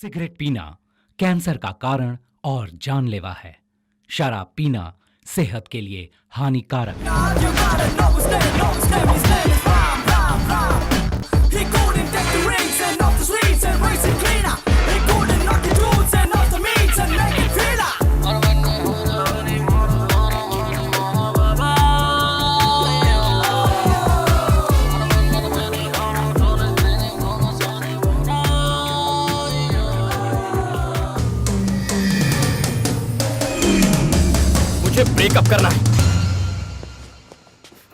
Cigarette पीना cancer का कारण और जानलेवा है। शराब पीना सेहत के लिए हानिकारक है। मुझे ब्रेकअप करना है।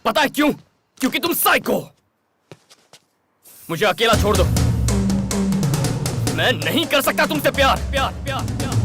पता है क्यों? क्योंकि तुम साइको हो। मुझे अकेला छोड़ दो। मैं नहीं कर सकता तुमसे प्यार प्यार प्यार प्यार।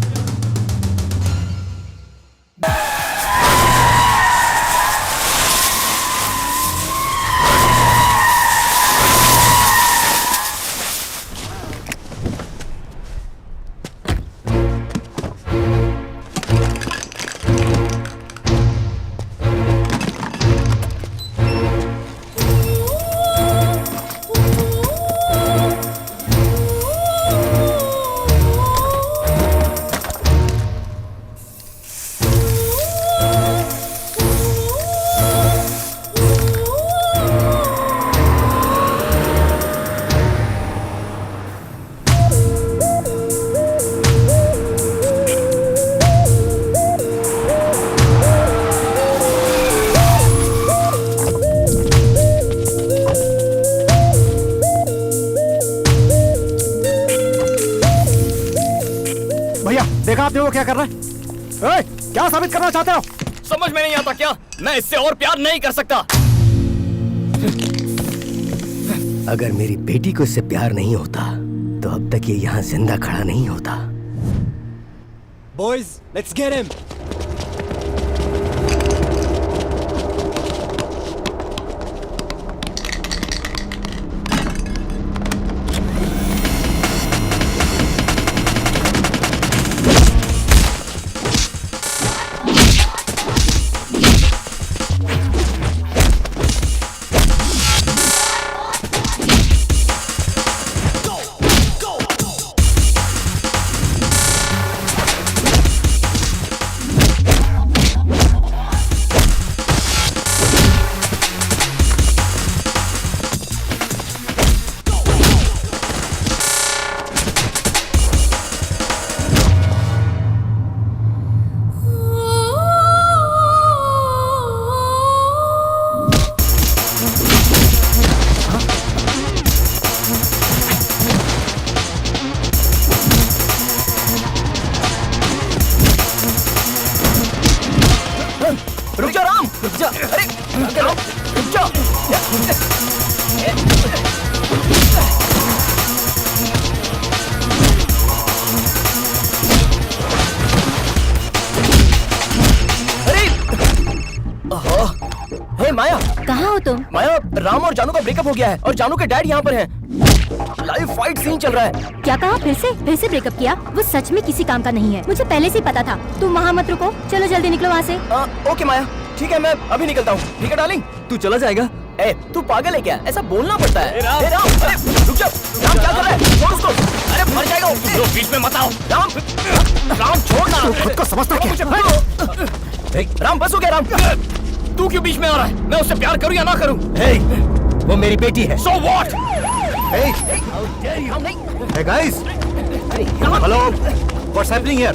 देखा आपने वो क्या कर रहा है? ओए, क्या साबित करना चाहते हो? समझ में नहीं आता क्या? मैं इससे और प्यार नहीं कर सकता। अगर मेरी बेटी को इससे प्यार नहीं होता तो अब तक ये यहाँ जिंदा खड़ा नहीं होता। Boys, let's get him. रुक जा राम, रुक जा। अरे राम, रुक जा। अरे हे माया, कहाँ हो तुम? माया, राम और जानू का ब्रेकअप हो गया है और जानू के डैड यहाँ पर हैं। लाइव फाइट सीन चल रहा है। क्या कहा? फिर से ब्रेकअप किया? वो सच में किसी काम का नहीं है। मुझे पहले से ही पता था। तुम वहाँ मत रुको, चलो जल्दी निकलो वहाँ से। ओके माया, ठीक है, मैं अभी निकलता हूँ। ठीक है डार्लिंग, तू चला जाएगा? ए, तू पागल है क्या? ऐसा बोलना पड़ता है। राम, अरे रुक जा। राम क्या कर रहा है? छोड़ उसको। अरे मर जाएगा वो। लो, बीच में मत आओ। राम, राम छोड़ ना। खुद को समझता क्या? राम बस हो गया। राम, तू क्यों बीच में आ रहा है? मैं उससे प्यार करूँ या ना करूँ? वो मेरी बेटी है। So what? Hey, hey guys, hello, what's happening here?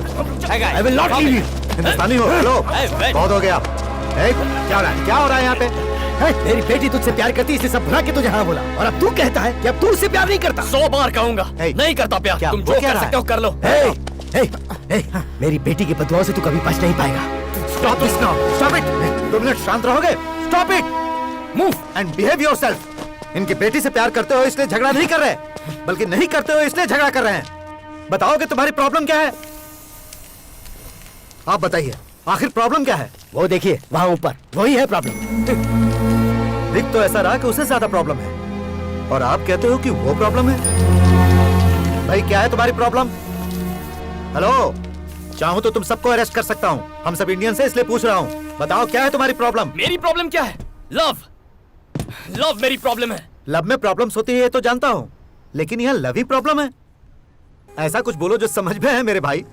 I will not leave you. हिंदुस्तानी हो? हेलो, बहुत हो गया। Hey, क्या हो रहा है? क्या हो रहा है यहाँ पे? Hey, मेरी बेटी तुझसे प्यार करती है, इसलिए सब भुला के तुझे हाँ बोला। और अब तू कहता है कि अब तू उससे प्यार नहीं करता। 100 बार कहूंगा, Hey, नहीं करता प्यार। क्या तुम वो जो क्या कर रहा सकते हो कर लो। Hey, hey, hey, मेरी बेटी की बदुआओं से तू कभी बच नहीं पाएगा। Stop this now. Stop it. 2 minute शांत रहोगे? Stop it. Move and behave yourself. इनकी बेटी से प्यार करते हो इसलिए झगड़ा नहीं कर रहे, बल्कि नहीं करते हो इसलिए झगड़ा कर रहे हैं। बताओगे तुम्हारी प्रॉब्लम क्या है? आप बताइए, आखिर प्रॉब्लम क्या है? वो देखिए वहाँ ऊपर, वही है प्रॉब्लम। दिख तो ऐसा रहा कि उसे ज्यादा प्रॉब्लम है, और आप कहते हो कि वो प्रॉब्लम है। भाई क्या है तुम्हारी प्रॉब्लम? हेलो, चाहूं तो तुम सबको अरेस्ट कर सकता हूं। हम सब इंडियन से इसलिए पूछ रहा हूं। बताओ क्या है तुम्हारी प्रॉब्लम? मेरी प्रॉब्लम क्या है? लव। लव मेरी प्रॉब्लम है। लव में प्रॉब्लम्स होती है ये तो जानता हूं, लेकिन यह लव ही प्रॉब्लम है? ऐसा कुछ बोलो जो समझ में है मेरे भाई।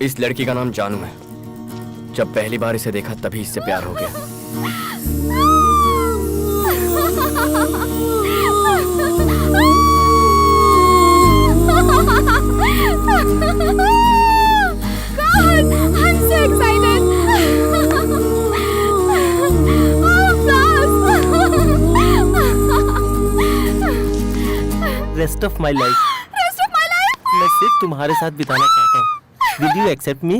इस लड़की का नाम जानू है। जब पहली बार इसे देखा तभी इससे प्यार हो गया। God, I'm so excited. Rest of my life Rest of my life. मैं सिर्फ तुम्हारे साथ बिताना चाहता हूँ। Will you accept me?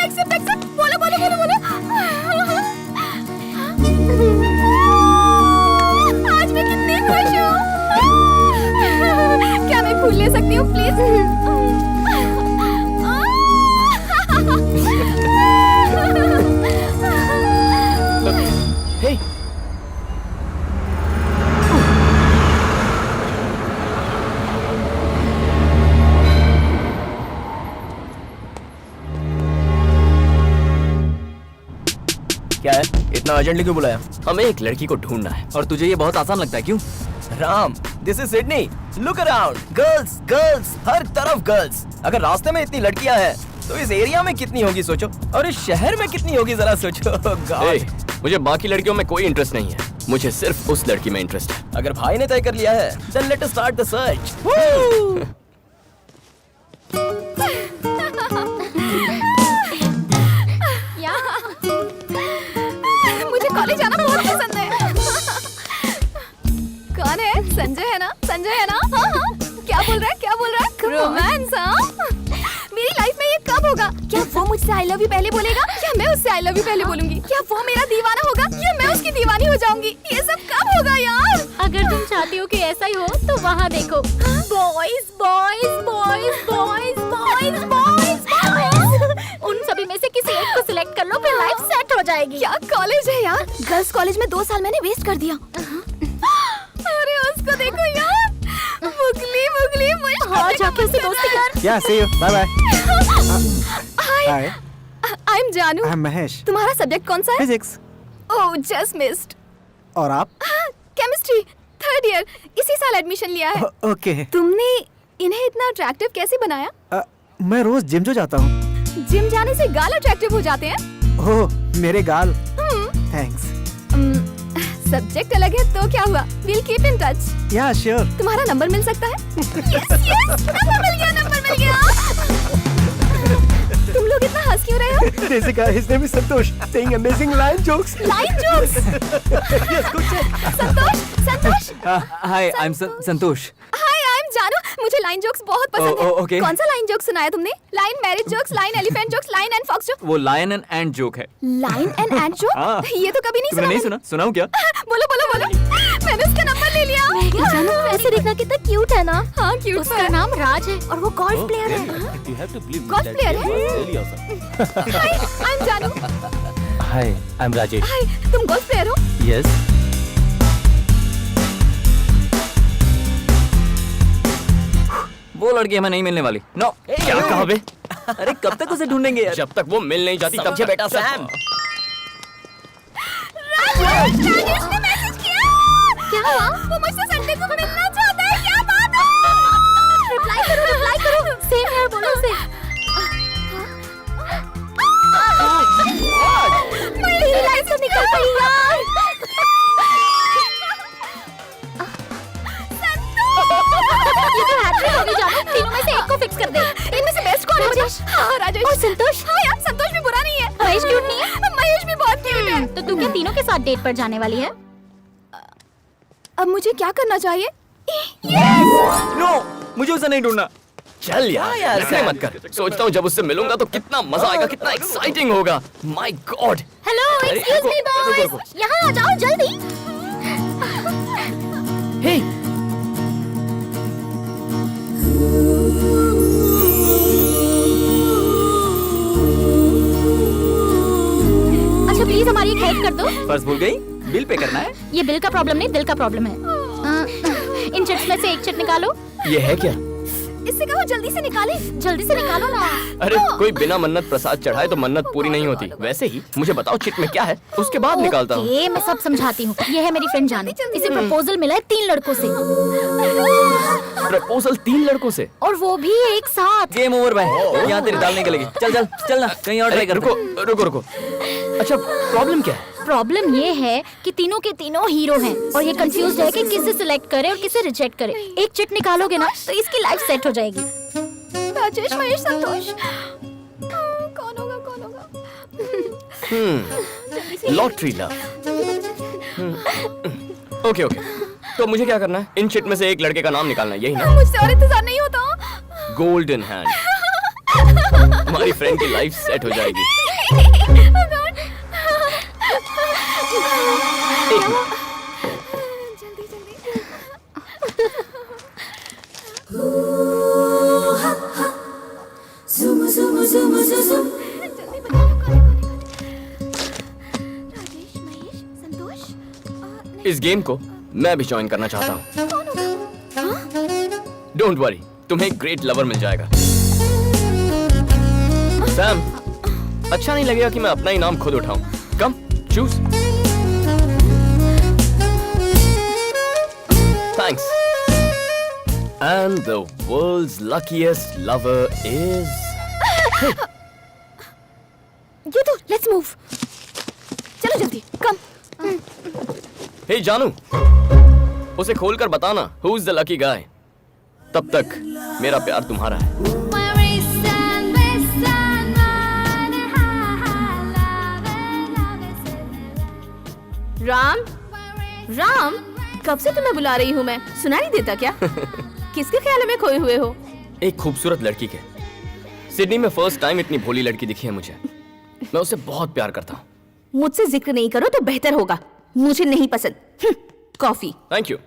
Accept. बोलो. आज मैं कितनी खुश हूँ। क्या मैं फूल ले सकती हूँ प्लीज? हे, क्या है? इतना अर्जेंटली क्यों बुलाया? हमें एक लड़की को ढूंढना है। और तुझे ये बहुत आसान लगता है, क्यों? Ram, this is Sydney. Look around, girls, हर तरफ गर्ल्स। अगर रास्ते में इतनी लड़कियां हैं, तो इस एरिया में कितनी होगी सोचो, और इस शहर में कितनी होगी जरा सोचो। God. मुझे बाकी लड़कियों में कोई इंटरेस्ट नहीं है, मुझे सिर्फ उस लड़की में इंटरेस्ट है। अगर भाई ने तय कर लिया है, then let us start the search. मुझे कॉलेज आना बहुत पसंद है। कौन है? संजय है ना? हाँ। क्या बोल रहा है? रोमांस, हाँ? मेरी लाइफ में ये कब होगा? क्या वो मुझसे आई लव यू पहले बोलेगा या मैं उससे आई लव यू पहले बोलूंगी? क्या वो मेरा दीवाना होगा या मैं उसकी दीवानी हो जाऊंगी? ये सब कब होगा यार? अगर तुम चाहती हो कि ऐसा ही हो तो वहाँ देखो। बॉयज उन सभी में से किसी एक को सिलेक्ट कर लो, फिर लाइफ सेट हो जाएगी। क्या कॉलेज है यार? गर्ल्स कॉलेज में 2 साल मैंने वेस्ट कर दिया। अरे उसको देखो यार, मुगली हाँ, जाके उससे दोस्ती कर। या see you, bye bye. Hi, hi, I am Janu. I am Mahesh. तुम्हारा सब्जेक्ट कौन सा है? फिजिक्स। Oh, just missed. और आप? केमिस्ट्री 3rd ईयर, इसी साल एडमिशन लिया है। ओके। तुमने इन्हें इतना अट्रैक्टिव कैसे बनाया? मैं रोज जिम जो जाता हूँ। जिम जाने से गाल अट्रैक्टिव हो जाते हैं? ओह, मेरे गाल। थैंक्स। सब्जेक्ट अलग है तो क्या हुआ? We'll keep in touch. या श्योर। तुम्हारा नंबर मिल सकता है? yes, नंबर मिल गया। तुम लोग इतना हंस क्यों रहे हो? This guy, his name is Santosh, saying amazing line jokes. Line jokes. Santosh. Hi, I M Santosh. Hi, I am जानू। मुझे लाइन जोक्स बहुत पसंद है। okay. कौन सा लाइन जोक सुनाया तुमने? Lion marriage jokes, lion elephant jokes, lion and fox joke. वो लायन एंड एंट जोक है। Lion and and joke? ये तो कभी नहीं सुना। नहीं सुना? सुनाऊं क्या? बोलो। मैंने उसका नंबर ले लिया। जानू, ऐसे देखना कितना क्यूट है ना। हाँ, क्यूट। उसका नाम राज है और वो गोल्फ प्लेयर है। गोल्फ प्लेयर है? हाय, आई एम जानू। हाय, आई एम राजेश। हाय, तुम गोल्फ प्लेयर हो? यस। वो लड़की हमें नहीं मिलने वाली। नो। क्या कहा बे? अरे कब तक उसे ढूंढेंगे यार? जब तक वो मिल नहीं जाती तब तक। बेटा सैम। राजेश ने मैसेज किया। क्या हुआ? वो मुझसे संडे को मिलना चाहता है। क्या बात है? रिप्लाई करो। सेम यार, बोलो उसे। मेरी लाइफ से निकल पड़ी यार। ये तो हैट्रिक होगी जानू। तीनों में से एक को फिक्स कर दे। इनमें से बेस्ट कौन है? राजेश। हाँ, राजेश। और संतोष? हाँ यार, संतोष भी बुरा नहीं है। महेश क्यूट नहीं है? महेश भी बहुत क्यूट है। तो तू क्या तीनों के साथ डेट पर जाने वाली है? अब मुझे क्या करना चाहिए? नो, मुझे उसे नहीं ढूंढना। चल यार, ऐसे मत कर। सोचता हूँ जब उससे मिलूंगा तो कितना मजा आएगा, कितना एक्साइटिंग होगा। My God. Hello, excuse me boys, यहाँ आ जाओ जल्दी। हे, अच्छा प्लीज हमारी एक हेल्प कर दो। पर्स भूल गई? बिल पे करना है। ये बिल का प्रॉब्लम नहीं, दिल का प्रॉब्लम है। इन चिट्स में से एक चिट निकालो। ये है क्या? इससे कहो जल्दी से निकाले। जल्दी से निकालो ना। अरे कोई बिना मन्नत प्रसाद चढ़ाए तो मन्नत पूरी नहीं होती। वैसे ही मुझे बताओ चिट में क्या है, उसके बाद निकालता हूँ। ओके, मैं सब समझाती हूँ। ये है मेरी फ्रेंड जानू। इसे प्रपोजल मिला है 3 लड़कों से, प्रपोजल 3 लड़कों से? और वो भी एक साथ। गेम ओवर भाई, यहाँ तेरी दाल निकलेगी। चल चल चल ना, कहीं और ट्राई कर। रुको रुको रुको। अच्छा प्रॉब्लम क्या है? प्रॉब्लम ये है कि तीनों के तीनों हीरो हैं और ये कंफ्यूज है कि किसे सिलेक्ट करे और किसे रिजेक्ट करे। एक चिट निकालोगे ना तो इसकी लाइफ सेट हो जाएगी। राजेश, महेश, संतोष, कौन होगा कौन होगा? Lottery love. ओके ओके, तो मुझे क्या करना है? इन चिट में से एक लड़के का नाम निकालना है, यही ना? मुझसे और इंतजार नहीं होता। Golden hand. हमारी फ्रेंड की लाइफ सेट हो जाएगी। एक मिनट। जल्दी जल्दी। जल्दी बताओ, कौन है? राजेश, महेश, संतोष। इस गेम को मैं भी ज्वाइन करना चाहता हूँ। डोंट वरी, तुम्हें एक ग्रेट लवर मिल जाएगा। सैम, अच्छा नहीं लगेगा कि मैं अपना ही नाम खुद उठाऊं। Come, choose. Thanks. And the world's luckiest lover is... ये तो लेट्स मूव। चलो जल्दी, कम। हे जानू, उसे खोलकर बताना who is the lucky guy। तब तक मेरा प्यार तुम्हारा है। राम, राम, कब से तुम्हें बुला रही हूँ मैं, सुना नहीं देता क्या? किसके ख्याल में खोए हुए हो? एक खूबसूरत लड़की के। सिडनी में फर्स्ट टाइम इतनी भोली लड़की दिखी है मुझे। मैं उसे बहुत प्यार करता हूँ। मुझसे जिक्र नहीं करो तो बेहतर होगा, मुझे नहीं पसंद। कॉफी। Thank you.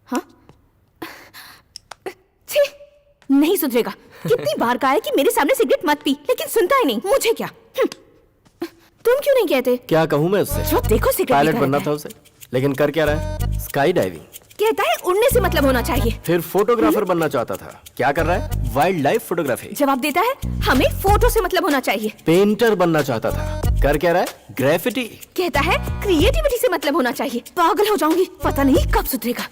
हाँ? छी, नहीं सुधरेगा। कितनी बार कहा है कि मेरे सामने सिगरेट मत पी, लेकिन सुनता ही नहीं। मुझे क्या? तुम क्यों नहीं कहते? क्या कहूँ मैं उससे? जो देखो सिगरेट पायलट पीता बनना रहता था है। उसे, लेकिन कर क्या रहा है? Sky diving. कहता है उड़ने से मतलब होना चाहिए। फिर फोटोग्राफर बनना चाहता था, क्या कर रहा है? Wild life photography. जवाब देता है हमें फोटो से मतलब होना चाहिए। पेंटर बनना चाहता था, कर क्या रहा है? ग्रेफिटी। कहता है क्रिएटिविटी से मतलब होना चाहिए। पागल हो जाऊंगी, पता नहीं कब सुधरेगा।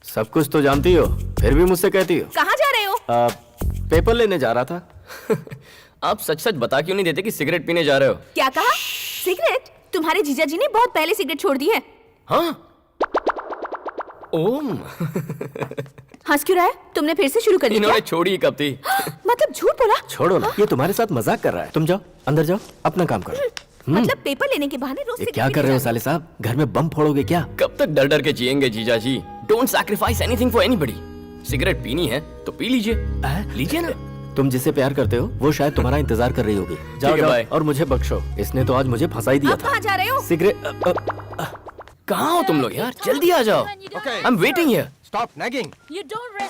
सब कुछ तो जानती हो, फिर भी मुझसे कहती हो। कहाँ जा रहे हो? पेपर लेने जा रहा था। आप सच सच बता क्यों नहीं देते कि सिगरेट पीने जा रहे हो? क्या कहा? सिगरेट? तुम्हारे जीजा जी ने बहुत पहले सिगरेट छोड़ दी है। हाँ? ओम। हंस क्यों रहा है? तुमने फिर से शुरू कर दी इन्होंने क्या? छोड़ी ही कब थी? मतलब झूठ बोला? छोड़ो ना, ये तुम्हारे साथ मजाक कर रहा है। तुम जाओ, अंदर जाओ, अपना काम करो। मतलब पेपर लेने के बहाने रोज ये सिगरेट क्या कर रहे हो साले साहब? घर में बम फोड़ोगे क्या? कब तक डर डर के जिएंगे जीजा जी? Don't sacrifice anything for anybody. Cigarette पीनी है तो पी लीजिए। लीजिए ना। तुम जिसे प्यार करते हो वो शायद तुम्हारा इंतजार कर रही होगी। जाओ ठीक है, जाओ बाय। और मुझे बख्शो, इसने तो आज मुझे फंसा ही दिया अब था। कहाँ जा रहे हो? सिगरेट कहाँ हो तुम लोग यार? जल्दी आ जाओ। I am waiting here. Stop nagging.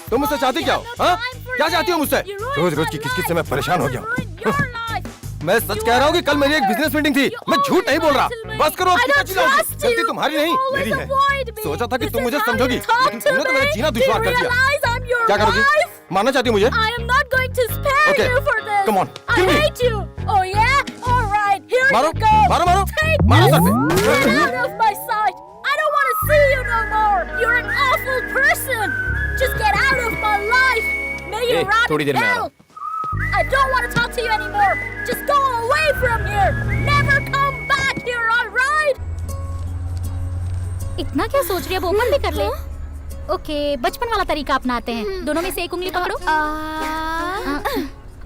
तुम मुझसे चाहती क्या हो? हाँ? क्या चाहती हो मुझसे? रोज रोज की किसकिस से मैं परेशान हो गया हूँ। मैं सच कह रहा हूँ कि कल मेरी एक बिजनेस मीटिंग थी। मैं झूठ नहीं बोल रहा। बस करो, अब कितना चिल्लाओगे? गलती तुम्हारी नहीं, मेरी है। सोचा था कि तुम मुझे समझोगी, लेकिन तुमने तो मेरा जीना दुश्वार कर दिया। क्या करोगी? मारना चाहती हो मुझे? I am not going to spare Okay, you for this. come on, I kill me. hate you. Oh yeah? All right. Here मारो, you go. मारो, मारो, Take मारो this. सर पे। Get out of my sight. I don't want to see you no more. You're an awful person. Just get out of my life. May you rot थोड़ी in देर में आ रहा hell. I don't want to talk to you anymore. Just go away from here. Never come back here. All right? इतना क्या सोच रही है? वो open भी कर ले। ओके, बचपन वाला तरीका अपनाते हैं। दोनों में से एक उंगली पकड़ो।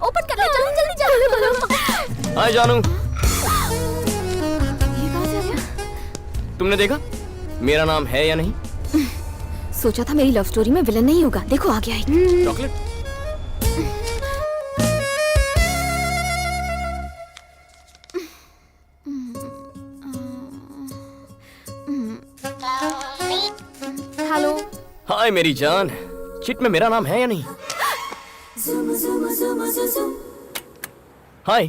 ओपन कर ले, चलो जल्दी जल्दी बोलो। हाय जानू, ये कहाँ से आ गया? तुमने देखा मेरा नाम है या नहीं? सोचा था मेरी लव स्टोरी में विलन नहीं होगा, देखो आ गया है। चॉकलेट। हेलो। हाय मेरी जान, चिट में मेरा नाम है या नहीं? हाय।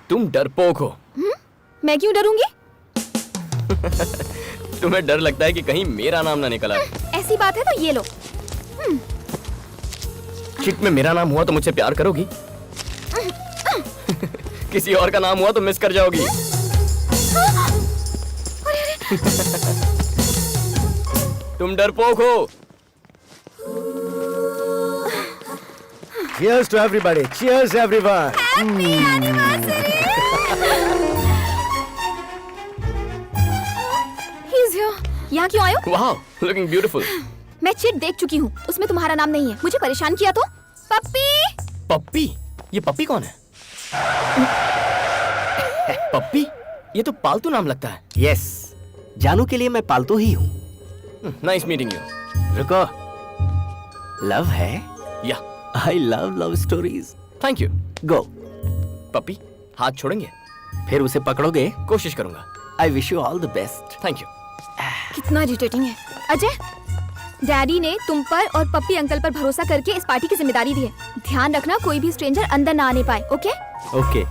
तुम डरपोक हो। मैं क्यों डरूंगी? तुम्हें डर लगता है कि कहीं मेरा नाम ना निकल आए। ऐसी बात है तो ये लो। चिट में मेरा नाम हुआ तो मुझसे प्यार करोगी? किसी और का नाम हुआ तो मिस कर जाओगी। तुम डरपोक हो। Cheers to everybody. Cheers everyone. He's here. यहाँ क्यों आए हो? वाह, लुकिंग ब्यूटीफुल। मैं चिट देख चुकी हूँ, उसमें तुम्हारा नाम नहीं है। मुझे परेशान किया तो? पप्पी! पप्पी? ये पप्पी कौन है? पप्पी? ये तो पालतू नाम लगता है। यस, जानू के लिए मैं पालतू ही हूँ। Nice meeting you. रुको, लव है? Yeah, I love love stories. Thank you. Go. Puppy, हाथ छोड़ेंगे? फिर उसे पकड़ोगे? कोशिश करूंगा। I wish you all the best. Thank you. कितना इरिटेटिंग है। अजय, डैडी ने तुम पर और पप्पी अंकल पर भरोसा करके इस पार्टी की जिम्मेदारी दी है। ध्यान रखना कोई भी स्ट्रेंजर अंदर ना आने पाए, ओके? ओके।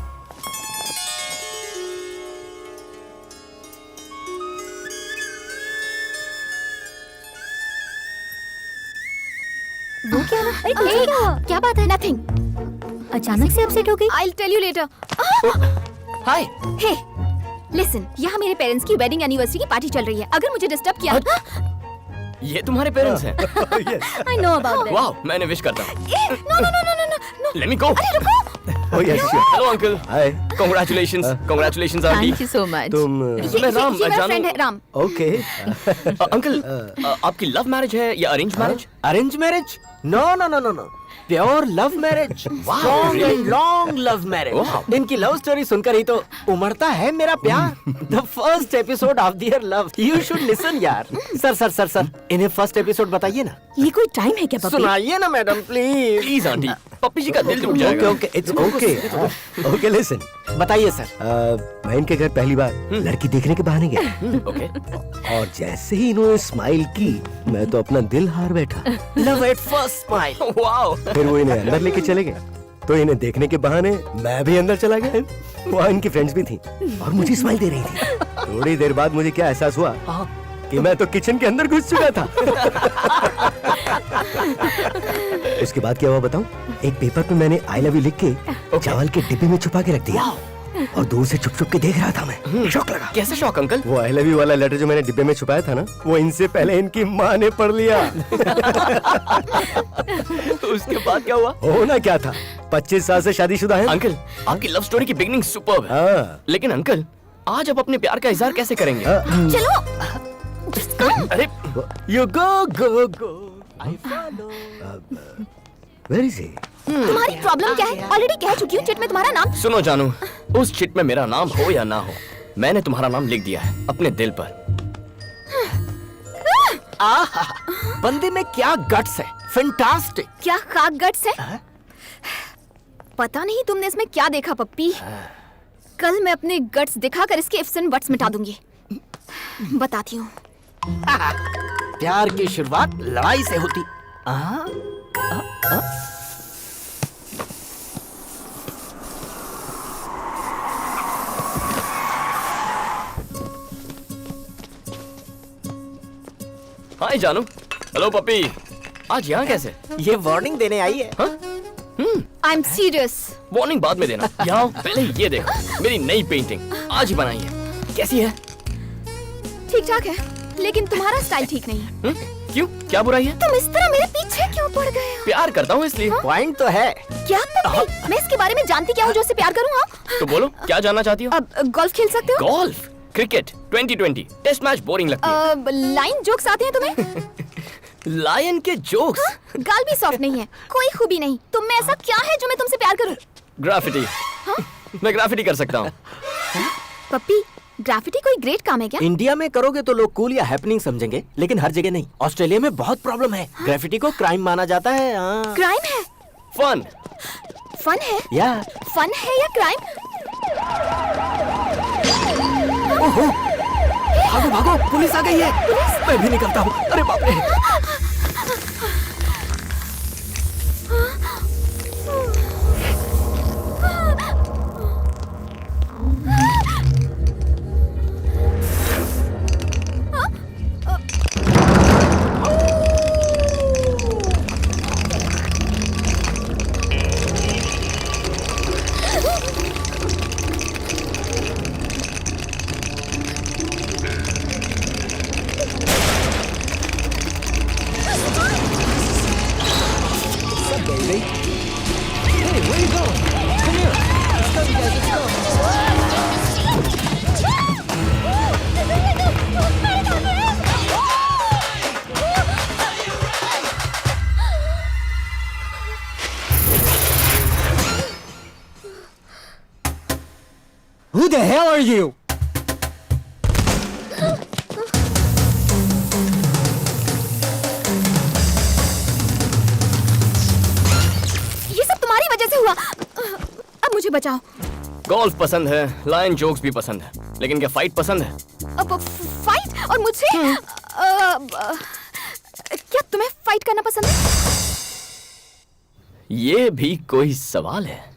वो क्या हुआ? अरे क्या बात है? नथिंग। अचानक से अपसेट हो गई? I'll tell you later. Hi. Hey, listen, यहाँ मेरे पेरेंट्स की वेडिंग एनिवर्सरी की पार्टी चल रही है। अगर मुझे डिस्टर्ब किया, ये तुम्हारे पेरेंट्स हैं? I know about that. वाह, मैं इन्हें विश करता हूँ। No. Let me go. अरे रुको। Oh yes, sure. Hello uncle. Hi. Congratulations. Congratulations aunty. you so much. तुम मैं राम, ये मेरा जानू। फ्रेंड है राम। ओके? अंकल, आपकी लव मैरिज है या arrange marriage? Arrange marriage? No no no no no, pure love marriage. Strong and long love marriage. इनकी लव स्टोरी सुनकर ही तो उमड़ता है मेरा प्यार। The first episode of their love, you should listen यार। सर, इन्हें फर्स्ट एपिसोड बताइए ना। ये कोई टाइम है क्या पप्पी? सुनाइए ना मैडम प्लीज। प्लीज आंटी, पप्पी जी का दिल टूट ओके जाएगा। Okay, it's okay. Okay listen, बताइए सर। मैं इनके घर पहली बार लड़की देखने के बहाने गया ओके। और जैसे ही इन्होंने स्माइल की, मैं तो अपना दिल हार बैठा। Love at first smile. Wow. फिर वो इन्हें अंदर लेके चले गए, तो इन्हें देखने के बहाने मैं भी अंदर चला गया। वहाँ इनकी फ्रेंड्स भी थी और मुझे स्माइल दे रही थी। थोड़ी देर बाद मुझे क्या एहसास हुआ कि मैं तो किचन के अंदर घुस चुका था। उसके बाद क्या हुआ बताऊं? एक पेपर पे मैंने आई लव यू लिख के चावल के डिब्बे में छुपा के रख दिया और दूर से छुप छुप के देख रहा था मैं। शौक लगा। कैसे शौक अंकल? वो आई लव यू वाला लेटर जो मैंने डिब्बे में छुपाया था ना, वो इनसे पहले इनकी माँ ने पढ़ लिया। उसके बाद क्या हुआ? होना क्या था, 25 साल से शादीशुदा है। अंकल, आपकी लव स्टोरी की बिगनिंग सुपर्ब है। हाँ। लेकिन अंकल, आज आप अपने प्यार का इजहार कैसे करेंगे? चलो। अरे You go. I follow. Where is he? तुम्हारी प्रॉब्लम क्या है? ऑलरेडी कह चुकी हूँ, चिट में तुम्हारा नाम। सुनो जानू, उस चिट में मेरा नाम हो या ना हो, मैंने तुम्हारा नाम लिख दिया है अपने दिल पर। आहा, बंदे में क्या गट्स है, फैंटास्टिक। क्या खाक गट्स है? पता नहीं तुमने इसमें क्या देखा पप्पी। कल मैं अपने गट्स दिखाकर इसके इफ्स एंड बट्स मिटा दूंगी। बताती हूँ। प्यार की शुरुआत लड़ाई से होती। हाय जानू। हेलो पप्पी, आज यहाँ कैसे? ये वार्निंग देने आई है। I am serious. वार्निंग बाद में देना। यहाँ पहले ये देखो, मेरी नई पेंटिंग आज ही बनाई है। कैसी है? ठीक ठाक है, लेकिन तुम्हारा स्टाइल ठीक नहीं है। क्यों, क्या बुराई है? तुम इस तरह मेरे पीछे क्यों पड़ गए हो? प्यार करता हूँ इसलिए। पॉइंट तो है। क्या पप्पी? मैं इसके बारे में जानती क्या हूँ जो उससे प्यार करूँ? हाँ? तो बोलो, क्या जानना चाहती हो? अब गोल्फ खेल सकते हो? Golf, cricket, 2020, test match boring लगती है। लाइन जोक्स आते हैं तुम्हें? लायन के जोक्स? गाल भी सॉफ्ट नहीं है, कोई खूबी नहीं। तुम में ऐसा क्या है जो मैं तुमसे प्यार करूं? ग्राफिटी। मैं ग्राफिटी कर सकता हूँ। पप्पी, ग्राफिटी कोई ग्रेट काम है क्या? इंडिया में करोगे तो लोग कूल या हैपनिंग समझेंगे, लेकिन हर जगह नहीं। ऑस्ट्रेलिया में बहुत प्रॉब्लम है, ग्राफिटी को क्राइम माना जाता है। क्राइम है? फन। फन है? या फन है या क्राइम? भागो भागो, पुलिस आ गई है। मैं भी निकलता हूँ। अरे बाप रे। Who the hell are you? ये सब तुम्हारी वजह से हुआ। अब मुझे बचाओ। गोल्फ पसंद है, लायन जोक्स भी पसंद है, लेकिन क्या फाइट पसंद है? अब फाइट और मुझसे क्या तुम्हें फाइट करना पसंद है? ये भी कोई सवाल है?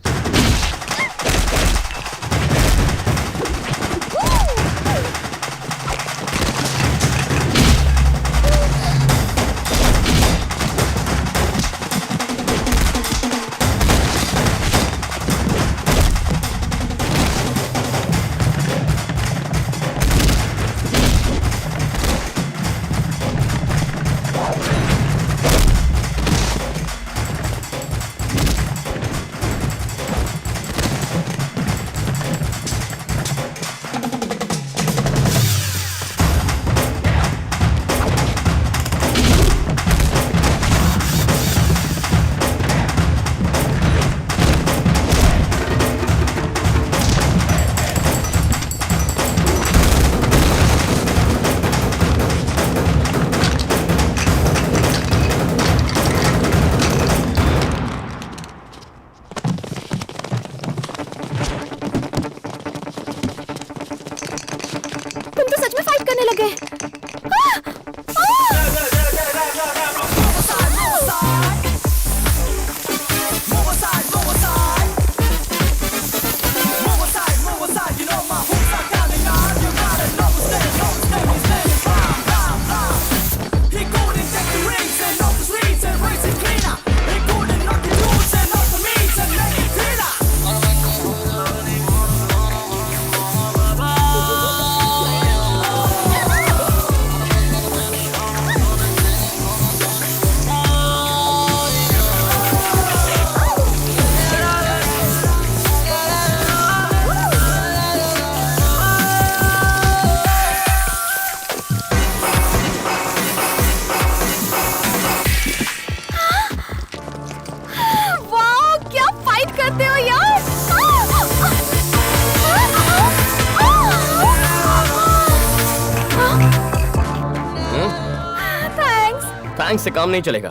थैंक्स से काम नहीं चलेगा,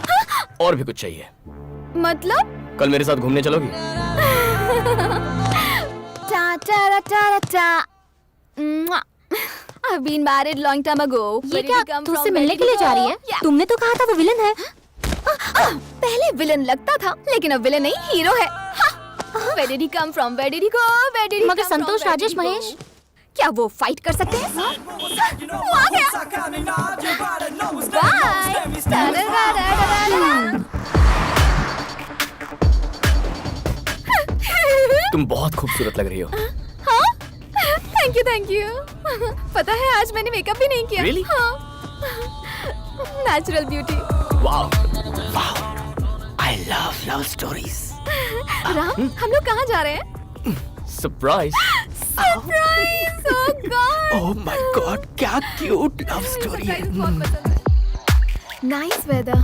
और भी कुछ चाहिए। मतलब? कल मेरे साथ घूमने चलोगी? टा टा टा टा। I've been married long time ago. ये क्या तुझसे मिलने के लिए जा रही है? तुमने तो कहा था वो विलन है। पहले विलन लगता था, लेकिन अब विलन नहीं हीरो है। Where did he come from? Where did he go? Where did he मगर come from? संतोष राजेश महेश क्या वो फाइट कर सकते हैं? वो आ गया। तुम बहुत खूबसूरत लग रही हो। हाँ? Thank you. पता है आज मैंने मेकअप भी नहीं किया। Really? Natural beauty. Wow, I love stories. Ram, हम लोग कहाँ जा रहे हैं? Surprise. Surprise! Oh God! Oh my God, क्या क्यूट लव स्टोरी है। Nice weather.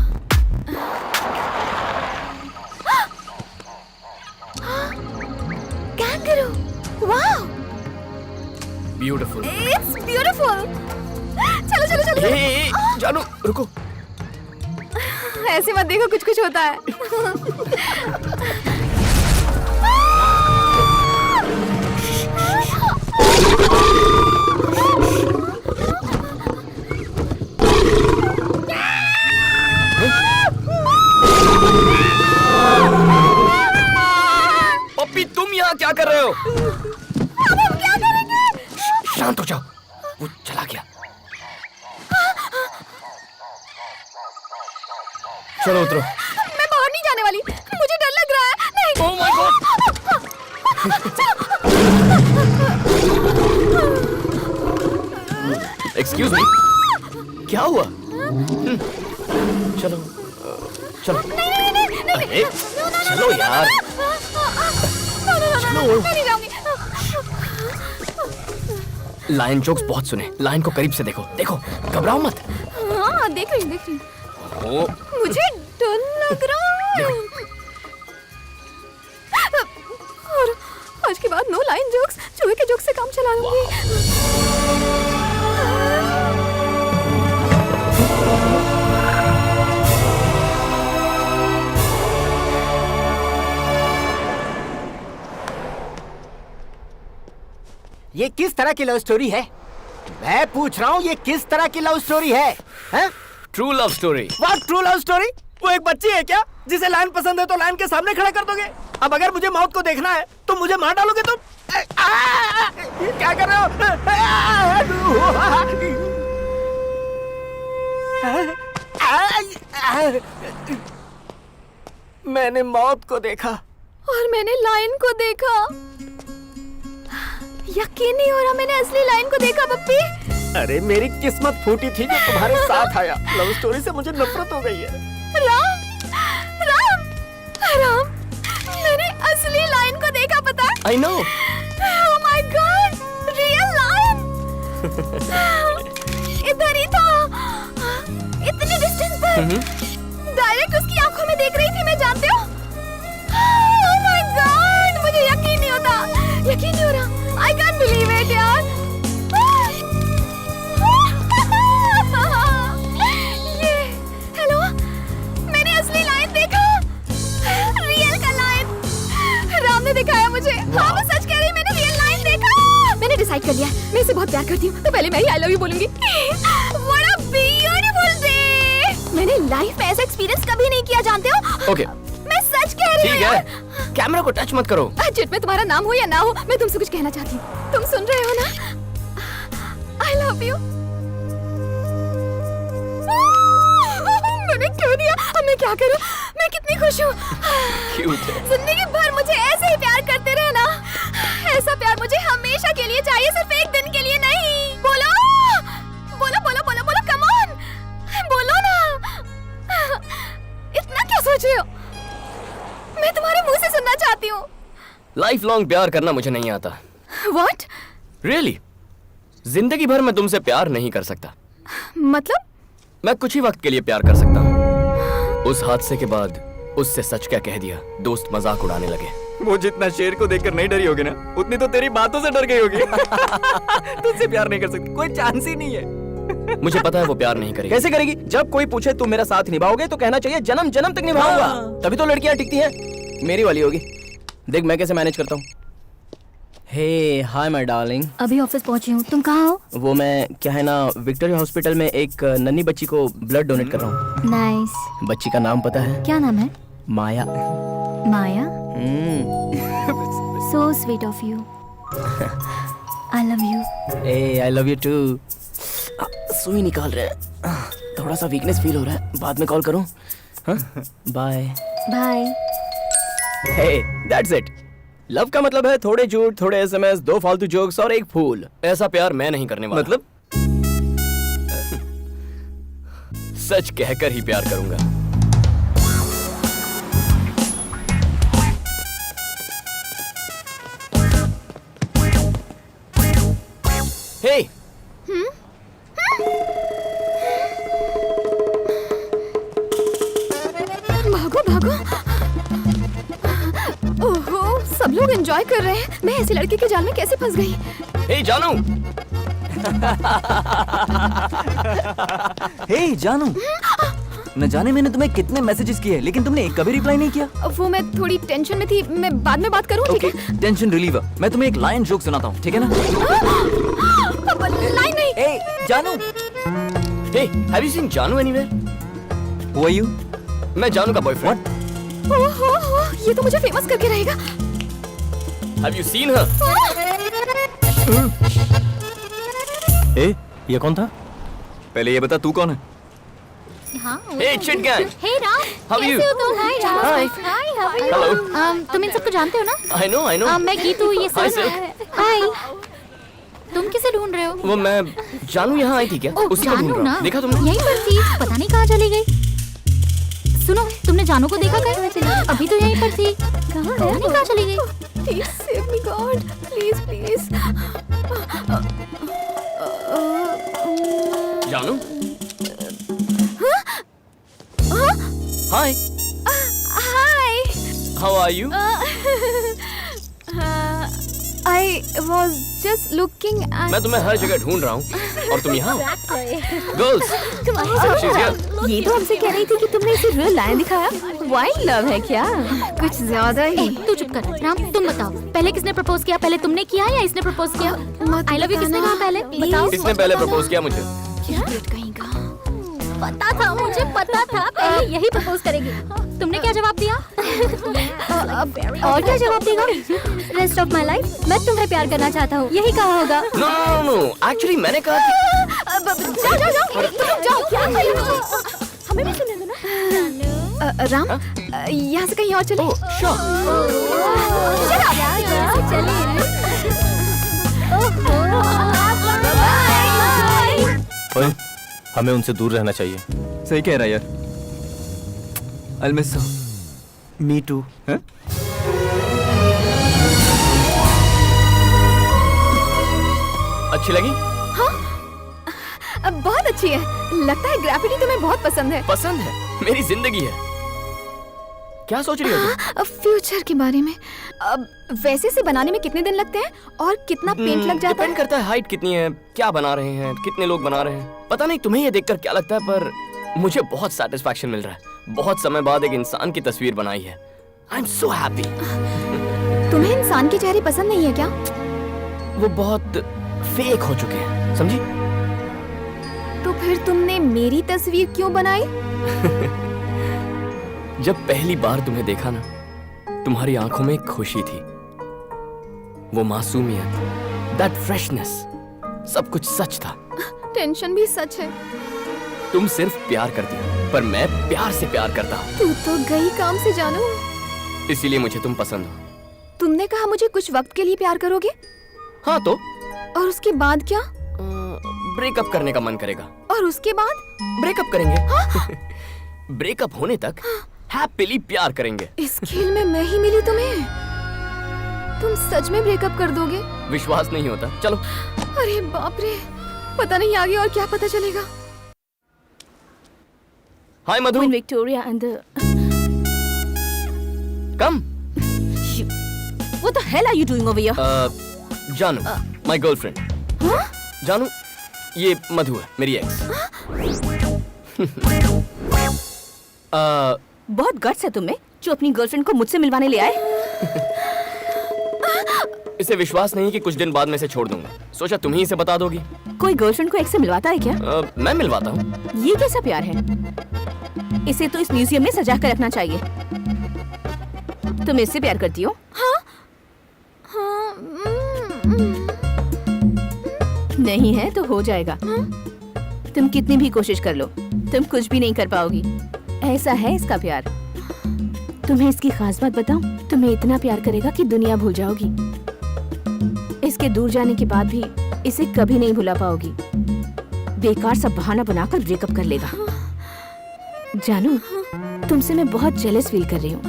Kangaroo! Wow! Beautiful. It's beautiful. चलो। ए, जानू रुको। ऐसे मत देखो, कुछ होता है। पप्पी, तुम यहाँ क्या कर रहे हो? अब हम क्या करेंगे? शांत हो जाओ, वो चला गया। चलो उतरो। मैं बाहर नहीं जाने वाली, मुझे डर लग रहा है। नहीं। Oh my God! Excuse me, क्या हुआ? चलो। नहीं। अरे, चलो यार। चलो। मैं नहीं जाऊंगी। लायन जोक्स बहुत सुने, लायन को करीब से देखो, घबराओ मत। हाँ, देख रही हूँ। मुझे डर लग रहा है। आज के बाद नो लाइन जोक्स, चूहे के जोक्स से काम चला लूंगी। ये किस तरह की लव स्टोरी है? मैं पूछ रहा हूँ ये किस तरह की लव स्टोरी है? हैं? True love story. What true love story? वो एक बच्ची है क्या जिसे लाइन पसंद है तो लाइन के सामने खड़ा कर दोगे? अब अगर मुझे मौत को देखना है तो मुझे मार डालोगे तुम? क्या कर रहे हो? मैंने मौत को देखा और मैंने लाइन को देखा। यकीन नहीं हो रहा मैंने असली लाइन को देखा पप्पी। अरे मेरी किस्मत फूटी थी जो तुम्हारे साथ आया। लव स्टोरी से मुझे नफरत हो गई है। राम राम राम, मैंने असली लाइन को देखा, पता है? I know. Oh my God, real lion. इधर ही था, इतने डिस्टेंस पर। डायरेक्ट उसकी आंखों में देख रही थी मैं, जानते हो? Oh my God, मुझे यकीन नहीं होता, यकीन नहीं हो रहा। I can't believe it यार। ये, हेलो, मैंने असली लाइन देखा, रियल का लाइन। राम ने दिखाया मुझे। हाँ मैं सच कह रही, मैंने रियल लाइन देखा। मैंने डिसाइड कर लिया, मैं इसे बहुत प्यार करती हूँ, तो पहले मैं ही आई लव यू बोलूंगी। What a beautiful day! मैंने लाइफ में ऐसा एक्सपीरियंस कभी नहीं किया, जानते हो? Okay. मैं सच कह रही हूँ। ठीक है, कैमरा को टच मत करो। चिट में तुम्हारा नाम हो या ना हो, मैं तुमसे कुछ कहना चाहती हूँ। तुम सुन रहे हो ना? I love you. मैंने क्यों दिया? अब मैं क्या करूँ? मैं कितनी खुश हूँ। Cute है। जिंदगी भर मुझे ऐसे ही प्यार करते रहना। ऐसा प्यार मुझे हमेशा के लिए चाहिए, सिर्फ एक दिन के लिए नहीं। बोलो बोलो बोलो बोलो बोलो, कम ऑन, बोलो ना। इतना क्या सोच रहे हो? मैं तुम्हारे मुंह से सुनना चाहती हूँ। लाइफ लॉन्ग प्यार करना मुझे नहीं आता। What? Really? जिंदगी भर मैं तुमसे प्यार नहीं कर सकता। मतलब? मैं कुछ ही वक्त के लिए प्यार कर सकता हूँ। उस हादसे के बाद उससे सच क्या कह दिया, दोस्त मजाक उड़ाने लगे। वो जितना शेर को देखकर नहीं डरी होगी ना, उतनी तो तेरी बातों से डर गई होगी। तुझसे प्यार नहीं कर सकती, कोई चांस ही नहीं है। मुझे पता है वो प्यार नहीं करेगी। कैसे करेगी? जब कोई पूछे तुम मेरा साथ निभाओगे तो कहना चाहिए जन्म जन्म तक निभाऊंगा। तभी तो लड़कियां टिकती हैं। मेरी वाली होगी। देख मैं कैसे मैनेज करता हूँ। हे हाय माय डार्लिंग। अभी ऑफिस पहुंची हूँ, तुम कहाँ हो? वो मैं क्या है ना, विक्टोरिया हॉस्पिटल में एक नन्ही बच्ची को ब्लड डोनेट कर रहा हूँ। नाइस। बच्ची का नाम पता है? क्या नाम है? Maya. Maya? So sweet of you. I love you. ए आई लव यू टू। सुई निकाल रहे हैं, थोड़ा सा वीकनेस फील हो रहा है, बाद में कॉल करूँ? Bye bye. Hey that's it. Love का मतलब है थोड़े झूठ, थोड़े एसएमएस, 2 फालतू जोक्स और एक फूल। ऐसा प्यार मैं नहीं करने वाला। मतलब? सच कहकर ही प्यार करूंगा। हे भागो भागो। ओहो, सब लोग एंजॉय कर रहे हैं, मैं ऐसे लड़के के जाल में कैसे फंस गई? हे जानू। हे जानू, न जाने मैंने तुम्हें कितने मैसेजेस किए लेकिन तुमने एक कभी रिप्लाई नहीं किया। वो मैं थोड़ी टेंशन में थी, मैं बाद में बात करूँ, ठीक है? Tension reliever. मैं तुम्हें एक लाइन जोक सुनाता हूँ, ठीक है ना? लाइन नहीं। ए जानू। हे हैव यू सीन जानू एनीवेयर? Who are you? मैं जानू का बॉयफ्रेंड। ओहो, ये तो मुझे फेमस करके रहेगा। Have you seen her? ए ये कौन था? पहले ये बता तू कौन है? हाँ। Hey cheat gang. Hey Ram, How are you? कैसे हो तुम? हाय Ram. Hi. Hi, how are you? Hello. तुम इन सबको जानते हो ना? I know. मैं गीतू, ये Hi, सब। Silk. हाय। तुम किसे ढूंढ रहे हो? वो मैं जानू यहाँ आई थी क्या? ओह, उसी को ढूंढ जानू रहा ना? हूँ। देखा तुमने? यहीं पर थी, पता नहीं कहाँ चली गई। सुनो, तुमने जानू को देखा कहीं? अभी तो यहीं पर थी। पता नहीं कहाँ चली गई। Please save me, God. Please, please. जानू? Hi. Hi. How are you? I was just looking at... मैं तुम्हें हर जगह ढूंढ रहा हूँ और तुम यहाँ हो। Girls, she's here. ये तो हमसे कह रही थी कि तुमने इसे रियल लायन दिखाया। वाइल्ड लव है क्या? कुछ ज्यादा ही। तू चुप कर। राम तुम बताओ, पहले किसने प्रपोज किया? पहले तुमने किया या इसने प्रपोज किया? आई लव यू किसने कहा पहले? बताओ। इसने पहले प्रपोज किया मुझे। पता था, मुझे पता था पहले यही प्रपोज करेगी। तुमने क्या जवाब दिया? और क्या जवाब देगा? रेस्ट ऑफ माय लाइफ मैं तुम्हें प्यार करना चाहता हूँ, यही कहा होगा। नो, एक्चुअली मैंने कहा कि जाओ, क्या कर रही हो? हमें भी सुनने दो ना। राम, यहाँ से कहीं और चले। ओए, हमें उनसे दूर रहना चाहिए। सही कह रहा है यार। I'll miss her. Me too. हैं? अच्छी लगी? बहुत अच्छी है। लगता है ग्रेफिटी तुम्हें बहुत पसंद है। पसंद है, मेरी जिंदगी है। क्या सोच रही हो तुम? फ्यूचर के बारे में। वैसे से बनाने में कितने दिन लगते हैं और कितना पेंट लग जाता है? डिपेंड करता है हाइट कितनी है, क्या बना रहे हैं, कितने लोग बना रहे हैं। पता नहीं तुम्हें ये देखकर क्या लगता है, पर मुझे बहुत सेटिस्फैक्शन मिल रहा है। बहुत समय बाद एक इंसान की तस्वीर बनाई है। I am so happy. तुम्हें इंसान के चेहरे पसंद नहीं है क्या? वो बहुत फेक हो चुके हैं, समझी? तो फिर तुमने मेरी तस्वीर क्यों बनाई? जब पहली बार तुम्हें देखा ना, तुम्हारी आंखों में एक खुशी थी, वो मासूमियत, दैट फ्रेशनेस, सब कुछ सच था। टेंशन भी सच है। तुम सिर्फ प्यार करती हो, पर मैं प्यार से प्यार करता हूँ। तू तो गई काम से जानू। इसीलिए मुझे तुम पसंद हो। तुमने कहा मुझे कुछ वक्त के लिए प्यार करोगे? हाँ तो? और उसके बाद क्या? ब्रेकअप करने का मन करेगा। और उसके बाद? ब्रेकअप करेंगे। ब्रेकअप होने तक हैप्पीली प्यार करेंगे। इस खेल में मैं ही मिली तुम्हें? तुम सच में ब्रेकअप कर दोगे? विश्वास नहीं होता। चलो। अरे बाप रे, पता नहीं आगे और क्या पता चलेगा। हाय मधु। Queen Victoria and the... Come. What the hell are you doing over here? जानू, my girlfriend. जानू, ये मधु है, मेरी एक्स। बहुत गट्स है तुम्हें जो अपनी गर्लफ्रेंड को मुझसे मिलवाने ले आए। इसे विश्वास नहीं कि कुछ दिन बाद मैं इसे छोड़ दूंगा। सोचा तुम ही इसे बता दोगी। कोई गर्लफ्रेंड को एक्स से मिलवाता है क्या? मैं मिलवाता हूँ। ये कैसा प्यार है? इसे तो इस म्यूजियम में सजा कर रखना चाहिए। तुम इससे प्यार करती हो? हाँ। नहीं है तो हो जाएगा। तुम कितनी भी कोशिश कर लो, तुम कुछ भी नहीं कर पाओगी। ऐसा है इसका प्यार। तुम्हें इसकी खास बात बताऊं? तुम्हें इतना प्यार करेगा कि दुनिया भूल जाओगी। इसके दूर जाने के बाद भी इसे कभी नहीं भुला पाओगी। बेकार सब बहाना बनाकर ब्रेकअप कर लेगा। जानू, तुमसे मैं बहुत जेलस फील कर रही हूँ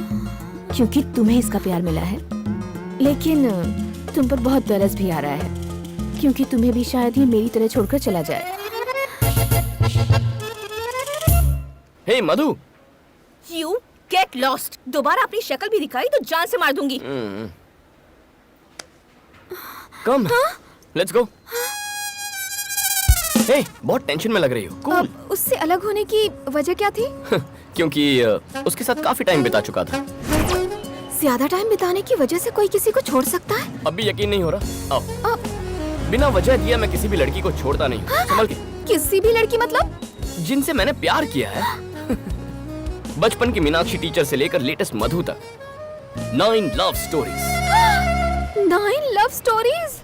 क्योंकि तुम्हें इसका प्यार मिला है, लेकिन तुम पर बहुत तरस भी आ रहा है क्योंकि तुम्हें भी शायद ये मेरी तरह छोड़कर चला जाए। हे मधु। You get lost. दोबारा अपनी शक्ल भी दिखाई तो जान से मार दूंगी। Come, let's go. हे, बहुत टेंशन में लग रही हो। Cool. उससे अलग होने की वजह क्या थी? क्योंकि उसके साथ काफी टाइम बिता चुका था। ज्यादा टाइम बिताने की वजह से कोई किसी को छोड़ सकता है? अब भी यकीन नहीं हो रहा? आओ। बिना वजह दिया मैं किसी भी लड़की को छोड़ता नहीं हूँ। संभल के। किसी भी लड़की मतलब? जिनसे मैंने प्यार किया है। बचपन की मीनाक्षी टीचर से लेकर लेटेस्ट मधु तक। 9 love stories. 9 love stories?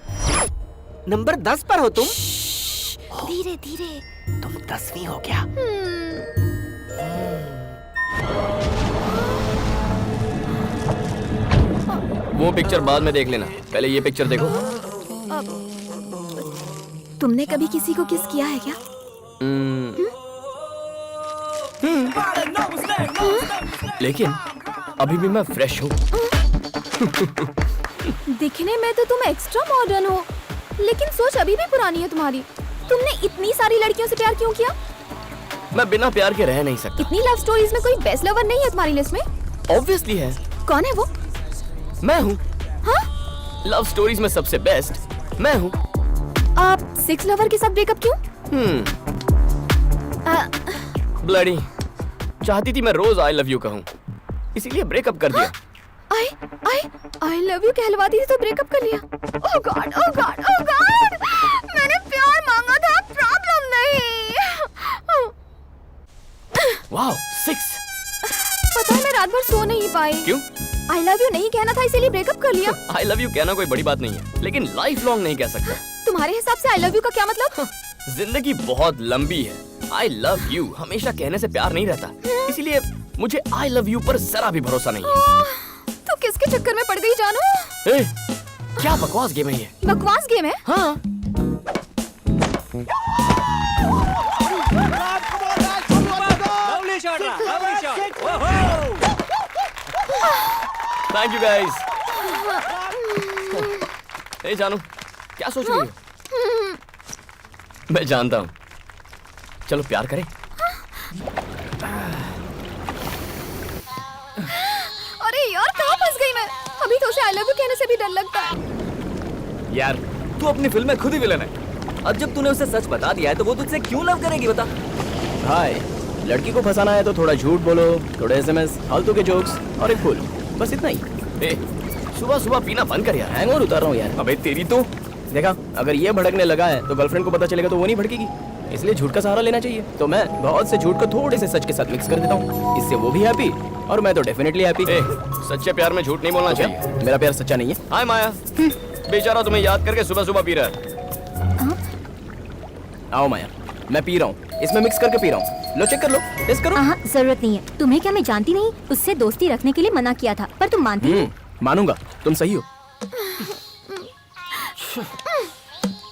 Number 10 पर हो तुम। धीरे धीरे। तुम 10वीं हो क्या? वो पिक्चर बाद में देख लेना, पहले ये पिक्चर देखो। तुमने कभी किसी को किस किया है क्या? लेकिन अभी भी मैं फ्रेश हूँ। दिखने में तो तुम एक्स्ट्रा मॉडर्न हो, लेकिन सोच अभी भी पुरानी है तुम्हारी। तुमने इतनी सारी लड़कियों से प्यार क्यों किया? मैं बिना प्यार के रह नहीं सकता। इतनी लव स्टोरीज में कोई बेस्ट लवर नहीं है तुम्हारी लिस्ट में? ऑब्वियसली है। कौन है वो? मैं हूँ। हाँ? लव स्टोरीज में सबसे बेस्ट मैं हूँ। आप 6 लवर के साथ ब्रेकअप क्यों? ब्लडी चाहती थी मैं रोज आई लव यू कहूँ, इसीलिए ब्रेकअप कर दिया। आई लव यू कहलवाती थी तो ब्रेकअप कर लिया। ओह गॉड, ओह गॉड, ओह गॉड, मैंने प्यार मांगा था, प्रॉब्लम नहीं। वाओ 6। पता है मैं रात भर सो नहीं पाई। क्यों? आई लव यू नहीं कहना था इसीलिए ब्रेकअप कर लिया। आई लव यू कहना कोई बड़ी बात नहीं है, लेकिन लाइफ लॉन्ग नहीं कह सकता। तुम्हारे हिसाब से आई लव यू का क्या मतलब? जिंदगी बहुत लंबी है। आई लव यू हमेशा कहने से प्यार नहीं रहता, इसीलिए मुझे आई लव यू पर जरा भी भरोसा नहीं है। तो किसके चक्कर में पड़ गई जानू? ए, क्या बकवास गेम है ये? बकवास गेम है? हाँ। Thank you guys. ए जानू क्या सोच रही हो? मैं जानता हूँ, चलो प्यार करें। अरे यार कहाँ फंस गई मैं? अभी तो उसे आई लव यू कहने से भी डर लगता है। यार तू अपनी फिल्म में खुद ही विलन है। अब जब तूने उसे सच बता दिया है तो वो तुझसे क्यों लव करेगी बता? हाय, लड़की को फंसाना है तो थोड़ा झूठ बोलो, थोड़े एसएमएस, फालतू के जोक्स और एक फूल, बस इतना ही। ए, सुबह सुबह पीना बंद कर यार, हैंगओवर उतार रहा हूँ यार। अबे तेरी तो देखा, अगर ये भड़कने लगा है तो गर्लफ्रेंड को पता चलेगा तो वो नहीं भड़केगी, इसलिए झूठ का सहारा लेना चाहिए। तो मैं बहुत से झूठ को थोड़े से सच के साथ मिक्स कर देता हूँ, इससे वो भी हैप्पी और मैं तो डेफिनेटली हैप्पी। सच्चे प्यार में झूठ नहीं बोलना चाहिए। मेरा प्यार सच्चा नहीं है। हाय माया, बेचारा तुम्हें याद करके सुबह सुबह पी रहा है। आओ माया, मैं पी रहा हूँ, इसमें मिक्स करके पी रहा हूँ, लो चेक कर लो, टेस्ट करो। हाँ जरूरत नहीं है। तुम्हें क्या मैं जानती नहीं? उससे दोस्ती रखने के लिए मना किया था पर तुम मानती नहीं। मानूंगा, तुम सही हो।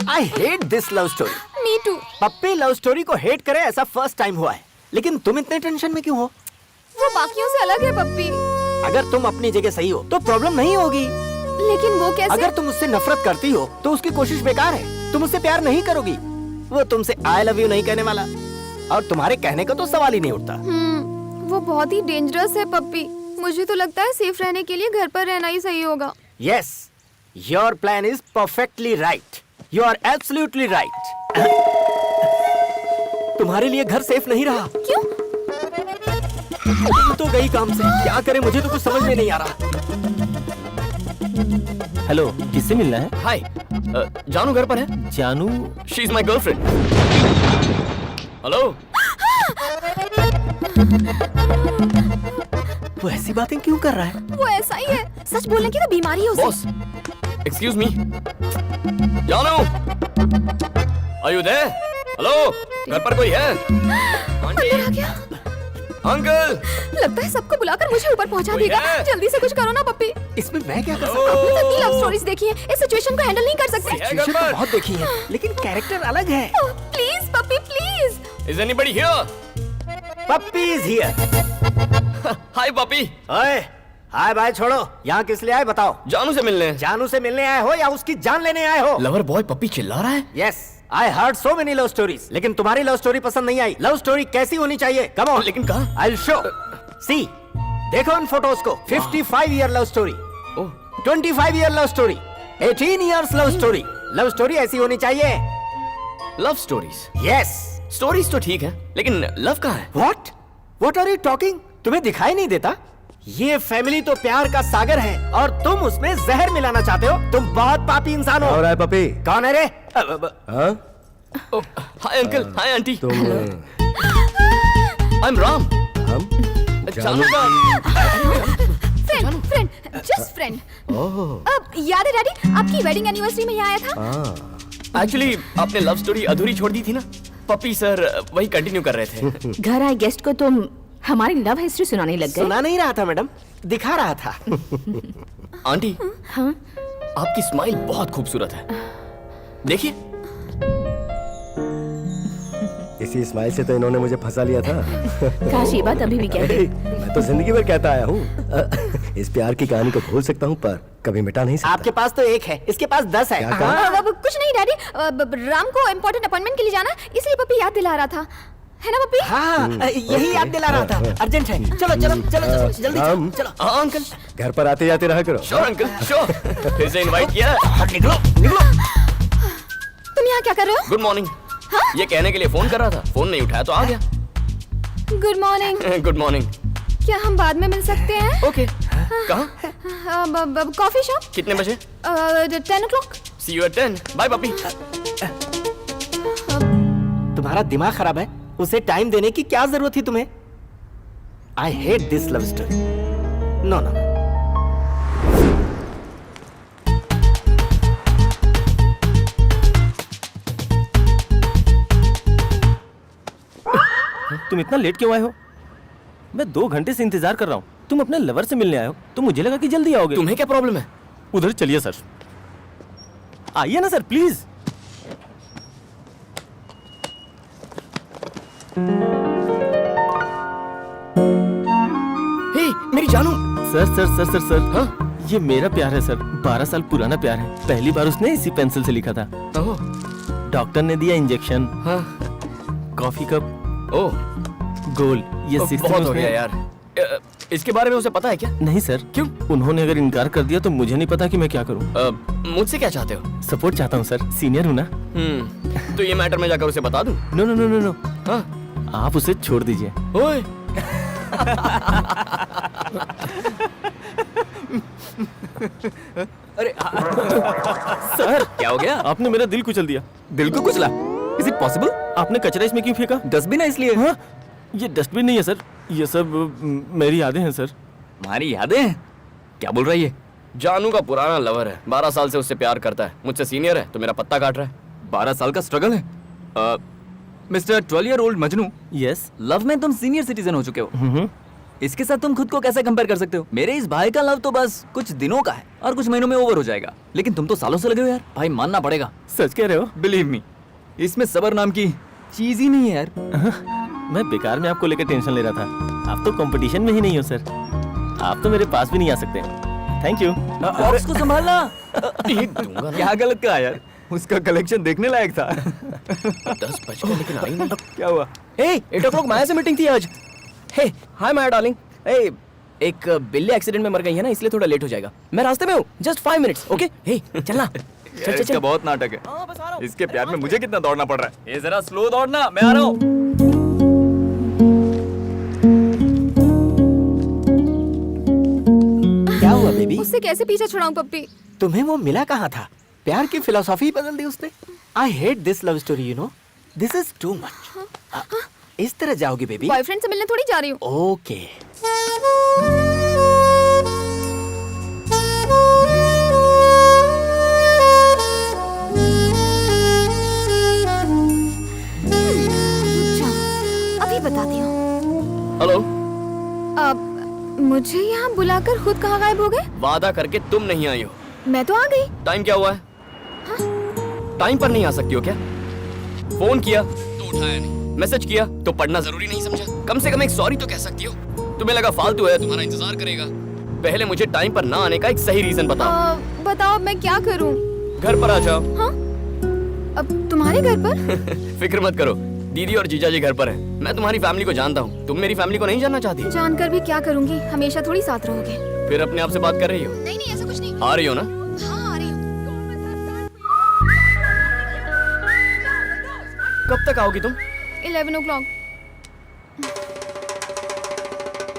I hate this love story. Me too. Puppy love story को हेट करे ऐसा फर्स्ट टाइम हुआ है। लेकिन तुम इतने टेंशन में क्यों हो? वो बाकियों से अलग है पप्पी। अगर तुम अपनी जगह सही हो तो प्रॉब्लम नहीं होगी। लेकिन वो कैसे? अगर तुम उससे नफरत करती हो तो उसकी कोशिश बेकार है। तुम उससे प्यार नहीं करोगी, वो तुमसे आई लव यू नहीं कहने वाला और तुम्हारे कहने का तो सवाल ही नहीं उठता। वो बहुत ही डेंजरस है पप्पी। मुझे तो लगता है सेफ रहने के लिए घर पर रहना ही सही होगा। Yes, your plan is perfectly right. You are absolutely right. तुम्हारे लिए घर सेफ नहीं रहा। क्यों? तो गई काम से, क्या करे मुझे तो कुछ समझ में नहीं आ रहा। हेलो, किससे मिलना है? हाय, जानू घर पर है? जानू? She is my girlfriend. Hello. वो ऐसी बातें क्यों कर रहा है? वो ऐसा ही है, सच बोलने की तो बीमारी है उसे। Boss, excuse me. जानू, आर यू देयर? हेलो, घर पर कोई है? अंदर आ गया। अंकल, लगता है सबको बुलाकर मुझे ऊपर पहुंचा देगा। जल्दी से कुछ करो ना पप्पी। इसमें मैं क्या कर सकता हूँ? आपने तो इतनी लव स्टोरीज देखी है, इस सिचुएशन को हैंडल नहीं कर सकते। सिचुएशन तो बहुत देखी है, लेकिन कैरेक्टर अलग है। Please Puppy please. Is anybody here? Puppy is here. Hi Puppy. ओए, हाय बाय छोड़ो, यहाँ किस लिए आए बताओ? जानू से मिलने। जानू से मिलने आए हो या उसकी जान लेने आए हो? लवर बॉय पप्पी चिल्ला रहा है। Yes, I heard so many love stories, लेकिन तुम्हारी लव स्टोरी पसंद नहीं आई। लव स्टोरी कैसी होनी चाहिए? Come on. लेकिन कहाँ? I will show. सी, देखो इन फोटोज को। 55 year love story, 25 year love story, 18 years love story. Love story ऐसी होनी चाहिए। Love stories? यस। स्टोरीज तो ठीक है, लेकिन लव कहाँ है? What? What are you talking? तुम्हें दिखाई नहीं देता? ये फैमिली तो प्यार का सागर है और तुम उसमें जहर मिलाना चाहते हो। तुम बहुत पापी इंसान हो। और है पपी? कौन है रे? हाँ? Hi uncle, hi aunty. I am Ram. हम? जानू का फ्रेंड, फ्रेंड, जस्ट फ्रेंड। अब याद है डैडी, आपकी वेडिंग एनिवर्सरी में यहाँ आया था। एक्चुअली आपने लव स्टोरी अधूरी छोड़ दी थी ना, पप्पी सर वही कंटिन्यू कर रहे थे। घर आए गेस्ट को तुम हमारी लव हिस्ट्री सुनाने लग गए। सुना नहीं रहा था मैडम, दिखा रहा था। आंटी, हाँ? आपकी स्माइल बहुत खूबसूरत है, देखिए। इसी स्माइल से तो इन्होंने मुझे फंसा लिया था। काश ये बात अभी भी कहते। मैं तो जिंदगी भर कहता आया हूँ। इस प्यार की कहानी को भूल सकता हूँ पर कभी मिटा नहीं सकता। आपके पास तो एक है, इसके पास 10 है। कुछ नहीं डैडी, राम को इम्पोर्टेंट अपॉइंटमेंट के लिए जाना, इसलिए पप्पी याद दिला रहा था। है ना पप्पी? हाँ, यही याद दिला रहा था। अर्जेंट है। चलो चलो चलो चलो जल्दी चलो, चलो। हाँ अंकल। घर पर आते जाते रहा करो। Sure uncle, sure. फिर से इनवाइट किया है। निकलो निकलो। तुम यहाँ क्या कर रहे हो? Good morning. ये कहने के लिए फोन कर रहा था, फोन नहीं उठाया तो आ गया। Good morning. Good morning. क्या हम बाद में मिल सकते हैं? ओके। कहाँ? Coffee shop. कितने बजे? 10 o'clock। See you at 10। Bye puppy. तुम्हारा दिमाग खराब है? उसे टाइम देने की क्या जरूरत थी तुम्हें? I hate this love story. No no. तुम इतना लेट क्यों आए हो? मैं 2 घंटे से इंतजार कर रहा हूँ। तुम अपने लवर से मिलने आए हो तो मुझे लगा कि जल्दी आओगे। तुम्हें क्या प्रॉब्लम है? उधर चलिए सर। आइए ना सर प्लीज। हे मेरी जानू। Sir sir sir sir sir हाँ? ये मेरा प्यार है सर। 12 साल पुराना प्यार है। पहली बार उसने इसी पेंसिल से लिखा था। ओह। डॉक्टर ने दिया इंजेक्शन। हाँ। Coffee cup. ओह। गोल। ये बहुत सिस्टम हो उसने- गया यार। इसके बारे में उसे पता है क्या? नहीं सर। क्यों? उन्होंने अगर इनकार कर दिया तो मुझे नहीं पता कि मैं क्या करूं। मुझसे क्या चाहते हो? सपोर्ट चाहता हूं सर। सीनियर हूं ना। तो ये मैटर में जाकर उसे बता दूं? No no no no no. हाँ? आप उसे छोड़ दीजिए। ओए। अरे सर क्या हो गया? आपने मेरा दिल कुचल दिया। दिल को कुचला? Is it possible? आपने कचरा इसमें क्यों फेंका? डस्टबिन है इसलिए। हाँ? ये डस्टबिन नहीं है सर। ये सब मेरी यादें हैं सर। हमारी यादें हैं? क्या बोल रहा है ये? जानू का पुराना लवर है। 12 साल से उससे प्यार करता है। मुझसे सीनियर है तो मेरा पत्ता काट रहा है। 12 साल का स्ट्रगल है। Mister 12-year-old Majnu, yes. Love में तुम सीनियर सिटीजन हो चुके हो। इसके साथ तुम खुद को कैसे कंपेयर कर सकते हो? मेरे इस भाई का लव तो बस कुछ दिनों का है और कुछ महीनों में ओवर हो जाएगा, लेकिन तुम तो सालों से लगे हो यार। भाई मानना पड़ेगा। सच कह रहे हो? बिलीव मी, इसमें सबर नाम की चीज ही नहीं है यार। मैं बेकार में आपको लेकर टेंशन ले रहा था। आप तो कंपटीशन में ही नहीं हो सर। आप तो मेरे पास भी नहीं आ सकते। Thank you. बॉक्स को संभालना। क्या गलत कहा यार? उसका कलेक्शन देखने लायक था। 10 बज गए लेकिन आई नहीं। क्या हुआ? 8 o'clock माया से मीटिंग थी आज। हे हाय माया डार्लिंग। एक बिल्ली एक्सीडेंट में मर गई है ना, इसलिए थोड़ा लेट हो जाएगा। मैं रास्ते में हूँ। Just 5 minutes। ओके? हे चलना। चल चल इसका चल। बहुत नाटक है। इसके प्यार में मुझे कितना दौड़ना पड़ रहा है। ये जरा स्लो दौड़ना, मैं आ रहा हूँ। क्या हुआ बेबी? उससे कैसे पीछा छुड़ाऊं पप्पी? तुम्हें वो मिला कहाँ था? प्यार की फिलोसॉफी बदल दी उसने। आई hate this love story, you know. This is too much. इस तरह जाओगी बेबी? बॉयफ्रेंड से मिलने थोड़ी जा रही हूँ। ओके। अभी बताती हूँ। हेलो। अब मुझे यहाँ बुलाकर खुद कहाँ गायब हो गए? वादा करके तुम नहीं आई हो। मैं तो आ गई। टाइम क्या हुआ है? टाइम पर नहीं आ सकती हो क्या? फोन किया तो उठाया नहीं, मैसेज किया तो पढ़ना जरूरी नहीं समझा? कम से कम एक सॉरी तो कह सकती हो। तुम्हें लगा फालतू है, तुम्हारा इंतजार करेगा। पहले मुझे टाइम पर ना आने का एक सही रीजन बताओ। बताओ मैं क्या करूँ? घर पर आ जाओ। हाँ? अब तुम्हारे घर पर? फिक्र मत करो, दीदी और जीजा जी घर पर हैं। मैं तुम्हारी फैमिली को जानता हूँ। तुम मेरी फैमिली को नहीं जानना चाहती? जानकर भी क्या करूँगी? हमेशा थोड़ी साथ रहोगे। फिर अपने आप से बात कर रही हो? नहीं नहीं ऐसा कुछ नहीं। आ रही हो ना? हाँ आ रही हूँ। कब तक आओगी तुम? 11 o'clock।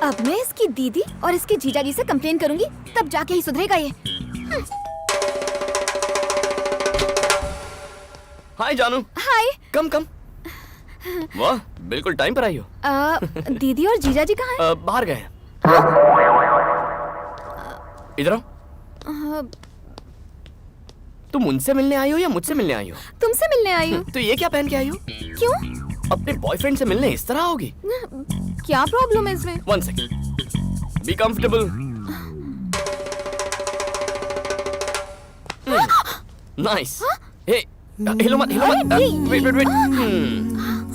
अब मैं इसकी दीदी और इसके जीजाजी से कंप्लेन करूंगी, तब जाके ही सुधरेगा ये। हाय जानू। हाय। कम कम। वाह, बिल्कुल टाइम पर आई हो। दीदी और जीजाजी कहाँ हैं? बाहर गए हैं। इधर आओ। तुम उनसे मिलने आई हो या मुझसे मिलने आई हो? तुमसे मिलने आई हूँ। तो ये क्या पहन के आई हो? क्यों? अपने बॉयफ्रेंड से मिलने इस तरह आओगी? क्या प्रॉब्लम है इसमें? 1 second. Be comfortable. Nice. Hey, हिलो मत, हिलो मत. Wait, wait, wait.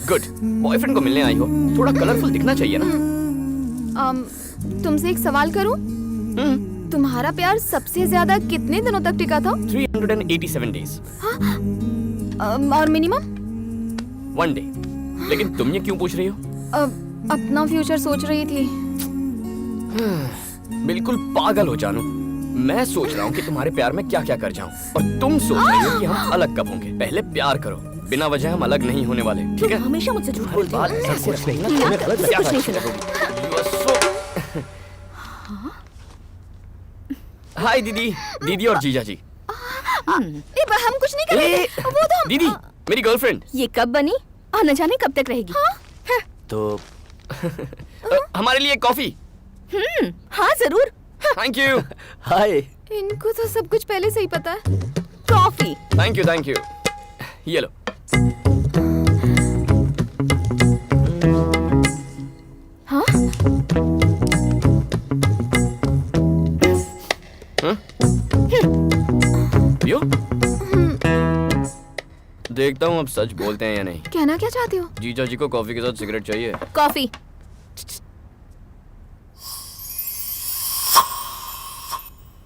Good. Boyfriend को मिलने आई हो, थोड़ा कलरफुल दिखना चाहिए ना? तुमसे एक सवाल करूं? तुम्हारा प्यार सबसे ज्यादा कितने दिनों तक टिका था? 387 days. और मिनिमम? 1 day. लेकिन तुम ये क्यों पूछ रही हो? अपना फ्यूचर सोच रही थी। बिल्कुल पागल हो जानू। मैं सोच रहा हूँ कि तुम्हारे प्यार में क्या क्या कर जाऊँ, और तुम सोच रही हो कि हम अलग कब होंगे। पहले प्यार करो, बिना वजह हम अलग नहीं होने वाले, ठीक है? हमेशा मुझसे झूठ बोलती हो। कुछ नहीं ना, तुम्हें गलत कुछ क्या नहीं समझ सुना। You are so- हाय दीदी, दीदी और जीजा जी। हम कुछ नहीं कर रहे थे। वो तो दीदी, मेरी गर्लफ्रेंड। ये कब बनी और न जाने कब तक रहेगी? तो हमारे लिए कॉफी। हाँ जरूर। Thank you. हाय। इनको तो सब कुछ पहले से ही पता है। Coffee. Thank you, thank you. ये लो। हाँ? पियो? देखता हूँ अब सच बोलते हैं या नहीं। कहना क्या चाहती हो? जीजा जी को कॉफी के साथ सिगरेट चाहिए। कॉफी।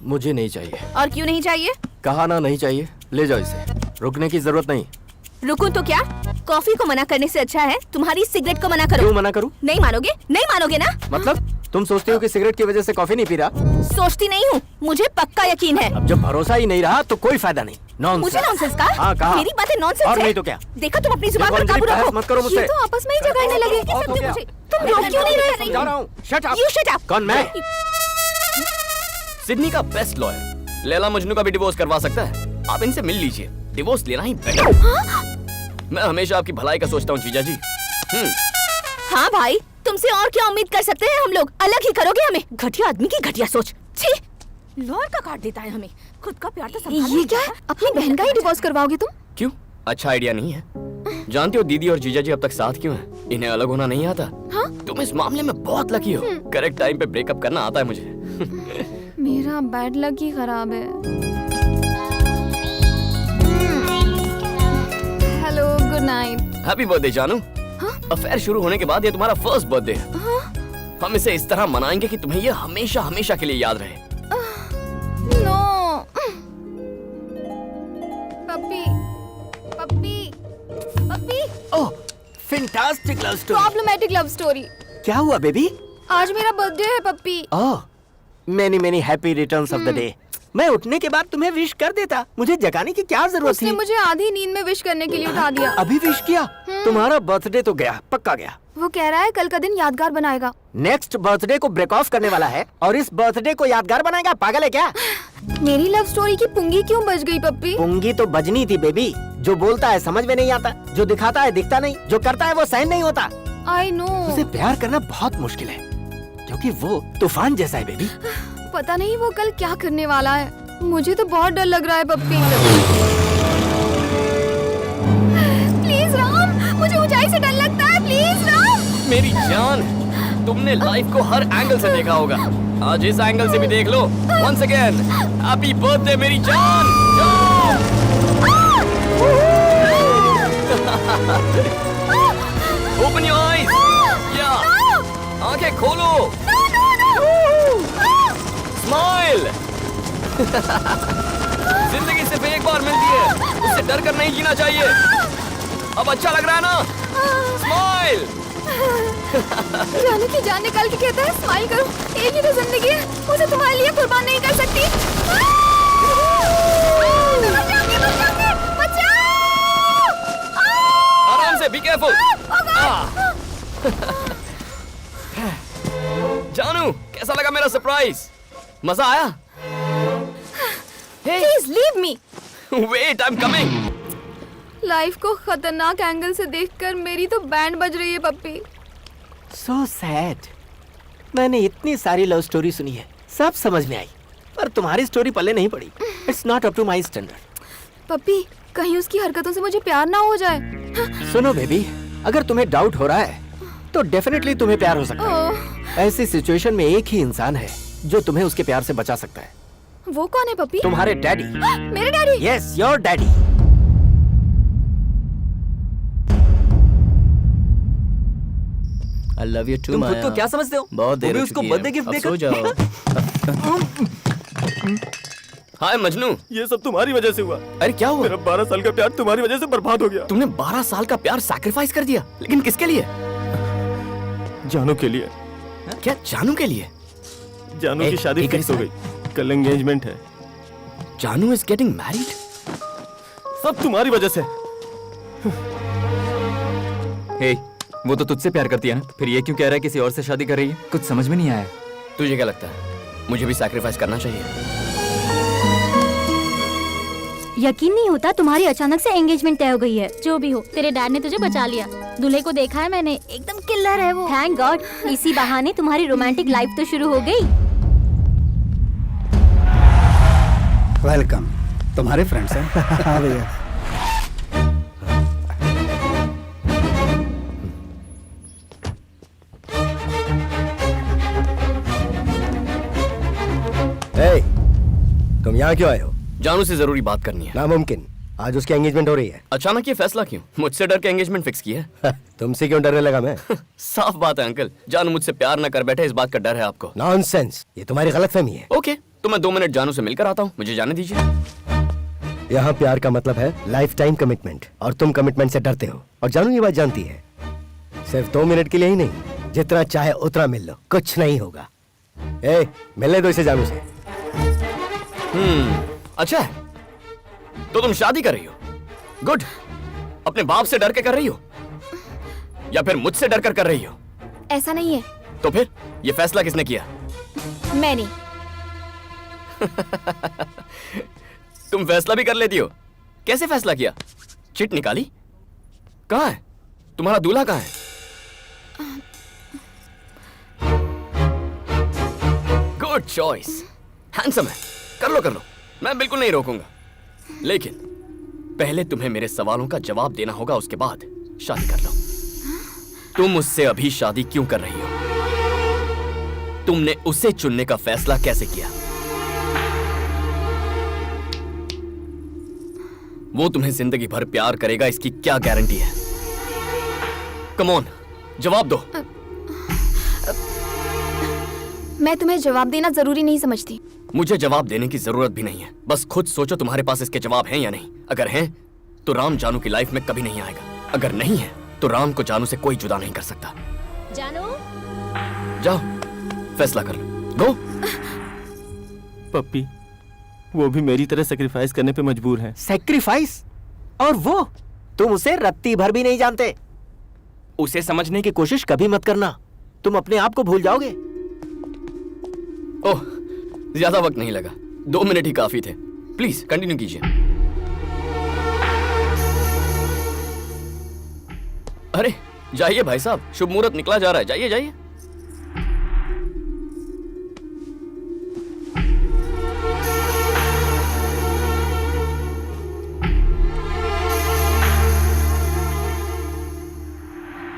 मुझे नहीं चाहिए। और क्यों नहीं चाहिए? कहा ना नहीं चाहिए। ले जाओ इसे, रुकने की जरूरत नहीं। रुकूं तो क्या? कॉफी को मना करने से अच्छा है तुम्हारी सिगरेट को मना करो। क्यों मना करूं? नहीं मानोगे? नहीं मानोगे ना? मतलब तुम सोचते हो कि सिगरेट की वजह से कॉफी नहीं पी रहा? सोचती नहीं हूँ, मुझे पक्का यकीन है। अब जब भरोसा ही नहीं रहा तो कोई फायदा नहीं। नॉनसेंस। मुझे नॉनसेंस का? हाँ कहा। मेरी बातें नॉनसेंस और है? नहीं तो क्या? देखो तुम अपनी जुबान पर अंजलि, काबू बहस रखो। मत करो मुझसे। ये तो आपस में ही झगड़ने लगे। तुम रोक क्यों नहीं रहे? समझा रहा हूँ। Shut up. You shut up। कौन मैं? सिडनी का बेस्ट लॉयर लैला मजनू का भी डिवोर्स करवा सकता है। आप इनसे मिल लीजिए, डिवोर्स लेना ही बेटर। मैं हमेशा आपकी भलाई का सोचता हूँ जीजा जी। हाँ भाई, तुमसे और क्या उम्मीद कर सकते हैं हम लोग? अलग ही करोगे हमें? घटिया आदमी की घटिया सोच। छी, लॉयर का काट देता है हमें। खुद का प्यार तो संभालना ये क्या है? अपनी बहन का ही डिवोर्स करवाओगे तुम? क्यों? अच्छा आइडिया नहीं है? जानती हो दीदी और जीजा जी अब तक साथ क्यों हैं? इन्हें अलग होना नहीं आता। हाँ? तुम इस मामले में बहुत लकी हो। करेक्ट टाइम पे ब्रेकअप करना आता है मुझे। मेरा बैड लक ही खराब है। Hello, good night. Happy birthday जानू। अफेयर शुरू होने के बाद ये तुम्हारा फर्स्ट बर्थडे है। हम इसे इस तरह मनाएंगे कि तुम्हें ये हमेशा हमेशा के लिए याद रहे। No. Puppy, Puppy, Puppy. Oh, fantastic love story. Problematic love story. क्या हुआ बेबी? आज मेरा बर्थडे है Puppy. Oh, many many happy returns of the day. मैं उठने के बाद तुम्हें विश कर देता, मुझे जगाने की क्या जरूरत उसने थी? मुझे आधी नींद में विश करने के लिए उठा दिया। अभी विश किया? तुम्हारा बर्थडे तो गया, पक्का गया। वो कह रहा है कल का दिन यादगार बनाएगा। नेक्स्ट बर्थडे को ब्रेक ऑफ करने वाला है और इस बर्थडे को यादगार बनाएगा? पागल है क्या? मेरी लव स्टोरी की पुंगी क्यों बज गई पप्पी? पुंगी तो बजनी थी बेबी। जो बोलता है समझ में नहीं आता, जो दिखाता है दिखता नहीं, जो करता है वो सहन नहीं होता। I know. उसे प्यार करना बहुत मुश्किल है क्योंकि वो तूफान जैसा है बेबी। पता नहीं वो कल क्या करने वाला है। मुझे तो बहुत डर लग रहा है पप्पी। प्लीज राम, मुझे ऊंचाई से डर लगता है। प्लीज राम। मेरी जान, तुमने लाइफ को हर एंगल से देखा होगा, आज इस एंगल से भी देख लो। वंस अगेन हैप्पी बर्थडे मेरी जान। Open your eyes. या आंखें खोलो। स्माइल। जिंदगी सिर्फ एक बार मिलती है, उससे डर कर नहीं जीना चाहिए। अब अच्छा लग रहा है ना? स्माइल। जाने की जान निकाल के कहता है स्माइल करो। एक ही तो जिंदगी है, उसे तुम्हारे लिए कुर्बान नहीं कर सकती। आराम से, बी केयरफुल। जानू, कैसा लगा मेरा सरप्राइज? मजा आया? Please leave me. Wait, I am coming. Life को खतरनाक एंगल से देखकर मेरी तो बैंड बज रही है पप्पी। So sad। मैंने इतनी सारी लव स्टोरी सुनी है, सब समझ में आई, पर तुम्हारी स्टोरी पल्ले नहीं पड़ी। It's not up to my standard। पप्पी, कहीं उसकी हरकतों से मुझे प्यार ना हो जाए। सुनो बेबी, अगर तुम्हें डाउट हो रहा है तो डेफिनेटली तुम्हें प्यार हो सकता है। ऐसी सिचुएशन में एक ही इंसान है जो तुम्हें उसके प्यार से बचा सकता है। वो कौन है पप्पी? तुम्हारे डैडी। मेरे daddy? Yes, your daddy. I love you too, तुम खुद माया। को क्या समझते हो? बहुत देर वो भी हो उसको चुकी है। बर्थडे गिफ्ट अब देकर सो जाओ। हाय मजनू। ये सब तुम्हारी वजह से हुआ। अरे क्या हुआ? मेरा 12 साल का प्यार तुम्हारी वजह से बर्बाद हो गया। तुमने 12 साल का प्यार सैक्रिफाइस कर दिया, लेकिन किसके लिए? जानू के लिए। क्या जानू के लिए? जानू की शादी फिक्स हो गई, कल एंगेजमेंट है। जानू इज गेटिंग मैरिड? सब तुम्हारी वजह से। हे, वो तो तुझसे प्यार करती है ना, फिर ये क्यों कह रहा है किसी और से शादी कर रही है? कुछ समझ में नहीं आया। तुझे क्या लगता है मुझे भी सैक्रिफाइस करना चाहिए? यकीन नहीं होता तुम्हारी अचानक से एंगेजमेंट तय हो गई है। जो भी हो, तेरे डैड ने तुझे बचा लिया। दूल्हे को देखा है मैंने, एकदम किल्लर है वो। थैंक गॉड, इसी बहाने तुम्हारी रोमांटिक लाइफ तो शुरू हो गई। वेलकम। तुम्हारे फ्रेंड्स हैं? हाँ भैया। तुम यहाँ क्यों आए हो? जानू से जरूरी बात करनी है। नामुमकिन, आज उसकी एंगेजमेंट हो रही है। अचानक ये फैसला क्यों? मुझसे डर के एंगेजमेंट फिक्स की है? तुमसे क्यों डरने लगा मैं? साफ बात है अंकल, जानू मुझसे प्यार न कर बैठे, इस बात का डर है आपको। नॉनसेंस, ये तुम्हारी गलतफहमी है। ओके, तो मैं 2 मिनट जानू से मिलकर आता हूँ, मुझे जाने दीजिए। यहाँ प्यार का मतलब है लाइफ टाइम कमिटमेंट, और तुम कमिटमेंट से डरते हो, और जानू ये बात जानती है। सिर्फ 2 मिनट के लिए ही नहीं, जितना चाहे उतना मिल लो, कुछ नहीं होगा। ए, मिलने दो इसे जानू से। अच्छा है, तो तुम शादी कर रही हो? गुड। अपने बाप से डर के कर रही हो या फिर मुझसे डर कर रही हो? ऐसा नहीं है। तो फिर ये फैसला किसने किया? मैंने। तुम फैसला भी कर लेती हो? कैसे फैसला किया? चिट निकाली? कहाँ है तुम्हारा दूल्हा? कहाँ है? गुड चॉइस, हैंडसम है। कर लो, मैं बिल्कुल नहीं रोकूंगा, लेकिन पहले तुम्हें मेरे सवालों का जवाब देना होगा, उसके बाद शादी कर लो। तुम मुझसे अभी शादी क्यों कर रही हो? तुमने उसे चुनने का फैसला कैसे किया? वो तुम्हें जिंदगी भर प्यार करेगा, इसकी क्या गारंटी है? कम ऑन, जवाब दो। मैं तुम्हें जवाब देना जरूरी नहीं समझती। मुझे जवाब देने की जरूरत भी नहीं है, बस खुद सोचो तुम्हारे पास इसके जवाब हैं या नहीं। अगर हैं तो राम जानू की लाइफ में कभी नहीं आएगा, अगर नहीं है तो राम को जानू से कोई जुदा नहीं कर सकता। जानू, जाओ फैसला कर लो, गो। पप्पी, वो भी मेरी तरह सेक्रीफाइस करने पे मजबूर है। सैक्रिफाइस? और वो तुम उसे रत्ती भर भी नहीं जानते। उसे समझने की कोशिश कभी मत करना, तुम अपने आप को भूल जाओगे। ओह, ज्यादा वक्त नहीं लगा, 2 मिनट ही काफी थे। प्लीज कंटिन्यू कीजिए। अरे जाइए भाई साहब, शुभ मुहूर्त निकला जा रहा है, जाइए जाइए।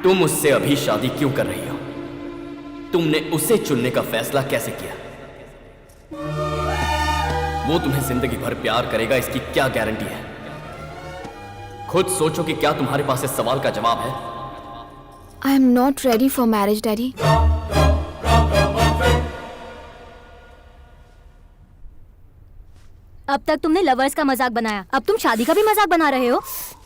तुम मुझसे अभी शादी क्यों कर रही हो? तुमने उसे चुनने का फैसला कैसे किया? वो तुम्हें जिंदगी भर प्यार करेगा, इसकी क्या गारंटी है? खुद सोचो कि क्या तुम्हारे पास इस सवाल का जवाब है? I am not ready for marriage daddy. अब तक तुमने लवर्स का मजाक बनाया, अब तुम शादी का भी मजाक बना रहे हो।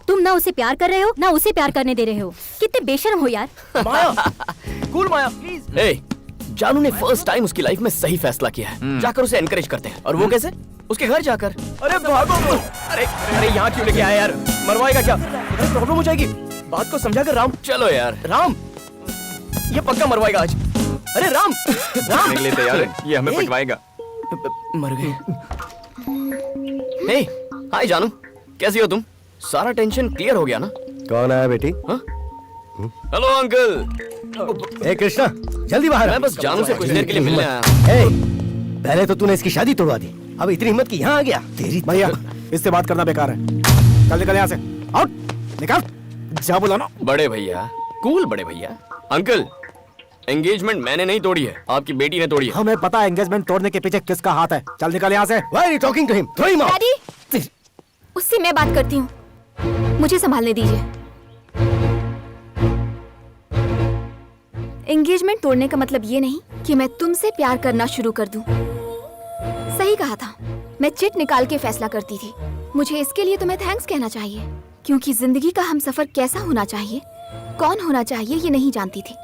तुम ना उसे प्यार कर रहे हो, ना उसे प्यार करने दे रहे हो। कितने बेशर्म हो यार। माया, कूल माया, प्लीज। ए, जानू ने फर्स्ट टाइम उसकी लाइफ में सही फैसला किया है, जाकर उसे एनकरेज करते हैं। और वो कैसे? उसके घर जाकर। अरे भागो। अरे यहाँ क्यों लेके आया यार? मरवाएगा क्या? प्रॉब्लम हो जाएगी। बात को समझा कर राम। चलो यार राम, ये पक्का मरवाएगा आज। अरे राम, राम निकले तैयार है, ये हमें पटवाएगा। मर गए। हे, हाय जानू, कैसी हो तुम? सारा टेंशन क्लियर हो गया ना? कौन आया बेटी? Hello uncle. ए कृष्णा, जल्दी बाहर आ। मैं बस जानू से कुछ देर के लिए मिलने आया। ए, पहले तो तूने इसकी शादी तोड़वा दी, अब इतनी हिम्मत की यहाँ आ गया? तेरी भैया, इससे बात करना बेकार है। चल निकल यहाँ से, आउट, निकल। जा बोला ना। बड़े भैया, कूल बड़े भैया। अंकल, एंगेजमेंट मैंने नहीं तोड़ी है, आपकी बेटी ने तोड़ी है। हमें पता है एंगेजमेंट तोड़ने के पीछे किसका हाथ है। चल निकल यहाँ से। Why are you talking to him? Throw him out. Daddy, उससे मैं बात करती हूँ, मुझे संभालने दीजिए। एंगेजमेंट तोड़ने का मतलब ये नहीं कि मैं तुमसे प्यार करना शुरू कर दूं। सही कहा था, मैं चिट निकाल के फैसला करती थी। मुझे इसके लिए तुम्हें थैंक्स कहना चाहिए, क्योंकि जिंदगी का हमसफर कैसा होना चाहिए, कौन होना चाहिए, ये नहीं जानती थी।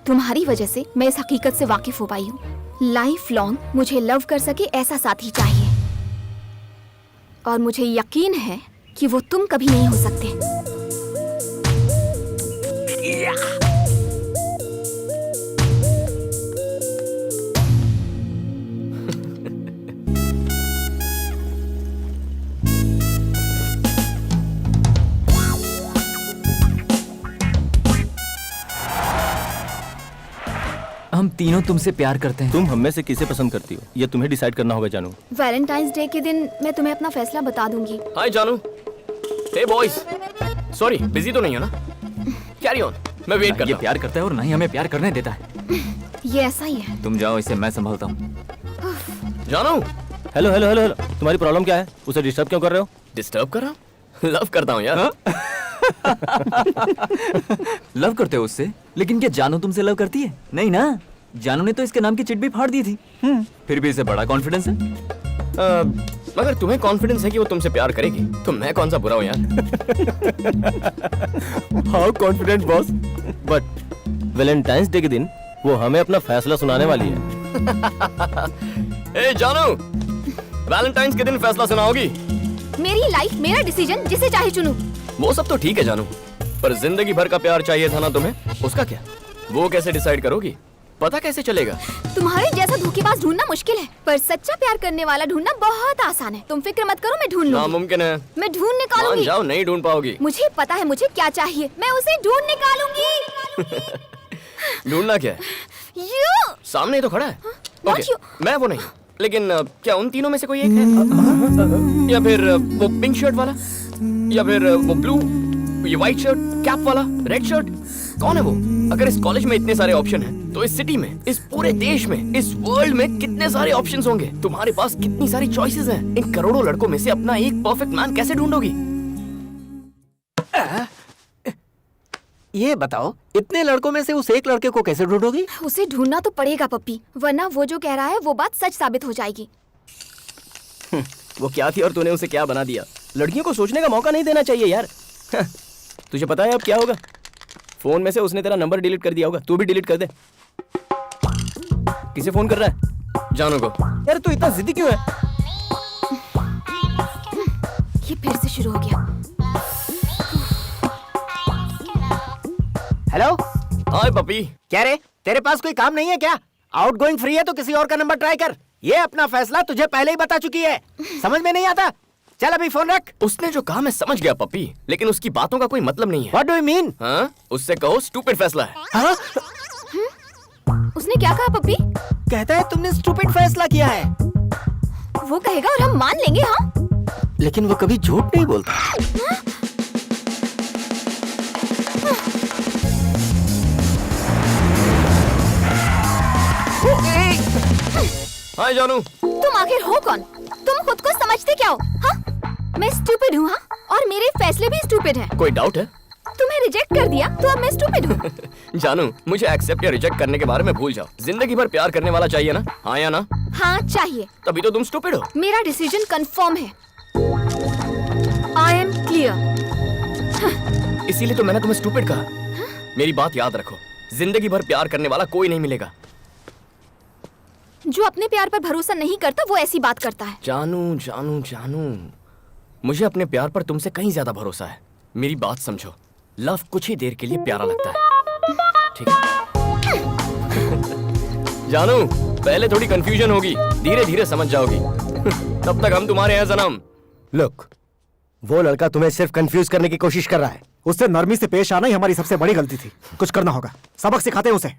तुम्हारी वजह से मैं इस हकीकत से वाकिफ हो पाई हूँ। लाइफ लॉन्ग मुझे लव कर सके ऐसा साथी चाहिए, और मुझे यकीन है कि वो तुम कभी नहीं हो सकते। हम तीनों तुमसे प्यार करते हैं। तुम हम में से किसे पसंद करती हो, ये तुम्हें डिसाइड करना होगा जानू। वैलेंटाइंस डे के दिन मैं तुम्हें अपना फैसला बता दूंगी। हाय जानू। हे बॉयज, सॉरी बिजी तो नहीं हो ना? कैरी ऑन, मैं वेट करता ये हूं। प्यार करता है और ना ही हमें प्यार करने देता है। ये ऐसा ही है। तुम जाओ, इसे मैं संभालता हूँ। जानू। हेलो हेलो हेलो हेलो, तुम्हारी प्रॉब्लम क्या है? उसे डिस्टर्ब क्यों कर रहे हो? डिस्टर्ब कर रहा हूँ? लव करता हूँ यार। लव करते हो उससे? लेकिन क्या जानू तुमसे लव करती है? नहीं ना। जानू ने तो इसके नाम की चिट भी फाड़ दी थी। फिर भी इसे बड़ा कॉन्फिडेंस है। मगर तुम्हें कॉन्फिडेंस है कि वो तुमसे प्यार करेगी, तो मैं कौन सा बुरा हूँ यार? How confident boss. But Valentine's day के दिन वो हमें अपना फैसला सुनाने वाली है। ए जानू, वैलेंटाइंस के दिन फैसला सुनाओगी? मेरी लाइफ, मेरा डिसीजन, जिसे चाहे चुनूं। वो सब तो ठीक है जानू, पर जिंदगी भर का प्यार चाहिए था ना तुम्हें, उसका क्या? वो कैसे डिसाइड करोगी? पता कैसे चलेगा? तुम्हारे जैसा धोखेबाज ढूंढना मुश्किल है, पर सच्चा प्यार करने वाला ढूंढना बहुत आसान है। तुम फिक्र मत करो, मैं ढूंढ लूंगी। नामुमकिन है। मैं ढूंढ मान निकालूंगी। जाओ, नहीं ढूंढ पाओगी। मुझे पता है मुझे क्या चाहिए, मैं उसे ढूंढ निकालूंगी। ढूंढना क्या है? You! सामने तो खड़ा है। Not okay, you. मैं वो नहीं, लेकिन क्या उन तीनों में से कोई एक है? या फिर वो पिंक शर्ट वाला, या फिर वो ब्लू, ये व्हाइट शर्ट, कैप वाला, रेड शर्ट? कौन है वो? अगर इस कॉलेज में इतने सारे ऑप्शन हैं, तो इस सिटी में, इस पूरे देश में, इस वर्ल्ड में कितने सारे ऑप्शंस होंगे? तुम्हारे पास कितनी सारी चॉइसेस हैं। इन करोड़ों लड़कों में से अपना एक परफेक्ट मैन कैसे ढूंढोगी? ये बताओ, इतने लड़कों में से उस एक लड़के को कैसे ढूंढोगी? उसे ढूंढना तो पड़ेगा पप्पी, वरना वो जो कह रहा है वो बात सच साबित हो जाएगी। वो क्या थी और तूने उसे क्या बना दिया? लड़कियों को सोचने का मौका नहीं देना चाहिए यार। तुझे पता है अब क्या होगा? फोन में से उसने तेरा नंबर डिलीट कर दिया होगा, तू भी डिलीट कर दे। किसे फोन कर रहा है? जानू को। यार तू इतना जिद्दी क्यों है? ये फिर से शुरू हो गया। हेलो। हाय पपी। क्या रे, तेरे पास कोई काम नहीं है क्या? आउटगोइंग फ्री है तो किसी और का नंबर ट्राई कर। ये अपना फैसला तुझे पहले ही बता चुकी है, समझ में नहीं आता? चल अभी फोन रख। उसने जो कहा मैं समझ गया पपी, लेकिन उसकी बातों का कोई मतलब नहीं है। What do you mean? हाँ? उससे कहो स्टूपिड फैसला है। हाँ? उसने क्या कहा पप्पी? कहता है तुमने स्टूपिड फैसला किया है। वो कहेगा और हम मान लेंगे। हाँ, लेकिन वो कभी झूठ नहीं बोलता। हाय जानू। तुम आखिर हो कौन? तुम खुद को समझते क्या हो? हाँ? मैं स्टूपिड हूँ, हाँ? और मेरे फैसले भी स्टूपिड हैं। कोई डाउट है? तुम्हें रिजेक्ट कर दिया तो अब मैं स्टूपिड हूँ। जानू, मुझे एक्सेप्ट या रिजेक्ट करने के बारे में भूल जाओ। जिंदगी भर प्यार करने वाला चाहिए ना? हाँ या ना? हाँ चाहिए। तभी तो तुम स्टूपिड हो। मेरा डिसीजन कंफर्म है। I am clear. इसीलिए तो मैंने तुम्हें स्टूपिड कहा। मेरी बात याद रखो, जिंदगी भर प्यार करने वाला कोई नहीं मिलेगा। जो अपने प्यार पर भरोसा नहीं करता वो ऐसी बात करता है। जानू जानू जानू, मुझे अपने प्यार पर तुमसे कहीं ज्यादा भरोसा है। मेरी बात समझो, लव कुछ ही देर के लिए प्यारा लगता है, ठीक है? जानू, पहले थोड़ी कंफ्यूजन होगी, धीरे धीरे समझ जाओगी। तब तक हम तुम्हारे हैं सनम। लुक, वो लड़का तुम्हें सिर्फ कंफ्यूज करने की कोशिश कर रहा है। उससे नरमी से पेश आना ही हमारी सबसे बड़ी गलती थी। कुछ करना होगा, सबक सिखाते हैं उसे।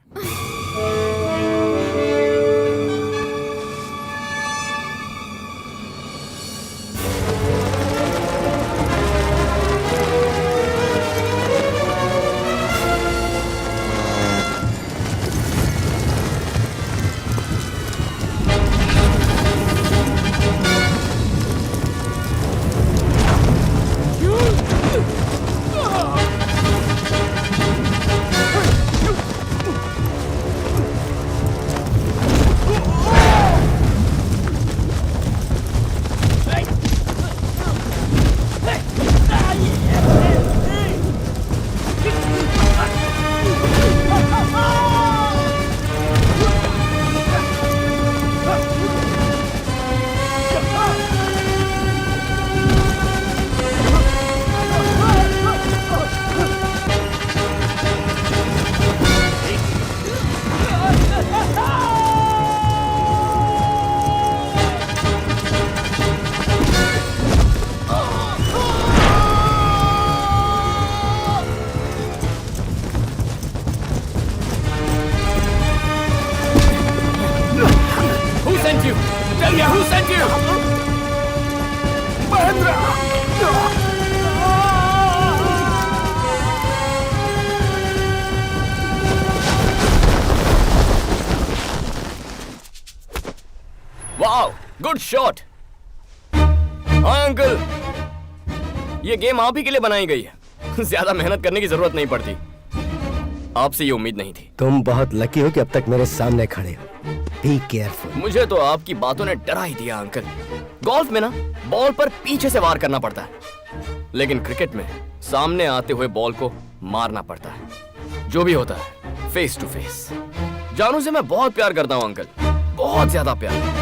Good shot. हाँ अंकल, ये गेम आप ही के लिए बनाई गई है। ज्यादा मेहनत करने की जरूरत नहीं पड़ती। आपसे ये उम्मीद नहीं थी। तुम बहुत लकी हो कि अब तक मेरे सामने खड़े हो। Be careful. मुझे तो आपकी बातों ने डरा ही दिया अंकल। गोल्फ में ना बॉल पर पीछे से वार करना पड़ता है, लेकिन क्रिकेट में सामने आते हुए बॉल को मारना पड़ता है। जो भी होता है फेस टू फेस। जानू से मैं बहुत प्यार करता हूँ अंकल, बहुत ज्यादा प्यार।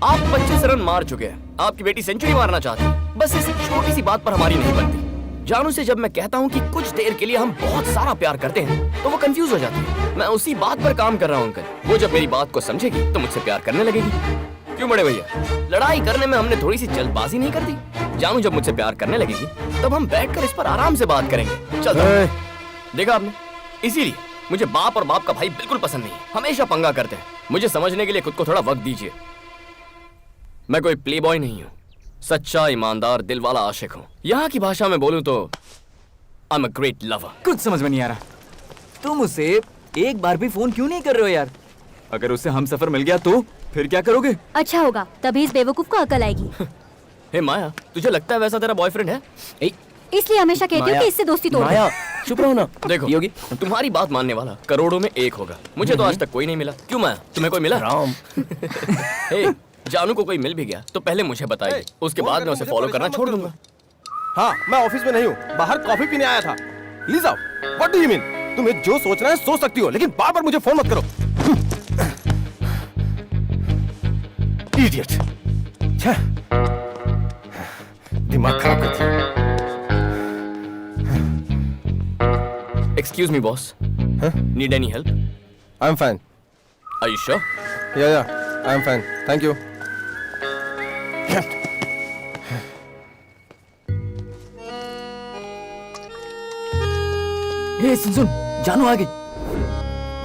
आप 25 रन मार चुके हैं, आपकी बेटी सेंचुरी मारना चाहती है। बस इस छोटी सी बात पर हमारी नहीं बनती। जानू से जब मैं कहता हूँ कि कुछ देर के लिए हम बहुत सारा प्यार करते हैं तो वो कंफ्यूज हो जाती है। मैं उसी बात पर काम कर रहा हूँ अंकल। वो जब मेरी बात को समझेगी तो मुझसे प्यार करने लगेगी। क्यों बड़े भैया, लड़ाई करने में हमने थोड़ी सी जल्दबाजी नहीं कर दी? जानू जब मुझसे प्यार करने लगेगी तब हम बैठकर इस पर आराम से बात करेंगे। चलो देखा आपने, इसीलिए मुझे बाप और बाप का भाई बिल्कुल पसंद नहीं है। हमेशा पंगा करते हैं। मुझे समझने के लिए खुद को थोड़ा वक्त दीजिए। मैं कोई प्ले बॉय नहीं हूँ, सच्चा ईमानदार दिल वाला आशिक हूँ। यहाँ की भाषा में बोलूँ तो I am a great lover. कुछ समझ में नहीं आ रहा, तुम उसे एक बार भी फोन क्यों नहीं कर रहे हो यार? अगर उसे हम सफर मिल गया तो फिर क्या करोगे? अच्छा होगा, तभी इस बेवकूफ को अकल आएगी। हे माया, तुझे लगता है वैसा तेरा बॉयफ्रेंड है? इसलिए हमेशा कहती हूँ कि इससे दोस्ती तोड़ दो। माया चुप रहो ना। देखो योगी, तुम्हारी बात मानने वाला करोड़ों में एक होगा। मुझे तो आज तक कोई नहीं मिला। क्यों माया, तुम्हें कोई मिला? राम हे, जानू को कोई मिल भी गया तो पहले मुझे बताइए, उसके बाद मैं उसे फॉलो करना छोड़ दूंगा। हाँ, मैं ऑफिस में नहीं हूँ, बाहर कॉफी पीने आया था। Lisa, what do you mean? तुम्हें जो सोचना है सोच सकती हो, लेकिन बार बार मुझे फोन मत करो। इडियट, दिमाग खराब करती है। Excuse me, boss. Need any help? I'm fine. Are you sure? Yeah, I'm fine. Thank you. हे सुन, जानू आ गई।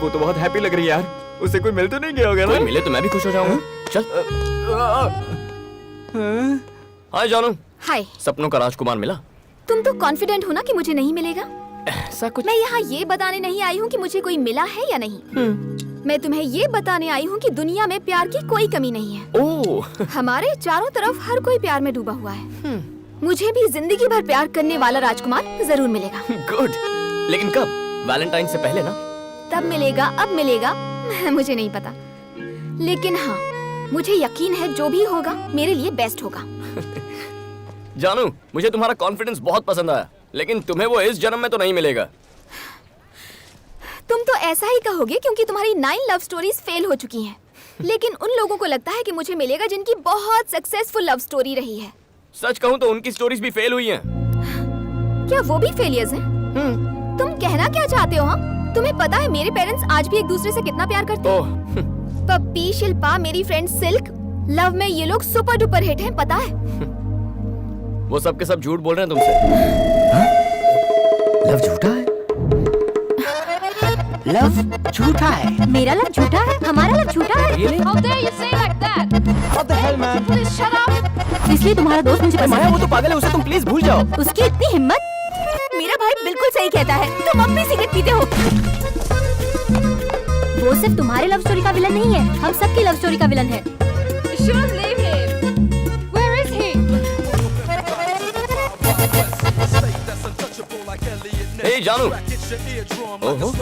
वो तो बहुत हैप्पी लग रही है यार। उसे कोई मिल तो नहीं गया होगा ना? कोई मिले तो मैं भी खुश हो जाऊंगा। चल। हाय जानू। हाय। सपनों का राजकुमार मिला? तुम तो कॉन्फिडेंट हो ना कि मुझे नहीं मिलेगा? ऐसा कुछ? मैं यहाँ ये बताने नहीं आई हूँ कि मुझे कोई मिला है या नहीं। मैं तुम्हें ये बताने आई हूँ कि दुनिया में प्यार की कोई कमी नहीं है। ओह। हमारे चारों तरफ हर कोई प्यार में डूबा हुआ है। मुझे भी जिंदगी भर प्यार करने वाला राजकुमार जरूर मिलेगा। गुड। लेकिन कब? वैलेंटाइन से पहले ना? तब मिलेगा, अब मिलेगा, मुझे नहीं पता। लेकिन हाँ, मुझे यकीन है जो भी होगा मेरे लिए बेस्ट होगा। जानू, मुझे तुम्हारा कॉन्फिडेंस बहुत पसंद आया, लेकिन तुम्हें वो इस जन्म में तो नहीं मिलेगा। तुम तो ऐसा ही कहोगे क्योंकि तुम्हारी 9 लव स्टोरीज फेल हो चुकी हैं। लेकिन उन लोगों को लगता है कि मुझे मिलेगा जिनकी बहुत सक्सेसफुल लव स्टोरी रही है। सच कहूँ तो उनकी स्टोरीज भी फेल हुई हैं। क्या वो भी फेलियर्स हैं? तुम कहना क्या चाहते हो? हाँ, तुम्हें पता है मेरे पेरेंट्स आज भी एक दूसरे से कितना प्यार करते हैं। पप्पी, शिल्पा, मेरी फ्रेंड सिल्क, लव में ये लोग सुपर डुपर हिट हैं, पता है? वो सब के सब झूठ बोल रहे हैं तुमसे। लव झूठा है? लव झूठा है? मेरा लव झूठा है? हमारा लव झूठा है? How dare you say like that? What the hell, man? Please shut up. इसलिए तुम्हारा दोस्त मुझे पसंद माया, है। वो तो पागल है, उसे तुम प्लीज भूल जाओ। उसकी इतनी हिम्मत? मेरा भाई बिल्कुल सही कहता है। तुम अब भी सिगरेट पीते हो। वो सिर्फ तुम्हारे लव स्टोरी का विलन नहीं है, हम सबकी लव स्टोरी का विलन है। Should leave him. Where is he? हे जानू। ओहो,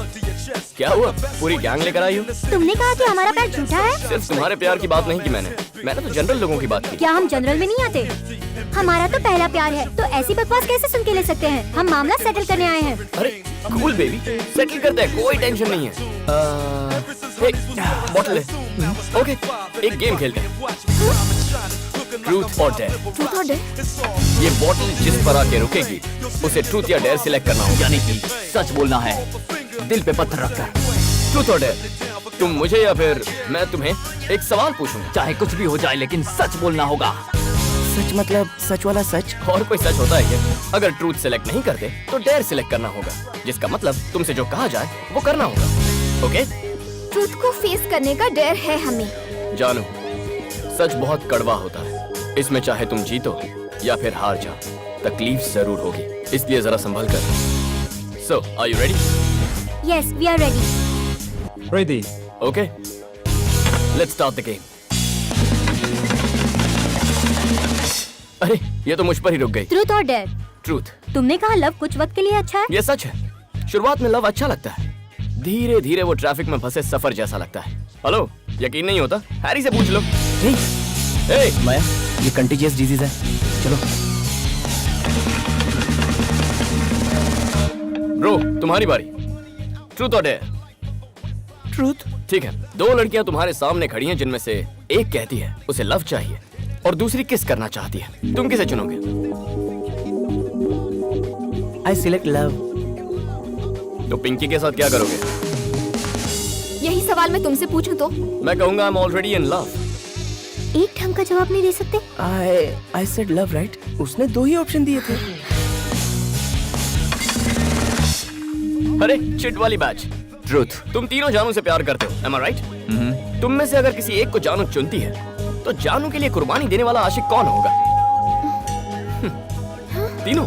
क्या हुआ? पूरी गैंग लेकर आई हो? तुमने कहा कि हमारा प्यार झूठा है। सिर्फ तुम्हारे प्यार की बात नहीं की मैंने तो जनरल लोगों की बात की। क्या हम जनरल में नहीं आते? हमारा तो पहला प्यार है, तो ऐसी बकवास कैसे सुन के ले सकते हैं? हम मामला सेटल करने आए हैं। अरे कूल बेबी, सेटल करते हैं, कोई टेंशन नहीं है। बॉटल है। ओके, एक गेम खेलते हैं। ट्रूथ और डेयर। ट्रूथ और डेयर? ये बॉटल जिस पर आके रुकेगी उसे ट्रूथ या डेयर सिलेक्ट करना होगा। यानी कि सच बोलना है, दिल पे पत्थर रखकर। ट्रूथ और डेयर। तुम मुझे या फिर मैं तुम्हें एक सवाल पूछूंगा। चाहे कुछ भी हो जाए लेकिन सच बोलना होगा। सच मतलब सच वाला सच? और कोई सच होता है क्या? अगर ट्रूथ सिलेक्ट नहीं करते तो डेयर सिलेक्ट करना होगा, जिसका मतलब तुमसे जो कहा जाए वो करना होगा। ओके? ट्रूथ को फेस करने का डेयर है हमें। जानू, सच बहुत कड़वा होता है। इसमें चाहे तुम जीतो या फिर हार जाओ, तकलीफ जरूर होगी, इसलिए जरा संभल कर। So, are you ready? Yes, we are ready. Ready. Okay, let's start the game. अरे ये तो मुझ पर ही रुक गई। ट्रूथ और डेयर? ट्रूथ। तुमने कहा लव कुछ वक्त के लिए अच्छा है। ये सच है। शुरुआत में लव अच्छा लगता है, धीरे धीरे वो ट्रैफिक में फंसे सफर जैसा लगता है। हेलो, यकीन नहीं होता? हैरी से पूछ लो। माया, ये कंटीजियस डिजीज है, चलो। ब्रो, तुम्हारी बारी। ट्रूथ और डेयर? ट्रूथ। ठीक है, दो लड़कियां तुम्हारे सामने खड़ी हैं जिनमें से एक कहती है उसे लव चाहिए और दूसरी किस करना चाहती है। तुम किसे चुनोगे? आई सिलेक्ट लव। तो पिंकी के साथ क्या करोगे? यही सवाल मैं तुमसे पूछूं तो? मैं कहूंगा I am already in love. एक ढंग का जवाब नहीं दे सकते? I said love right? उसने दो ही ऑप्शन दिए थे। अरे चिट वाली बैच। ट्रूथ। तुम तीनों जानू से प्यार करते हो, एम आई राइट? तुम में से अगर किसी एक को जानू चुनती है तो जानू के लिए कुर्बानी देने वाला आशिक कौन होगा? तीनों?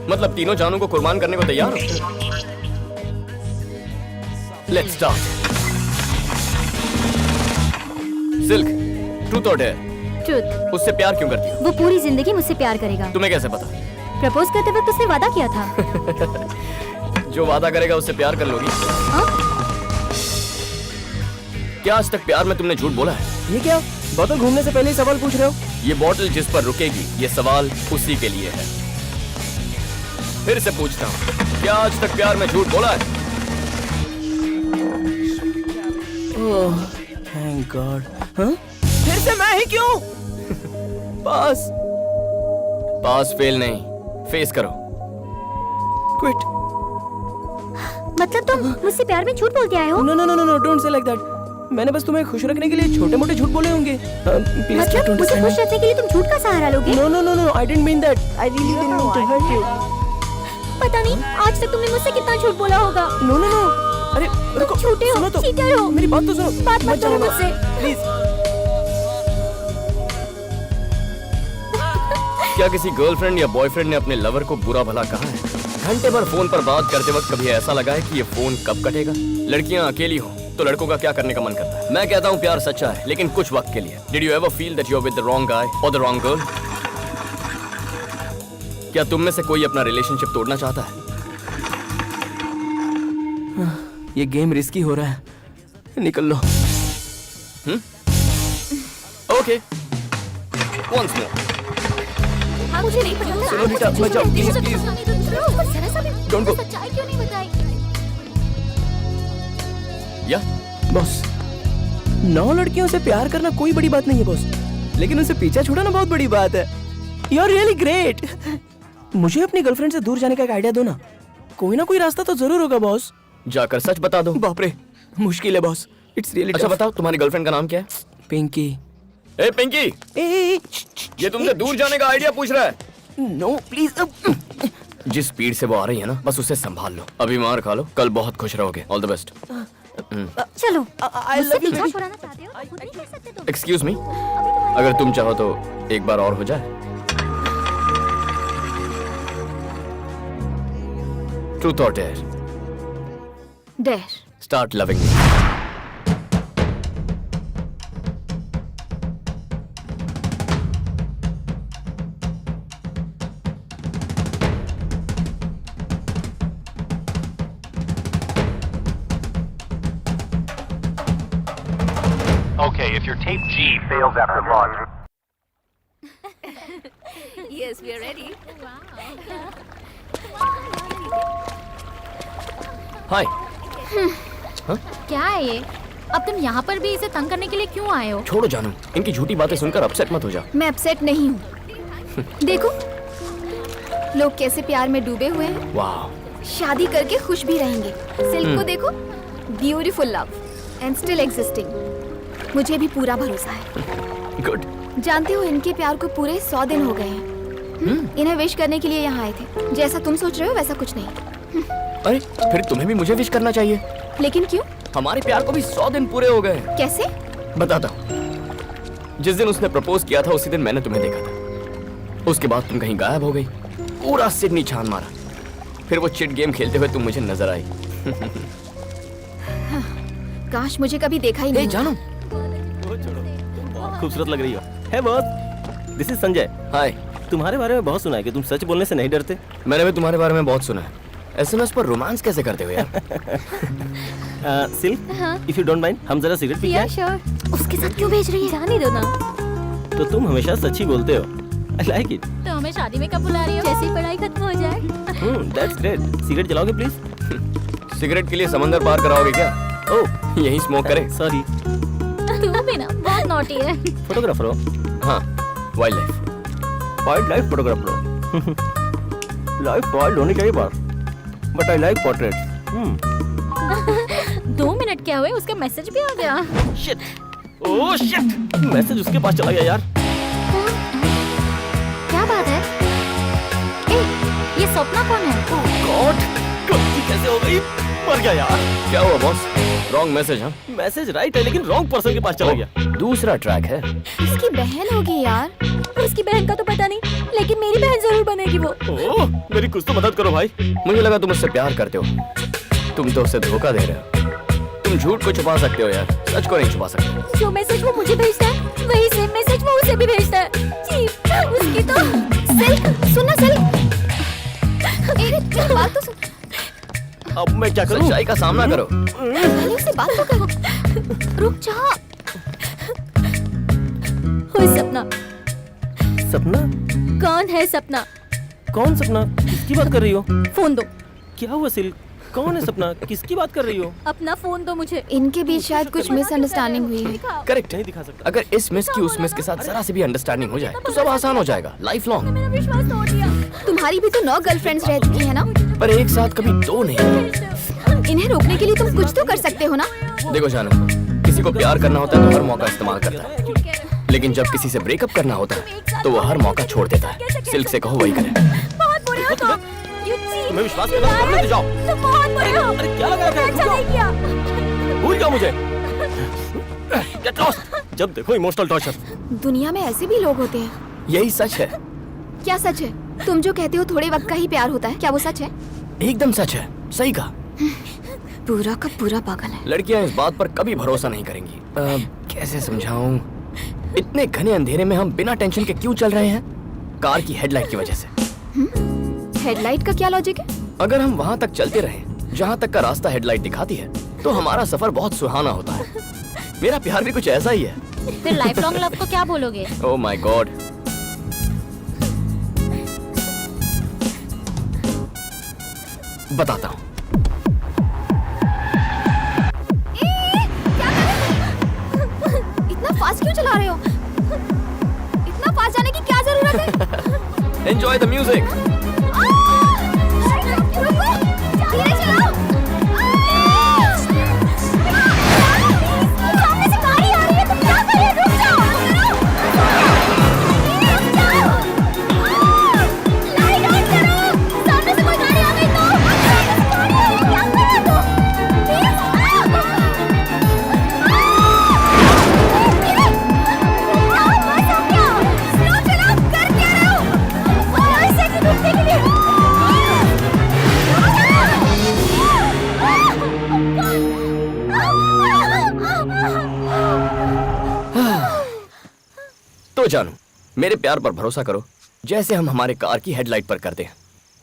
मतलब तीनों जानू को कुर्बान करने को तैयार हो? Let's start. सिल्क, ट्रूथ और डेयर? ट्रूथ। उससे प्यार क्यों करती हो? वो पूरी जिंदगी मुझसे प्यार करेगा। तुम्हें कैसे पता? प्रपोज करते वक्त उसने वादा किया था। जो वादा करेगा उससे प्यार कर लोगी? क्या आज तक प्यार में तुमने झूठ बोला है? ये क्या? बोतल घूमने से पहले ही सवाल पूछ रहे हो? ये बोतल जिस पर रुकेगी, ये सवाल उसी के लिए है। फिर से पूछता हूँ, क्या आज तक प्यार में झूठ बोला है? ओह, थैंक गॉड। हाँ? फिर से मैं ही क्यों? पास। पास फेल नहीं, फेस करो। क्विट। मतलब तुम मुझसे प्यार में झूठ बोल के आए हो? No no no no, don't say like that. मैंने बस तुम्हें खुश रखने के लिए छोटे-मोटे झूठ बोले होंगे। प्लीज मतलब मुझे खुश रखने के लिए तुम झूठ का सहारा लोगे? No no no no, I didn't mean that. I really didn't mean to hurt you. पता नहीं आज तक तुमने मुझसे कितना झूठ बोला होगा। नो नो नो, अरे रुको, झूठे हो, सुनो तो, चीटर हो। मेरी बात तो सुनो। बात मत करो मुझसे। प्लीज। क्या किसी गर्लफ्रेंड या बॉयफ्रेंड ने अपने लवर को बुरा भला कहा है? घंटे भर फोन पर बात करते वक्त कभी ऐसा लगा है कि ये फोन कब कटेगा? लड़कियां अकेली हो तो लड़कों का क्या करने का मन करता है? मैं कहता हूँ प्यार सच्चा है, लेकिन कुछ वक्त के लिए। Did you ever feel that you're with the wrong guy or the wrong girl? क्या तुम में से कोई अपना रिलेशनशिप तोड़ना चाहता है? ये गेम रिस्की हो रहा है, निकल लो। Okay, once more. मुझे नहीं पता। सुनो नीता, बचाओ प्लीज प्लीज। Don't go. सच्चाई क्यों नहीं बताई? या बॉस, 9 लड़कियों से प्यार करना कोई बड़ी बात नहीं है बॉस, लेकिन उनसे पीछा छुड़ाना बहुत बड़ी बात है। You are really great. मुझे अपनी गर्लफ्रेंड से दूर जाने का एक आइडिया दो ना। कोई ना कोई रास्ता तो जरूर होगा बॉस। जाकर सच बता दो। बाप रे, मुश्किल है बॉस। It's really. अच्छा बताओ, तुम्हारी गर्लफ्रेंड का नाम क्या है? पिंकी। ए पिंकी, ये तुमसे दूर जाने का आइडिया पूछ रहा है। No please. जिस स्पीड से वो आ रही है ना, बस उसे संभाल लो। अभी मार खा लो, कल बहुत खुश रहोगे। All the best. चलो, मुझसे पीछा छुड़ाना चाहते हो? खुद नहीं कर सकते तुम? एक्सक्यूज मी, अगर तुम चाहो तो एक बार और हो जाए। ट्रूथ और dare? Dare. Start loving me. Okay, if your tape G fails after launch. Yes, we are ready. हाय। क्या है ये? अब तुम यहाँ पर भी इसे तंग करने के लिए क्यों आए हो? छोड़ो जानू, इनकी झूठी बातें सुनकर अपसेट मत हो जाओ। मैं अपसेट नहीं हूँ। देखो, लोग कैसे प्यार में डूबे हुए हैं। वाह। शादी करके खुश भी रहेंगे। सिल्क को देखो, beautiful love and still existing. मुझे भी पूरा भरोसा है। गुड। जानते हो, इनके प्यार को पूरे 100 दिन हो गए हैं। इन्हें विश करने के लिए यहाँ आए थे। जैसा तुम सोच रहे हो वैसा कुछ नहीं। अरे फिर तुम्हें भी मुझे विश करना चाहिए। लेकिन क्यों? हमारे प्यार को भी 100 दिन पूरे हो गए। कैसे? बताता हूँ। जिस दिन उसने प्रपोज किया था उसी दिन मैंने तुम्हें देखा था। उसके बाद तुम कहीं गायब हो गई। पूरा सिडनी छान मारा। फिर वो चिट गेम खेलते हुए तुम मुझे नजर आई। काश मुझे कभी देखा ही नहीं। जानो, खूबसूरत लग रही हो। है बॉस, दिस इज संजय। हाय। तुम्हारे बारे में बहुत सुना है कि तुम सच बोलने से नहीं डरते। मैंने भी तुम्हारे बारे में बहुत सुना है। एसएमएस पर रोमांस कैसे करते हो यार? Silk, if you don't mind, हम जरा सिगरेट पी या श्योर। उसके साथ क्यों भेज रही है? जाने दो ना। तो तुम हमेशा सच ही बोलते हो। I like it. तो हमें शादी में कब बुला रही हो? जैसे ही पढ़ाई खत्म हो जाए। That's great. सिगरेट जलाओगे प्लीज? सिगरेट के लिए समंदर पार कराओगे क्या? ओह, यही स्मोक करे। सॉरी। तू भी ना बहुत नॉटी है। फोटोग्राफर हो? हाँ, वाइल्ड लाइफ फोटोग्राफर हो। लाइफ वाइल्ड होनी चाहिए बात, but I like portrait. 2 minute क्या हुए, उसका मैसेज भी आ गया। शिट, ओह शिट, मैसेज उसके पास चला गया यार। क्या बात है? ए, ये सपना कौन है? गॉड, गलती कैसे हो गई? मर गया यार। क्या हुआ बॉस? Wrong message? हाँ, मैसेज राइट है लेकिन रॉन्ग पर्सन के पास चला गया। दूसरा ट्रैक है। उसकी बहन होगी यार। उसकी बहन का तो पता नहीं, लेकिन मेरी बहन जरूर बनेगी वो। ओह, मेरी कुछ तो मदद करो भाई। मुझे लगा तुम उससे प्यार करते हो। तुम तो उसे धोखा दे रहे हो। तुम झूठ को छुपा सकते हो यार, सच को नहीं छुपा सकते। जो मैसेज वो मुझे भेजता है, वही सेम मैसेज वो उसे भी भेजता है। जी, उसकी तो सिल्क, सुनना सिल्क। मेरी बात तो सुन। अब मैं क्या करूं? सच्चाई का सामना करो। पहले उससे बात तो करो। रुक जा। कोई सपना? सपना? कौन है सपना? कौन सपना? किसकी बात कर रही हो? फोन दो। क्या हुआ सिल्क? कौन है सपना? किसकी बात कर रही हो? अपना फोन दो मुझे। इनके बीच शायद कुछ मिसअंडरस्टैंडिंग हुई है। करेक्ट। नहीं दिखा सकता। अगर इस मिस की उस मिस के साथ जरा सी भी अंडरस्टैंडिंग हो जाए तो सब आसान हो जाएगा, लाइफ लॉन्ग। मेरा विश्वास तोड़ दिया। तुम्हारी भी तो 9 गर्लफ्रेंड्स रह चुकी है ना? पर एक साथ कभी 2 नहीं। इन्हें रोकने के लिए तुम कुछ तो कर सकते हो ना? देखो जानू, किसी को प्यार करना होता है तो हर मौका इस्तेमाल करता है, लेकिन जब किसी से ब्रेकअप करना होता है तो वो हर मौका छोड़ देता है। सिल्क से कहो वही करे। बहुत बुरे हो तुम। मैं विश्वास करता हूं, करने जाओ। तुम बहुत बुरे हो। अरे क्या लगा रखा है? अच्छा नहीं किया। भूल जाओ मुझे। Get lost. जब देखो इमोशनल टॉर्चर। दुनिया में ऐसे भी लोग होते हैं। यही सच है। क्या सच है? तुम जो कहते हो थोड़े वक्त का ही प्यार होता है, क्या वो सच है? एकदम सच है, सही कहा। पूरा का पूरा पागल है। लड़कियां इस बात पर कभी भरोसा नहीं करेंगी। कैसे समझाऊं? इतने घने अंधेरे में हम बिना टेंशन के क्यों चल रहे हैं? कार की हेडलाइट की वजह से। हेडलाइट का क्या लॉजिक है? अगर हम वहाँ तक चलते रहें जहाँ तक का रास्ता हेडलाइट दिखाती है तो हमारा सफर बहुत सुहाना होता है। मेरा प्यार भी कुछ ऐसा ही है। फिर लाइफ लॉन्ग लव को क्या बोलोगे? Oh my God. बताता हूँ। इतना फास्ट क्यों चला रहे हो? इतना फास्ट जाने की क्या जरूरत है? Enjoy the music. रुको, धीरे चलाओ। सामने से गाड़ी आ रही है, तुम क्या कर रहे हो? रुक जाओ। लाइट ऑन करो। सामने से कोई गाड़ी आ गई तो क्या कर रहे हो? तो जानू, मेरे प्यार पर भरोसा करो जैसे हम हमारे कार की हेडलाइट पर करते हैं।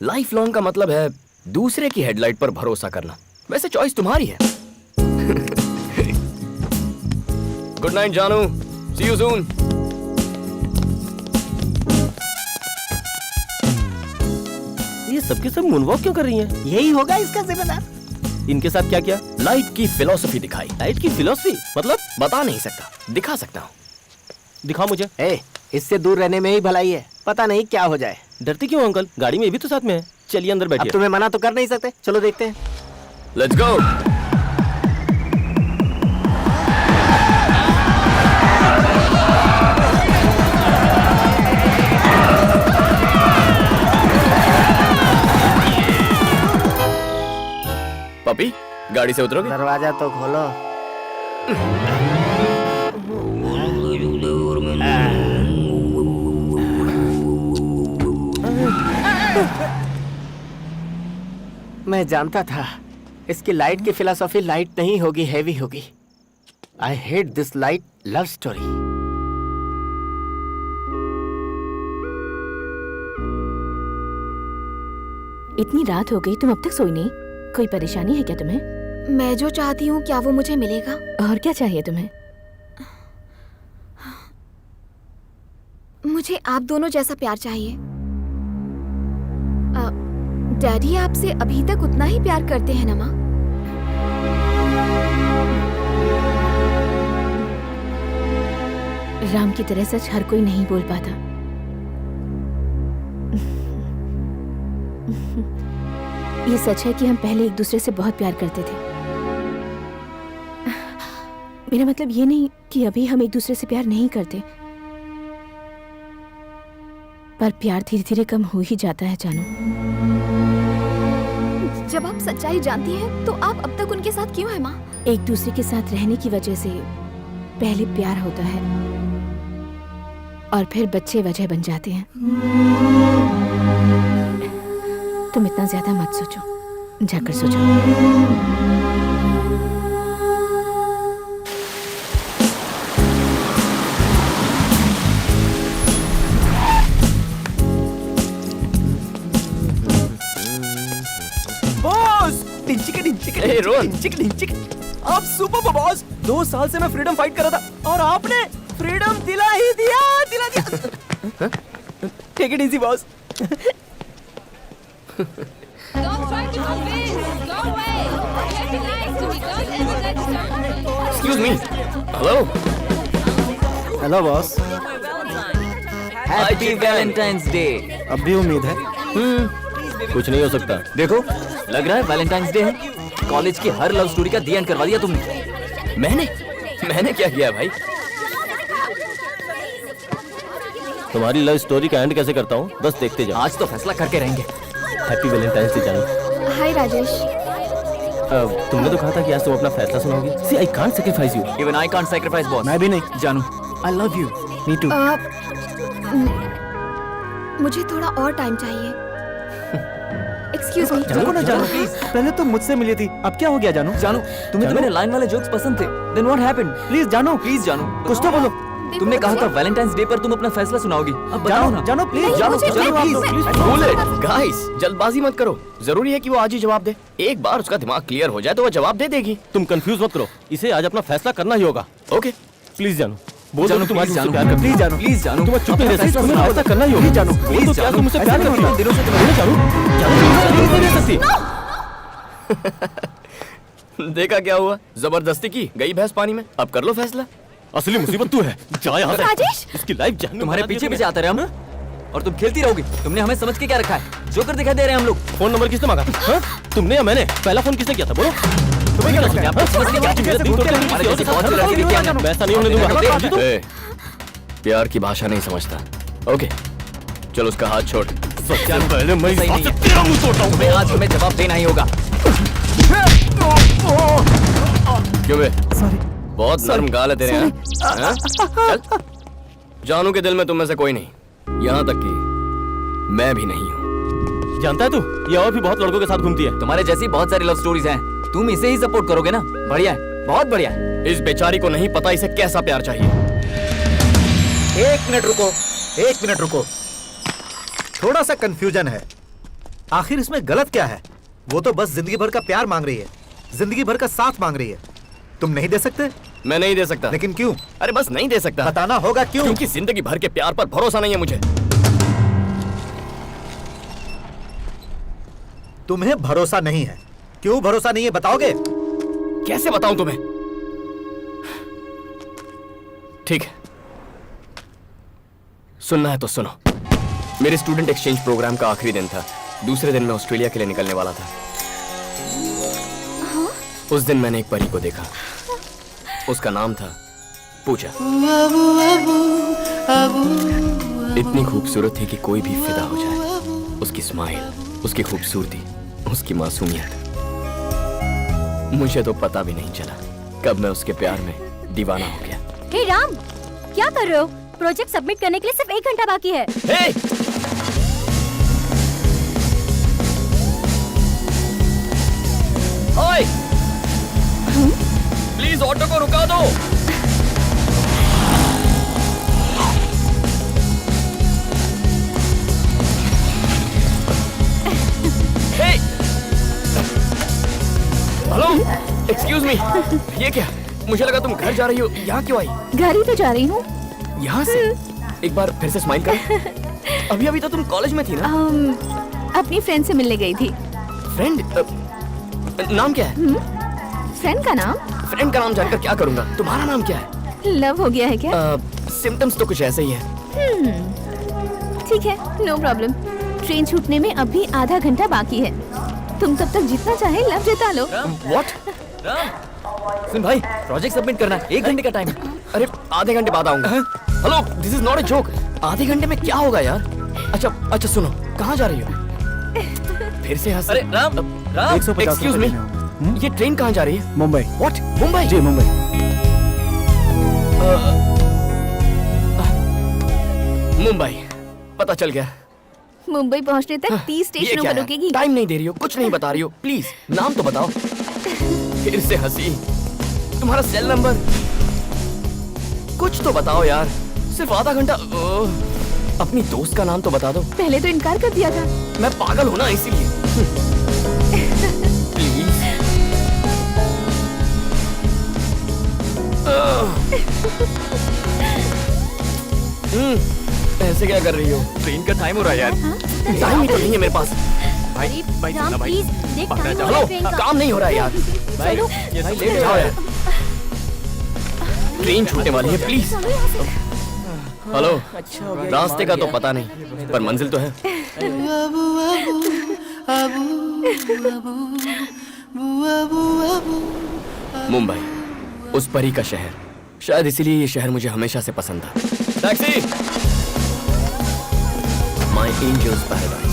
लाइफ लॉन्ग का मतलब है दूसरे की हेडलाइट पर भरोसा करना। वैसे चॉइस तुम्हारी है। गुड नाइट जानू, सी यू सून। ये सबके सब मूनवॉक क्यों कर रही हैं? यही होगा इसका जिम्मेदार। इनके साथ क्या किया? लाइट की फिलॉसफी दिखाई। लाइट की फिलॉसफी मतलब? बता नहीं सकता, दिखा सकता हूँ। दिखाओ मुझे। इससे दूर रहने में ही भलाई है, पता नहीं क्या हो जाए। डरती क्यों अंकल? गाड़ी में भी तो साथ में है। चलिए अंदर बैठिए। अब तुम्हें मना तो कर नहीं सकते, चलो देखते हैं। Let's go. पपी, गाड़ी से उतरोगे? दरवाजा तो खोलो। मैं जानता था इसकी लाइट की फिलॉसफी लाइट नहीं होगी, हेवी होगी। आई hate this light love story. इतनी रात हो गई, तुम अब तक सोई नहीं? कोई परेशानी है क्या तुम्हें? मैं जो चाहती हूँ क्या वो मुझे मिलेगा? और क्या चाहिए तुम्हें? मुझे आप दोनों जैसा प्यार चाहिए। डैडी आपसे अभी तक उतना ही प्यार करते हैं ना माँ? राम की तरह सच हर कोई नहीं बोल पाता। ये सच है कि हम पहले एक दूसरे से बहुत प्यार करते थे। मेरा मतलब ये नहीं कि अभी हम एक दूसरे से प्यार नहीं करते, पर प्यार धीरे धीरे कम हो ही जाता है जानू। जब आप सच्चाई जानती हैं तो आप अब तक उनके साथ क्यों हैं माँ? एक दूसरे के साथ रहने की वजह से पहले प्यार होता है और फिर बच्चे वजह बन जाते हैं। तुम इतना ज्यादा मत सोचो, जाकर सोचो। Hey, रोहन। आप सुपर बॉस। 2 साल से मैं फ्रीडम फाइट कर रहा था और आपने फ्रीडम दिला दिया। Take it easy boss. Excuse me. Hello. Hello boss. Happy valentine's day. अब भी उम्मीद है। कुछ नहीं हो सकता। देखो, लग रहा है वैलेंटाइंस डे है। कॉलेज की हर लव स्टोरी का दी एंड करवा दिया तुमने। मैंने क्या किया भाई? तुम्हारी लव स्टोरी का एंड कैसे करता हूँ, बस देखते जाओ। आज तो फैसला करके रहेंगे। हैप्पी वैलेंटाइंस डे जानू। हाय राजेश। तुमने तो कहा था कि आज तुम अपना फैसला सुनाओगी। See, I can't sacrifice you. Even I can't sacrifice boss। मैं भी नहीं। जानू, I love you. Me too. मुझे थोड़ा और टाइम चाहिए। Excuse me. जानो ना जानो, पहले तो मुझसे मिली थी, अब क्या हो गया जानू? जानू, तुम्हें तो मेरे लाइन वाले जोक्स पसंद थे। Then what happened? प्लीज जानू, प्लीज जानू, कुछ तो बोलो। तुमने कहा था वैलेंटाइंस डे पर तुम अपना फैसला सुनाओगी। अब बताओ ना। जानू प्लीज, जानू, मुझे जानू, नहीं, प्लीज। बोले गाइस, जल्दबाजी मत करो। जरूरी है कि वो आज ही जवाब दे। एक बार उसका दिमाग क्लियर हो जाए तो वो जवाब दे देगी। तुम कंफ्यूज मत करो, इसे आज अपना फैसला करना ही होगा। ओके प्लीज जानू, बोल दो तुम आज मुझसे प्यार करती हो। प्लीज जानू, प्लीज जानू, तुम्हें चुप नहीं रह सकती, फैसला तुम्हें सुनाओ। फैसला करना ही होगा। जानू, बोल दो क्या तुम मुझसे प्यार करती हो? दिनों से बोलो जानू, जानू नहीं रह सकती। देखा क्या हुआ, जबरदस्ती की गई भैंस पानी में। अब कर लो फैसला। असली मुसीबत तू है, जा यहाँ से। राजेश! इसकी लाइफ जहन्नुम तुम्हारे बना दी पीछे तूने। पीछे आते रहे हम और तुम खेलती रहोगी। तुमने हमें समझ के क्या रखा है? जोकर दिखाई दे रहे हैं हम लोग। फोन नंबर किसने मांगा? हाँ? तुमने या मैंने? पहला फोन किसने किया था बोलो? तुम्हें क्या लगता है? आप समझ के क्या हमारे जैसी बहुत सी लड़की दिखती है। मैं ऐसा नहीं होने दूंगा। देखो, ए, प्यार की भाषा नहीं समझता। ओके चलो उसका हाथ छोड़। सबसे पहले मैं सही नहीं है। तेरा मुंह तोड़ता हूँ। तुम्हें आज हमें जवाब देना ही होगा। क्यों बे? सॉरी। बहुत नरम गाल है तेरे हैं? हाँ? चल। जानू के दिल में तुम में से कोई नहीं, यहाँ तक कि मैं भी नहीं हूँ। जानता है तू, ये और भी बहुत लड़कों के साथ घूमती है। तुम्हारे जैसी बहुत सारी लव स्टोरीज हैं। तुम इसे ही सपोर्ट करोगे ना? बढ़िया है, बहुत बढ़िया है। इस बेचारी को नहीं पता इसे कैसा प्यार चाहिए। 1 मिनट रुको, 1 मिनट रुको। थोड़ा सा कंफ्यूजन है। आखिर इसमें गलत क्या है? वो तो बस जिंदगी भर का प्यार मांग रही है, जिंदगी भर का साथ मांग रही है। तुम नहीं दे सकते? मैं नहीं दे सकता। लेकिन क्यों? अरे बस नहीं दे सकता। बताना होगा क्यों? क्योंकि जिंदगी भर के प्यार पर भरोसा नहीं है मुझे। तुम्हें भरोसा नहीं है? क्यों भरोसा नहीं है बताओगे? कैसे बताऊं तुम्हें? ठीक है, सुनना है तो सुनो। मेरे स्टूडेंट एक्सचेंज प्रोग्राम का आखिरी दिन था। दूसरे दिन मैं ऑस्ट्रेलिया के लिए निकलने वाला था। उस दिन मैंने एक परी को देखा। उसका नाम था पूजा। इतनी खूबसूरत थी कि कोई भी फिदा हो जाए। उसकी स्माइल, उसकी खूबसूरती, उसकी मासूमियत। मुझे तो पता भी नहीं चला कब मैं उसके प्यार में दीवाना हो गया। हे राम, क्या कर रहे हो? प्रोजेक्ट सबमिट करने के लिए सिर्फ 1 घंटा बाकी है। हे! ओए! प्लीज ऑटो को रुका दो। मम्मी ये क्या? मुझे लगा तुम घर जा रही हो, यहाँ क्यों आई? घर ही तो जा रही हूँ। यहाँ से? एक बार फिर से स्माइल कर। अभी अभी तो तुम कॉलेज में थी ना? अपनी फ्रेंड से मिलने गई थी। फ्रेंड? नाम क्या है? फ्रेंड का नाम? फ्रेंड का नाम जानकर क्या करूंगा? तुम्हारा नाम क्या है? लव हो गया है क्या? सिम्टम्स तो कुछ ऐसे ही है। ठीक है, नो प्रॉब्लम। ट्रेन छूटने में अभी आधा घंटा बाकी है। तुम तब तक जितना चाहे लव जता लो। व्हाट? सुन भाई, प्रोजेक्ट सबमिट करना है, 1 घंटे का टाइम। अरे आधे घंटे बाद आऊंगा। Hello, this is not a joke. आधे घंटे में क्या होगा यार? अच्छा सुनो, कहाँ जा रही हो? फिर से हंस। अरे राम, 150 एक्सक्यूज मी, ये ट्रेन कहाँ जा रही है? मुंबई। व्हाट? मुंबई? जी मुंबई। मुंबई, पता चल गया। मुंबई पहुंचने तक 30 ये स्टेशनों क्या पर है? रुकेगी। टाइम नहीं दे रही हो, कुछ नहीं बता रही हो, प्लीज नाम तो बताओ। फिर से हंसी। तुम्हारा सेल नंबर कुछ तो बताओ यार। सिर्फ आधा घंटा। अपनी दोस्त का नाम तो बता दो। पहले तो इनकार कर दिया था। मैं पागल हूं ना, इसीलिए। प्लीज। ऐसे क्या कर रही हो? ट्रेन का टाइम हो रहा है यार। टाइम ही तो नहीं है मेरे पास। राम प्लीज देख टाइम हो रहा हेलो, है ट्रेन का। काम नहीं हो रहा है यार। भाई लेट जाओ यार। ट्रेन छूटने वाली है, प्लीज। हेलो, रास्ते का तो पता नहीं, पर मंजिल तो है। मुंबई, उस परी का शहर। शायद इसीलिए ये शहर मुझे हमेशा से पसंद था। टैक्सी! My angels paradise.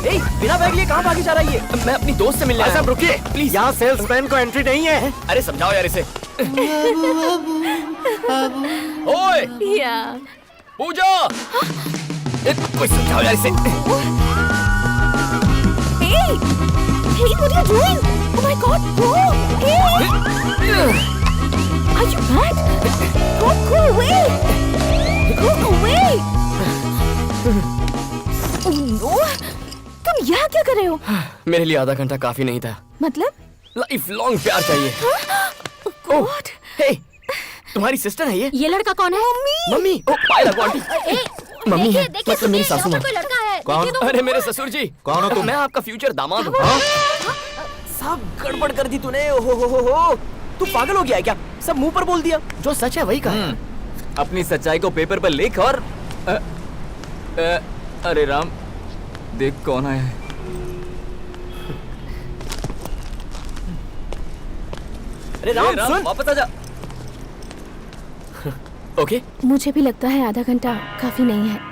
ए, बिना बैग लिए कहाँ भागी जा रही है? मैं अपनी दोस्त से मिलने आया। रुकिए प्लीज। यहाँ सेल्समैन को एंट्री नहीं है। अरे समझाओ यार इसे। ओए या पूजा, कोई समझाओ यार इसे। Hey, what are you doing? Oh my God, bro! Hey! Are you mad? Go away! Go away! Oh no! तुम यहाँ क्या कर रहे हो? मेरे लिए आधा घंटा काफी नहीं था। मतलब? लाइफ लॉन्ग प्यार चाहिए। God! हे, तुम्हारी सिस्टर है ये? ये लड़का कौन है? मम्मी। ओ पायल आंटी। मम्मी है, देखिए मतलब मेरी सासू माँ। कोई लड़का है। कौन? देखिए तो। अरे मेरे ससुर जी। कौन हो तुम? मैं आपका फ्यूचर दामाद हूँ। सब गड़बड़ कर दी तूने। हो। तू पागल हो गया है क्या? सब मुंह पर बोल दिया। जो सच है वही कहा। अपनी सच्चाई को पेपर पर लिख और अरे राम, देख कौन आया है। अरे राम, सुन। वापस आजा। ओके। मुझे भी लगता है आधा घंटा काफी नहीं है।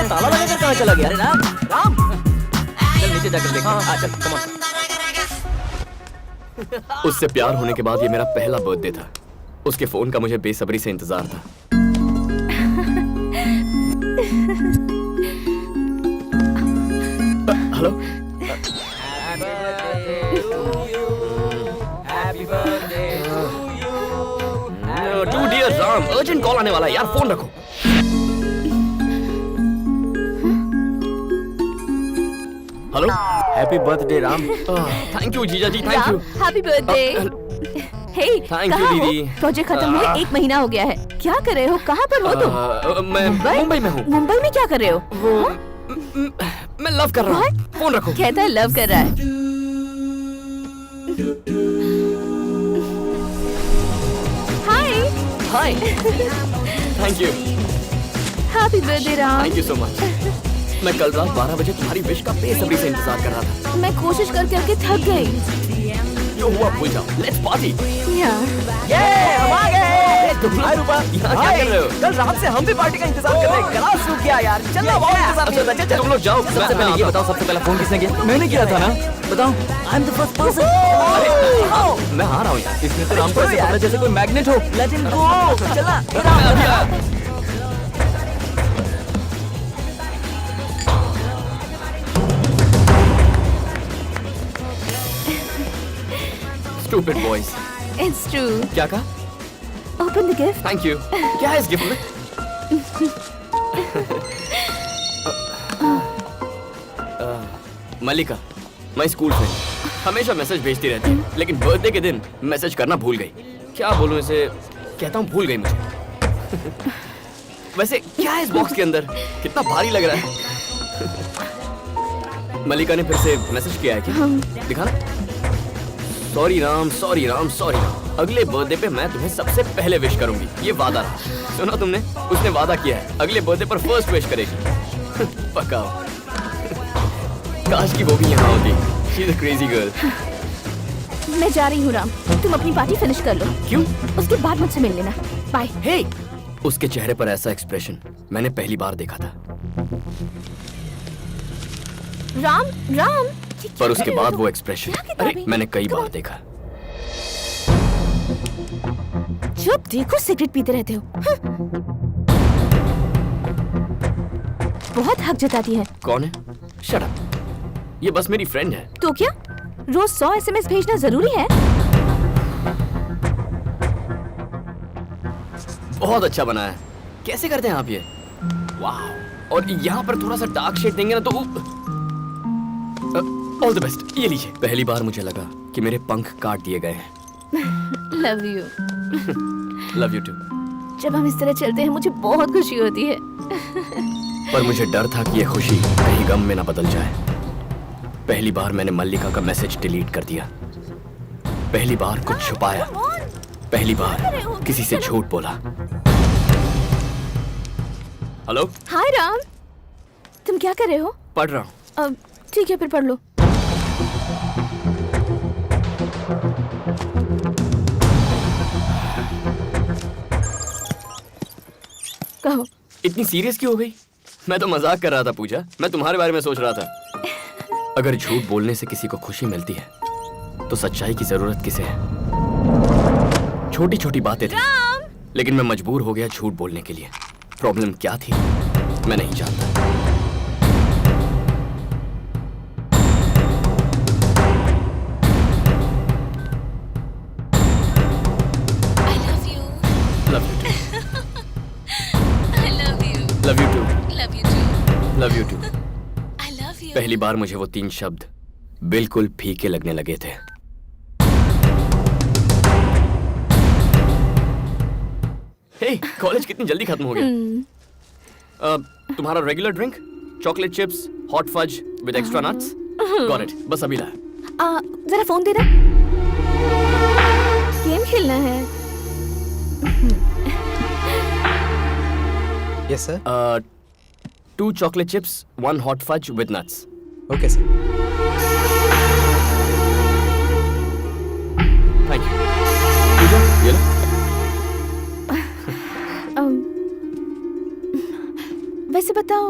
ताला लगाकर कहाँ चला गया? अरे राम, राम, चल नीचे जाकर देख। चल कम ऑन। उससे प्यार होने के बाद ये मेरा पहला बर्थडे था। उसके फोन का मुझे बेसब्री से इंतजार था। Hello. To dear Ram, urgent call आने वाला है यार, फोन रखो। Hello. Happy birthday Ram. Thank you जीजा जी, thank you. Happy birthday. Hey, Thank you, कहाँ हो? दीदी। प्रोजेक्ट खत्म हुए 1 महीना हो गया है। क्या कर रहे हो? कहाँ पर हो तुम? मैं मुंबई में हूँ। मुंबई में क्या कर रहे हो? मैं लव कर रहा हूँ। फोन रखो। कहता है लव कर रहा है। Hi. Hi. Thank you. Happy birthday Ram. Thank you so much. मैं कल रात 12 बजे तुम्हारी विश का बेसब्री से इंतजार कर रहा था। मैं कोशिश कर करके थक गई। जो हुआ भूल जाओ। Let's party. या ये हम आ गए। हाय रूपा, यहाँ क्या कर रहे हो? कल रात से हम भी पार्टी का इंतजार कर रहे हैं। गला सूख गया यार। चल ना, बहुत इंतजार नहीं होता। चल तुम लोग जाओ। सबसे पहले ये बताओ, सबसे पहले फोन किसने किया? मैंने किया था ना। बताओ। I am the first person. मैं हार रहा हूँ यार। इसने तो राम को ऐसे पकड़ा जैसे कोई मैग्नेट हो। Let him go. चला। Stupid boys. It's true. क्या कहा? Open the gift. Thank you. क्या है इस गिफ्ट में? मल्लिका, मैं स्कूल से हमेशा मैसेज भेजती रहती है, लेकिन बर्थडे के दिन मैसेज करना भूल गई। क्या बोलूं इसे? कहता हूँ भूल गई मुझे। वैसे क्या है इस बॉक्स के अंदर? कितना भारी लग रहा है। मल्लिका ने फिर से मैसेज किया है क्या? दिखा। Sorry Ram, sorry Ram, sorry Ram. अगले बर्थडे पे मैं तुम्हें सबसे पहले विश करूंगी, ये वादा रहा। सुना तुमने? उसने वादा किया है अगले बर्थडे पर फर्स्ट विश करेगी। पक्का। काश की वो भी यहाँ होती। She is a crazy girl. मैं जा रही हूँ राम, तुम अपनी पार्टी फिनिश कर लो। क्यों? उसके बाद मुझसे मिल लेना। बाय। हे, उसके चेहरे पर ऐसा एक्सप्रेशन मैंने पहली बार देखा था। राम, राम। पर उसके बाद वो एक्सप्रेशन, अरे मैंने कई बार देखा। जब देखो सिगरेट पीते रहते हो। बहुत हक जताती है। कौन है? Shut up. ये बस मेरी फ्रेंड है। तो क्या रोज 100 SMS भेजना जरूरी है? बहुत अच्छा बना है। कैसे करते हैं आप ये? वाह। और यहाँ पर थोड़ा सा डार्क शेड देंगे ना तो ऑल द बेस्ट। ये लीजिए। पहली बार मुझे लगा कि मेरे पंख काट दिए गए हैं। Love you. Love you too. जब हम इस तरह चलते हैं मुझे बहुत खुशी होती है। पर मुझे डर था कि ये खुशी कहीं गम में ना बदल जाए। पहली बार मैंने मल्लिका का मैसेज डिलीट कर दिया। पहली बार कुछ छुपाया। पहली बार किसी से झूठ बोला। हेलो। हाय राम, तुम क्या कर रहे हो? पढ़ रहा हूँ। ठीक है, फिर पढ़ लो। कहो। इतनी सीरियस क्यों हो गई? मैं तो मजाक कर रहा था पूजा। मैं तुम्हारे बारे में सोच रहा था। अगर झूठ बोलने से किसी को खुशी मिलती है तो सच्चाई की जरूरत किसे है? छोटी छोटी बातें थी, लेकिन मैं मजबूर हो गया झूठ बोलने के लिए। प्रॉब्लम क्या थी मैं नहीं जानता। Love you too. I love you. Love you too. Love you too. Love you too. I love you. पहली बार मुझे वो 3 शब्द बिल्कुल फीके लगने लगे थे। हे, कॉलेज कितनी जल्दी खत्म हो गया। तुम्हारा regular drink? Chocolate chips, hot fudge with extra nuts? Got it. बस अभी ला। जरा फोन दे दे। गेम खेलना है। Yes sir. 2 chocolate chips, 1 hot fudge with nuts. Okay sir. Thank you. पूजा, ये लो। वैसे बताओ,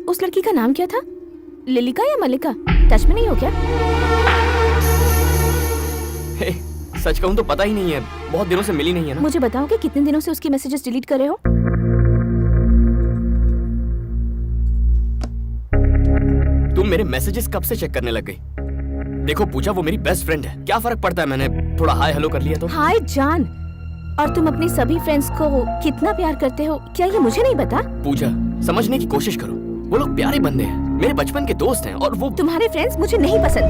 उस लड़की का नाम क्या था? लिलिका या मल्लिका? टच में नहीं हो क्या? हे, सच कहूँ तो पता ही नहीं है। बहुत दिनों से मिली नहीं है ना। मुझे बताओ कि कितने दिनों से उसकी मैसेजेस डिलीट कर रहे हो? तुम मेरे मैसेजेस कब से चेक करने लग गई? देखो पूजा, वो मेरी बेस्ट फ्रेंड है। क्या फर्क पड़ता है मैंने थोड़ा हाय हेलो कर लिया तो? हाय जान। और तुम अपने सभी फ्रेंड्स को कितना प्यार करते हो, क्या ये मुझे नहीं पता? पूजा, समझने की कोशिश करो। वो लोग प्यारे बंदे हैं, मेरे बचपन के दोस्त हैं। और वो तुम्हारे फ्रेंड्स मुझे नहीं पसंद।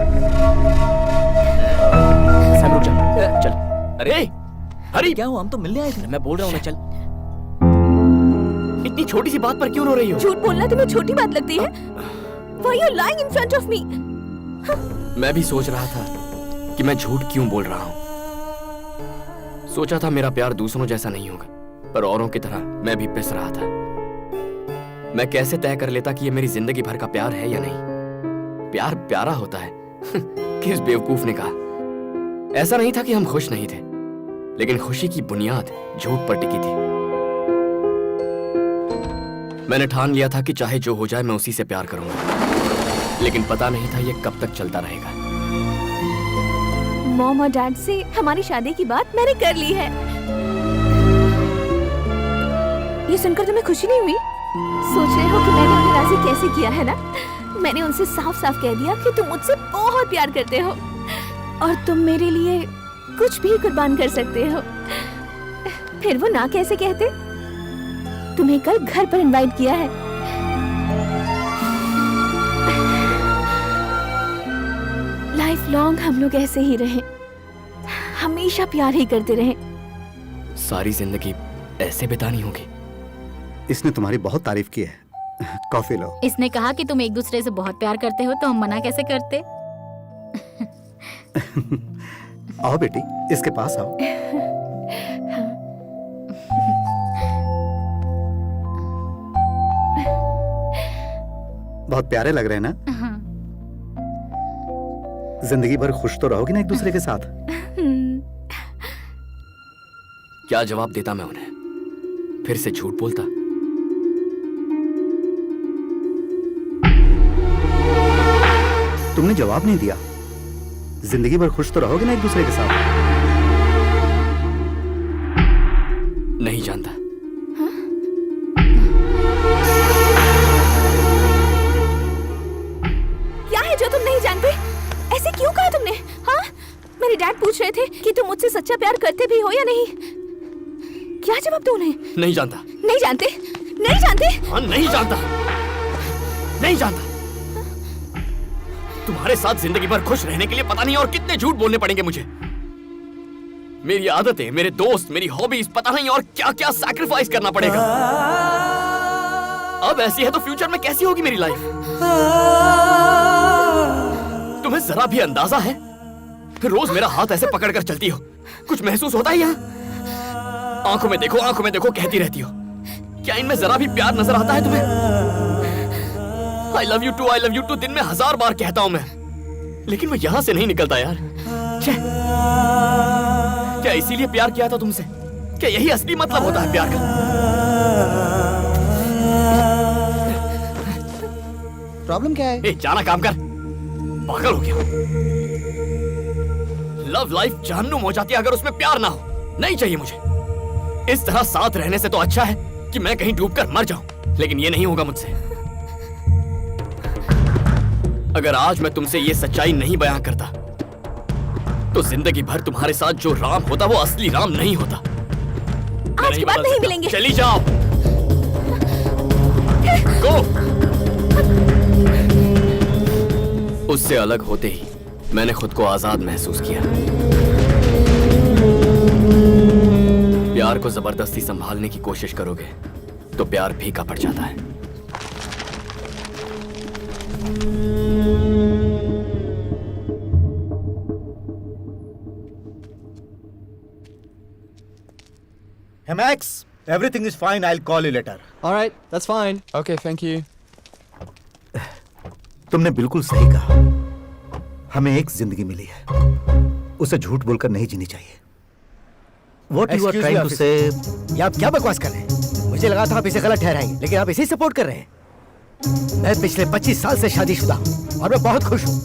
सैम रुक जा। चल। अरे हरी, क्या हुआ? हम तो मिलने आए थे। मैं बोल रहा हूँ ना, चल। इतनी छोटी सी बात पर क्यों रो रही हो? झूठ बोलना तुम्हें छोटी बात लगती है? Why you lying in front of me? मैं भी सोच रहा था कि मैं झूठ क्यों बोल रहा हूँ। सोचा था मेरा प्यार दूसरों जैसा नहीं होगा, पर औरों की तरह मैं भी पिस रहा था। मैं कैसे तय कर लेता कि ये मेरी जिंदगी भर का प्यार है या नहीं? प्यार प्यारा होता है। किस बेवकूफ ने कहा? ऐसा नहीं था कि हम खुश नहीं थे, लेकिन खुशी की बुनियाद झूठ पर टिकी थी। मैंने ठान लिया था कि चाहे जो हो जाए मैं उसी से प्यार करूंगा, लेकिन पता नहीं था ये कब तक चलता रहेगा। मॉम और डैड से हमारी शादी की बात मैंने कर ली है। ये सुनकर तुम्हें खुशी नहीं हुई? सोच रहे हो कि मैंने उन्हें राजी कैसे किया है ना? मैंने उनसे साफ साफ कह दिया कि तुम मुझसे बहुत प्यार करते हो और तुम मेरे लिए कुछ भी कुर्बान कर सकते हो। फिर वो ना कैसे कहते? तुम्हें कल घर पर इनवाइट किया है। लाइफ लॉन्ग हम लोग ऐसे ही रहें, हमेशा प्यार ही करते रहें। सारी जिंदगी ऐसे बितानी होगी। इसने तुम्हारी बहुत तारीफ की है। कॉफी लो। इसने कहा कि तुम एक दूसरे से बहुत प्यार करते हो, तो हम मना कैसे करते? आओ बेटी, इसके पास आओ। बहुत प्यारे लग रहे हैं ना? हाँ। जिंदगी भर खुश तो रहोगी ना एक दूसरे के साथ? क्या जवाब देता मैं उन्हें? फिर से झूठ बोलता? तुमने जवाब नहीं दिया। जिंदगी भर खुश तो रहोगे ना एक दूसरे के साथ? नहीं जानता। क्या है जो तुम नहीं जानते? ऐसे क्यों कहा तुमने? हाँ, मेरे डैड पूछ रहे थे कि तुम मुझसे सच्चा प्यार करते भी हो या नहीं। क्या जवाब दूं उन्हें? नहीं जानता। नहीं जानते? नहीं जानते? हाँ, नहीं जानता। नहीं जानता। तुम्हारे साथ जिंदगी भर खुश रहने के लिए पता नहीं और कितने झूठ बोलने पड़ेंगे मुझे। मेरी आदतें, मेरे दोस्त, मेरी हॉबीज, पता नहीं और क्या क्या सैक्रिफाइस करना पड़ेगा। अब ऐसी है तो फ्यूचर में कैसी होगी मेरी लाइफ? तुम्हें जरा भी अंदाजा है? रोज मेरा हाथ ऐसे पकड़कर चलती हो, कुछ महसूस होता है यहाँ? आंखों में देखो कहती रहती हो। क्या इनमें जरा भी प्यार नजर आता है तुम्हें? I love you too दिन में 1000 बार कहता हूं मैं, लेकिन वो यहां से नहीं निकलता यार। क्या इसीलिए प्यार किया था तुमसे? क्या यही असली मतलब होता है प्यार का? प्रॉब्लम क्या है? जाना काम कर। पागल हो गया। लव लाइफ जहन्नुम हो जाती है अगर उसमें प्यार ना हो। नहीं चाहिए मुझे। इस तरह साथ रहने से तो अच्छा है कि मैं कहीं डूबकर मर जाऊं, लेकिन ये नहीं होगा मुझसे। अगर आज मैं तुमसे ये सच्चाई नहीं बयां करता तो जिंदगी भर तुम्हारे साथ जो राम होता वो असली राम नहीं होता। आज के बाद नहीं मिलेंगे। चली जाओ। गो। उससे अलग होते ही मैंने खुद को आजाद महसूस किया। प्यार को जबरदस्ती संभालने की कोशिश करोगे तो प्यार फीका पड़ जाता है। Hey Max, everything is fine. I'll call you later. All right, that's fine. Okay, thank you. तुमने बिल्कुल सही कहा। हमें एक जिंदगी मिली है, उसे झूठ बोलकर नहीं जीनी चाहिए। What you are trying to say? ये आप क्या बकवास कर रहे हैं? मुझे लगा था आप इसे गलत ठहराएंगे, लेकिन आप इसे सपोर्ट कर रहे हैं। मैं पिछले 25 साल से शादीशुदा हूँ और मैं बहुत खुश हूँ।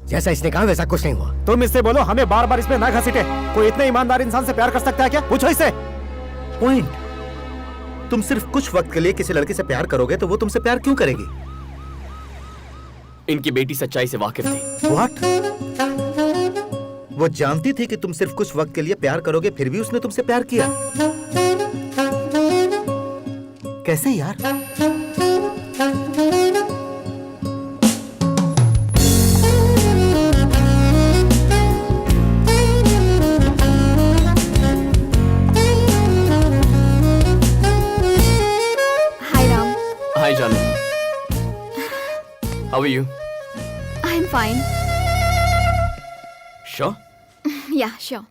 जैसा इसने कहा वैसा कुछ नहीं हुआ। तुम इससे बोलो हमें बार बार इसमें ना घसीटे। कोई इतने ईमानदार इंसान से प्यार कर सकता है क्या? पूछो इससे। पॉइंट, तुम सिर्फ कुछ वक्त के लिए किसी लड़के से प्यार करोगे तो वो तुमसे प्यार क्यों करेगी? इनकी बेटी सच्चाई से वाकिफ थी। What? वो जानती थी कि तुम सिर्फ कुछ वक्त के लिए प्यार करोगे, फिर भी उसने तुमसे प्यार किया। कैसे यार? Hi Janu. How are you? I'm fine. Sure? Yeah, sure.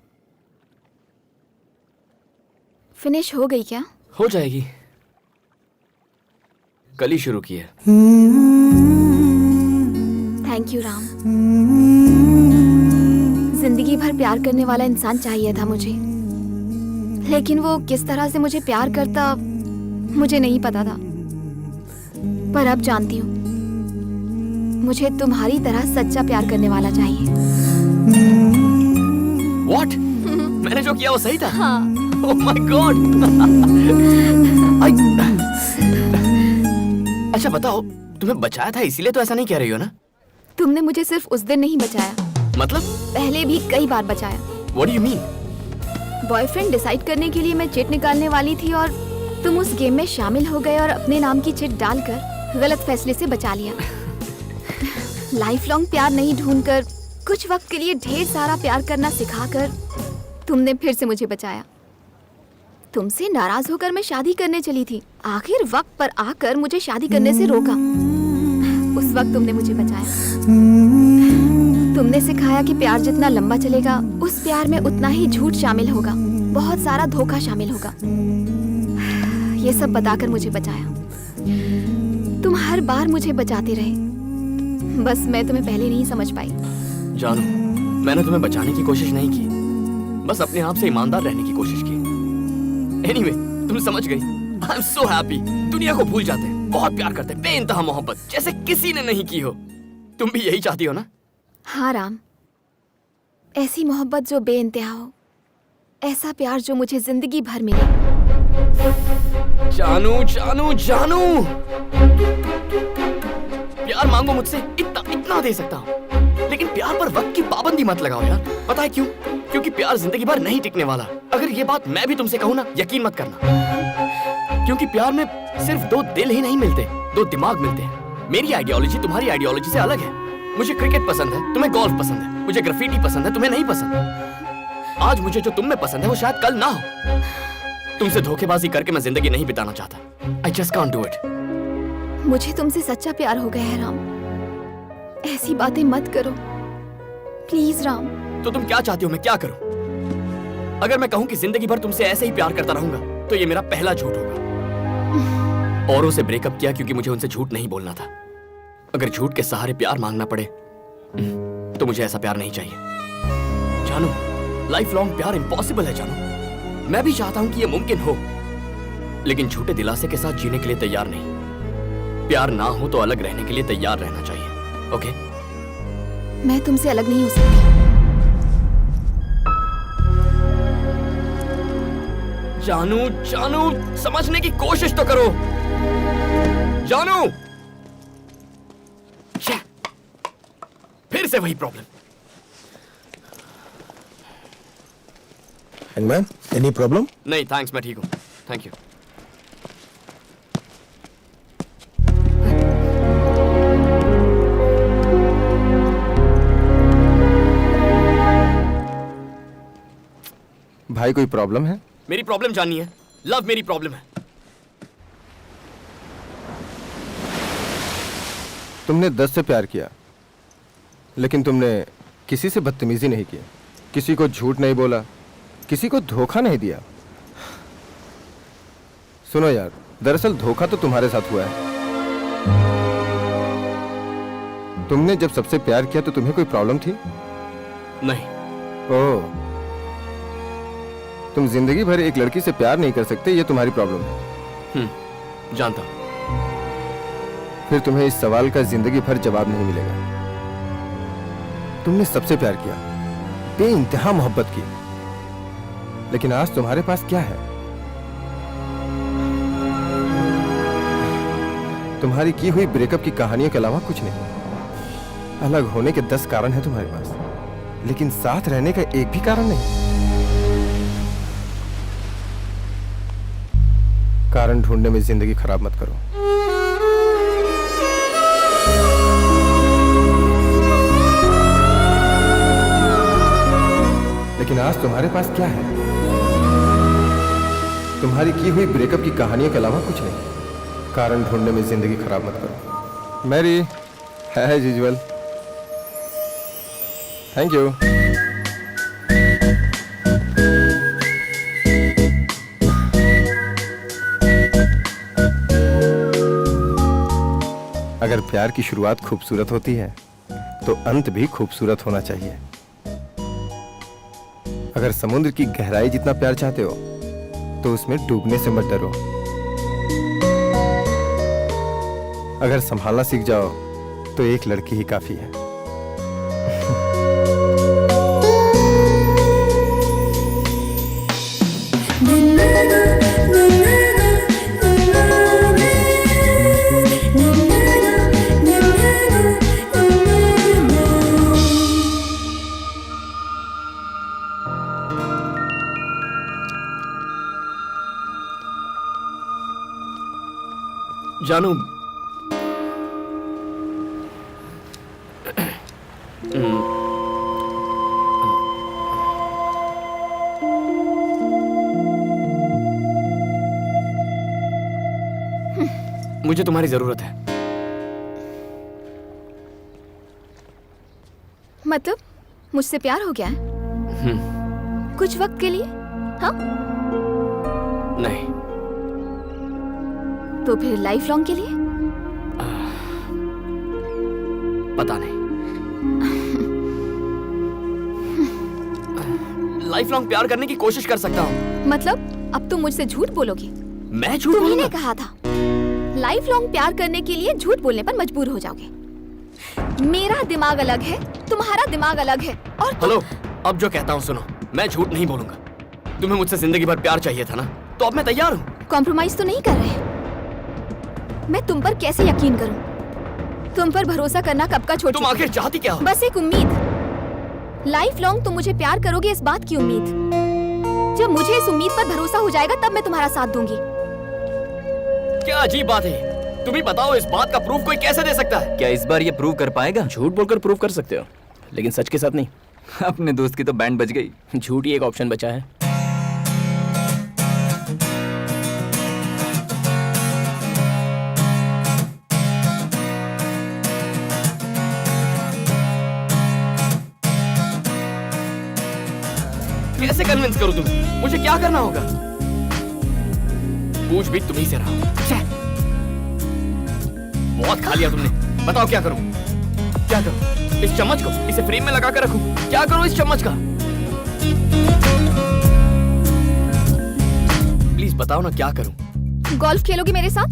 Finish हो गई क्या? हो जाएगी। कल ही शुरू की है। Thank you Ram. जिंदगी भर प्यार करने वाला इंसान चाहिए था मुझे। लेकिन वो किस तरह से मुझे प्यार करता मुझे नहीं पता था, पर अब जानती हूँ। मुझे तुम्हारी तरह सच्चा प्यार करने वाला चाहिए। What? मैंने जो किया वो सही था? हाँ। Oh my God! अच्छा बताओ, तुम्हें बचाया था इसीलिए तो ऐसा नहीं कह रही हो ना? तुमने मुझे सिर्फ उस दिन नहीं बचाया, मतलब? पहले भी कई बार बचाया। What do you mean? Boyfriend decide करने के लिए मैं चिट निकालने वाली थी और तुम उस गेम में शामिल हो गए और अपने नाम की चिट डालकर गलत फैसले से बचा लिया। लाइफ लॉन्ग प्यार नहीं ढूंढकर कुछ वक्त के लिए ढेर सारा प्यार करना सिखाकर तुमने फिर से मुझे बचाया। तुमसे नाराज होकर मैं शादी करने चली थी, आखिर वक्त पर आकर मुझे शादी करने से रोका। उस वक्त तुमने मुझे बचाया। तुमने सिखाया कि प्यार जितना लंबा चलेगा उस प्यार में उतना ही झूठ शामिल होगा, बहुत सारा धोखा शामिल होगा। ये सब बताकर मुझे बचाया। तुम हर बार मुझे बचाते रहे, बस मैं तुम्हें पहले नहीं समझ पाई। जानू, मैंने तुम्हें बचाने की कोशिश नहीं की, बस अपने आप से ईमानदार रहने की कोशिश की। Anyway, तुम समझ गई। I'm so happy। दुनिया को भूल जाते हैं, बहुत प्यार करते हैं, बेइंतहा मोहब्बत जैसे किसी ने नहीं की हो। तुम भी यही चाहती हो ना? हाँ राम, ऐसी मोहब्बत जो बेइंतहा हो, ऐसा प्यार जो मुझे जिंदगी भर मिले। जानू जानू जानू, प्यार मांगो मुझसे, इतना दे सकता हूँ, लेकिन प्यार पर वक्त की पाबंदी मत लगाओ यार। पता है क्यों? क्योंकि प्यार जिंदगी भर नहीं टिकने वाला। अगर ये बात मैं भी तुमसे कहूँ ना, यकीन मत करना, क्योंकि प्यार में सिर्फ दो दिल ही नहीं मिलते, दो दिमाग मिलते हैं। मेरी आइडियोलॉजी तुम्हारी आइडियोलॉजी से अलग है। मुझे क्रिकेट पसंद है, तुम्हें गोल्फ पसंद है। मुझे ग्राफिटी पसंद है, तुम्हें नहीं पसंद। आज मुझे जो तुम में पसंद है वो शायद कल ना हो। तुमसे धोखेबाजी करके मैं जिंदगी नहीं बिताना चाहता। I just can't do it। मुझे तुमसे सच्चा प्यार हो गया है राम, ऐसी बातें मत करो प्लीज राम। तो तुम क्या चाहती हो मैं क्या करूं? अगर मैं कहूं कि जिंदगी भर तुमसे ऐसे ही प्यार करता रहूंगा तो ये मेरा पहला झूठ होगा। औरों से ब्रेकअप किया क्योंकि मुझे उनसे झूठ नहीं बोलना था। अगर झूठ के सहारे प्यार मांगना पड़े तो मुझे ऐसा प्यार नहीं चाहिए। जानू, लाइफ लॉन्ग प्यार इम्पॉसिबल है जानू। मैं भी चाहता हूं कि यह मुमकिन हो, लेकिन झूठे दिलासे के साथ जीने के लिए तैयार नहीं। प्यार ना हो तो अलग रहने के लिए तैयार रहना चाहिए। ओके? मैं तुमसे अलग नहीं हो सकती। जानू जानू, समझने की कोशिश तो करो। जानू, फिर से वही प्रॉब्लम। Hangman, any problem? नहीं थैंक्स, मैं ठीक हूँ। Thank you. भाई कोई प्रॉब्लम है? मेरी प्रॉब्लम जाननी है? लव मेरी प्रॉब्लम है। तुमने 10 से प्यार किया, लेकिन तुमने किसी से बदतमीजी नहीं की, किसी को झूठ नहीं बोला, किसी को धोखा नहीं दिया। सुनो यार, दरअसल धोखा तो तुम्हारे साथ हुआ है। तुमने जब सबसे प्यार किया तो तुम्हें कोई प्रॉब्लम थी? नहीं। ओह, तुम जिंदगी भर एक लड़की से प्यार नहीं कर सकते, ये तुम्हारी प्रॉब्लम है। जानता हूं। फिर तुम्हें इस सवाल का जिंदगी भर जवाब नहीं मिलेगा। तुमने सबसे प्यार किया, बेइंतहा मोहब्बत की, लेकिन आज तुम्हारे पास क्या है? तुम्हारी की हुई ब्रेकअप की कहानियों के अलावा कुछ नहीं। अलग होने के 10 कारण हैं तुम्हारे पास, लेकिन साथ रहने का एक भी कारण नहीं। कारण ढूंढने में जिंदगी खराब मत करो। लेकिन आज तुम्हारे पास क्या है? तुम्हारी की हुई ब्रेकअप की कहानियों के अलावा कुछ नहीं। कारण ढूंढने में जिंदगी खराब मत करो। मैरी है एज यूजुअल। Thank you. अगर प्यार की शुरुआत खूबसूरत होती है तो अंत भी खूबसूरत होना चाहिए। अगर समुद्र की गहराई जितना प्यार चाहते हो तो उसमें डूबने से मत डरो। अगर संभालना सीख जाओ तो एक लड़की ही काफी है। जानू, मुझे तुम्हारी जरूरत है। मतलब मुझसे प्यार हो गया है? कुछ वक्त के लिए? हाँ? नहीं। तो फिर लाइफ लॉन्ग के लिए? पता नहीं। लाइफ लॉन्ग प्यार करने की कोशिश कर सकता हूँ। मतलब अब तुम मुझसे झूठ बोलोगी? मैं झूठ तुम्ही बोलूंगा? ने कहा था लाइफ लॉन्ग प्यार करने के लिए झूठ बोलने पर मजबूर हो जाओगे। मेरा दिमाग अलग है, तुम्हारा दिमाग अलग है। और हेलो, अब जो कहता हूँ सुनो, मैं झूठ नहीं बोलूंगा। तुम्हें मुझसे जिंदगी भर प्यार चाहिए था ना, तो अब मैं तैयार हूँ। कॉम्प्रोमाइज तो नहीं कर रहे? मैं तुम पर कैसे यकीन करूं? तुम पर भरोसा करना कब का छोड़ तुम आखिर चाहती क्या हो? बस एक उम्मीद। लाइफ लॉन्ग तुम मुझे प्यार करोगे इस बात की उम्मीद। जब मुझे इस उम्मीद पर भरोसा हो जाएगा तब मैं तुम्हारा साथ दूंगी। क्या अजीब बात है। तुम ही बताओ, इस बात का प्रूफ कोई कैसे दे सकता है? क्या इस बार ये प्रूव कर पाएगा? झूठ बोलकर प्रूफ कर सकते हो, लेकिन सच के साथ नहीं। अपने दोस्त की तो बैंड बज गई। झूठ ही एक ऑप्शन बचा है। कैसे कन्विंस करूं तुम्हें? मुझे क्या करना होगा? पूछ भी तुम्ही से रहा। बहुत खा लिया तुमने, बताओ क्या करूं? क्या करूं? इस चम्मच को इसे फ्रेम में लगा कर रखूं? क्या करूं इस चम्मच का? प्लीज बताओ ना, क्या करूं? गोल्फ खेलोगी मेरे साथ?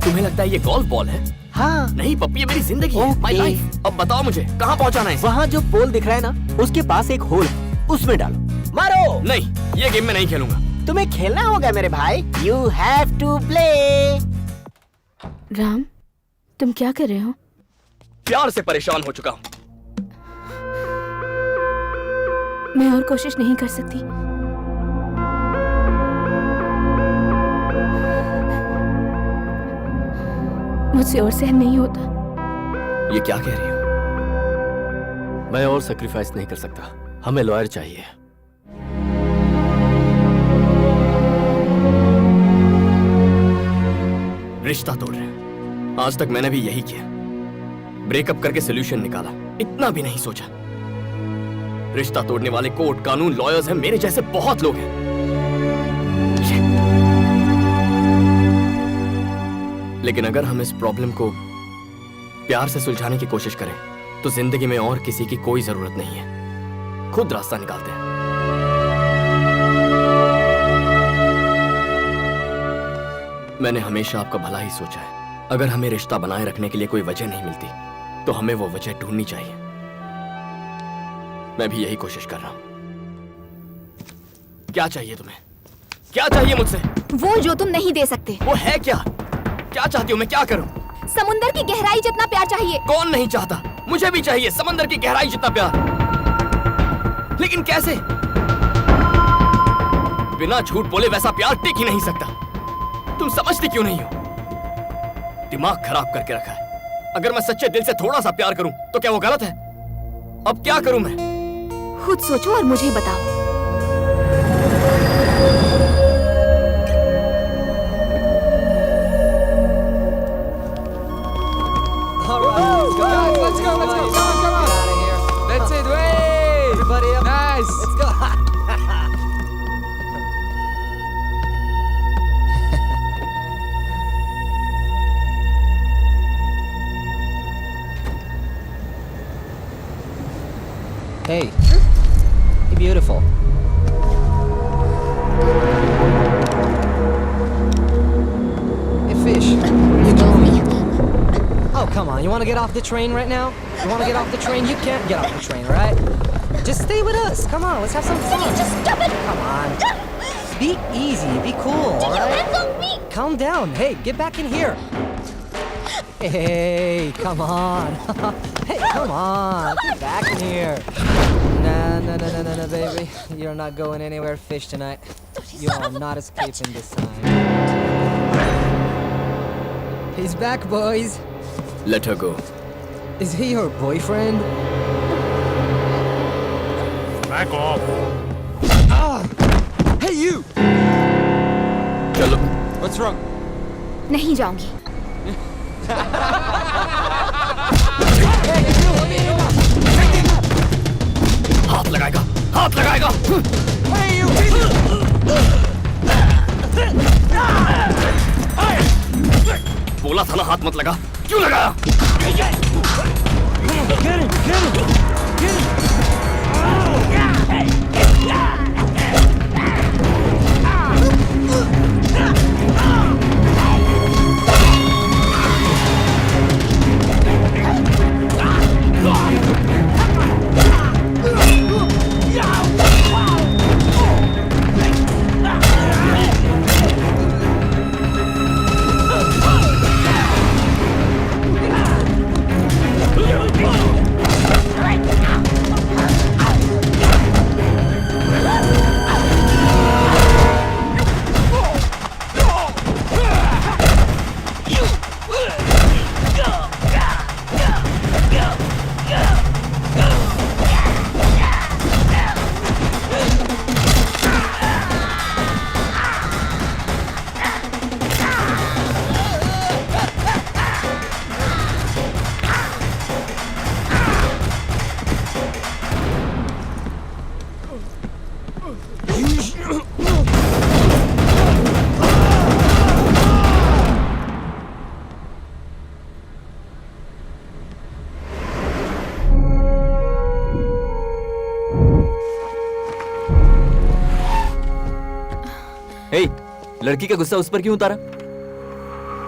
तुम्हें लगता है ये गोल्फ बॉल है? हाँ। नहीं पप्पी, ये मेरी जिंदगी है, माय लाइफ। अब बताओ मुझे कहाँ पहुँचाना है? वहाँ जो पोल दिख रहा है ना, उसके पास एक होल है, उसमें डालो। मारो। नहीं, ये गेम में नहीं खेलूंगा। तुम्हें खेलना होगा मेरे भाई। You have to play। Ram, तुम क्या कर रहे हो? प्यार से परेशान हो चुका हूँ। मैं और कोशिश नहीं कर सकती। मुझसे और सहन नहीं होता। ये क्या कह रही हो? मैं और सेक्रीफाइस नहीं कर सकता, हमें लॉयर चाहिए। रिश्ता तोड़ रहे हैं। आज तक मैंने भी यही किया, ब्रेकअप करके सोल्यूशन निकाला, इतना भी नहीं सोचा। रिश्ता तोड़ने वाले कोर्ट, कानून, लॉयर्स हैं, मेरे जैसे बहुत लोग हैं। लेकिन अगर हम इस प्रॉब्लम को प्यार से सुलझाने की कोशिश करें तो जिंदगी में और किसी की कोई जरूरत नहीं है, खुद रास्ता निकालते हैं। मैंने हमेशा आपका भला ही सोचा है। अगर हमें रिश्ता बनाए रखने के लिए कोई वजह नहीं मिलती तो हमें वो वजह ढूंढनी चाहिए। मैं भी यही कोशिश कर रहा हूं। क्या चाहिए तुम्हें? क्या चाहिए मुझसे? वो जो तुम नहीं दे सकते। वो है क्या? क्या चाहती हो? मैं क्या करूं? समुंदर की गहराई जितना प्यार चाहिए। कौन नहीं चाहता? मुझे भी चाहिए समंदर की गहराई जितना प्यार। लेकिन कैसे? बिना झूठ बोले वैसा प्यार टिक ही नहीं सकता। तुम समझती क्यों नहीं हो? दिमाग खराब करके रखा है। अगर मैं सच्चे दिल से थोड़ा सा प्यार करूं तो क्या वो गलत है? अब क्या करूं मैं? खुद सोचो और मुझे बताओ। Hey, you're beautiful. fish. You know me. Oh, come on. You want to get off the train right now? You want to get off the train? You can't get off the train, all right? Just stay with us. Come on, let's have some fun. Just stop it. Come on. Be easy. Be cool, all right? Calm down. Hey, get back in here. Hey, come on. Hey, come on. Get back in here. No, baby. You're not going anywhere fish tonight. You are not escaping this time. He's back, boys. Let her go. Is he your boyfriend? Back off. Hey, you! चलो. What's wrong? नहीं जाऊंगी। हाथ लगाएगा. हाथ लगाएगा. बोला था ना हाथ मत लगा. क्यों लगाया? Hey, लड़की का गुस्सा उस पर क्यों उतारा?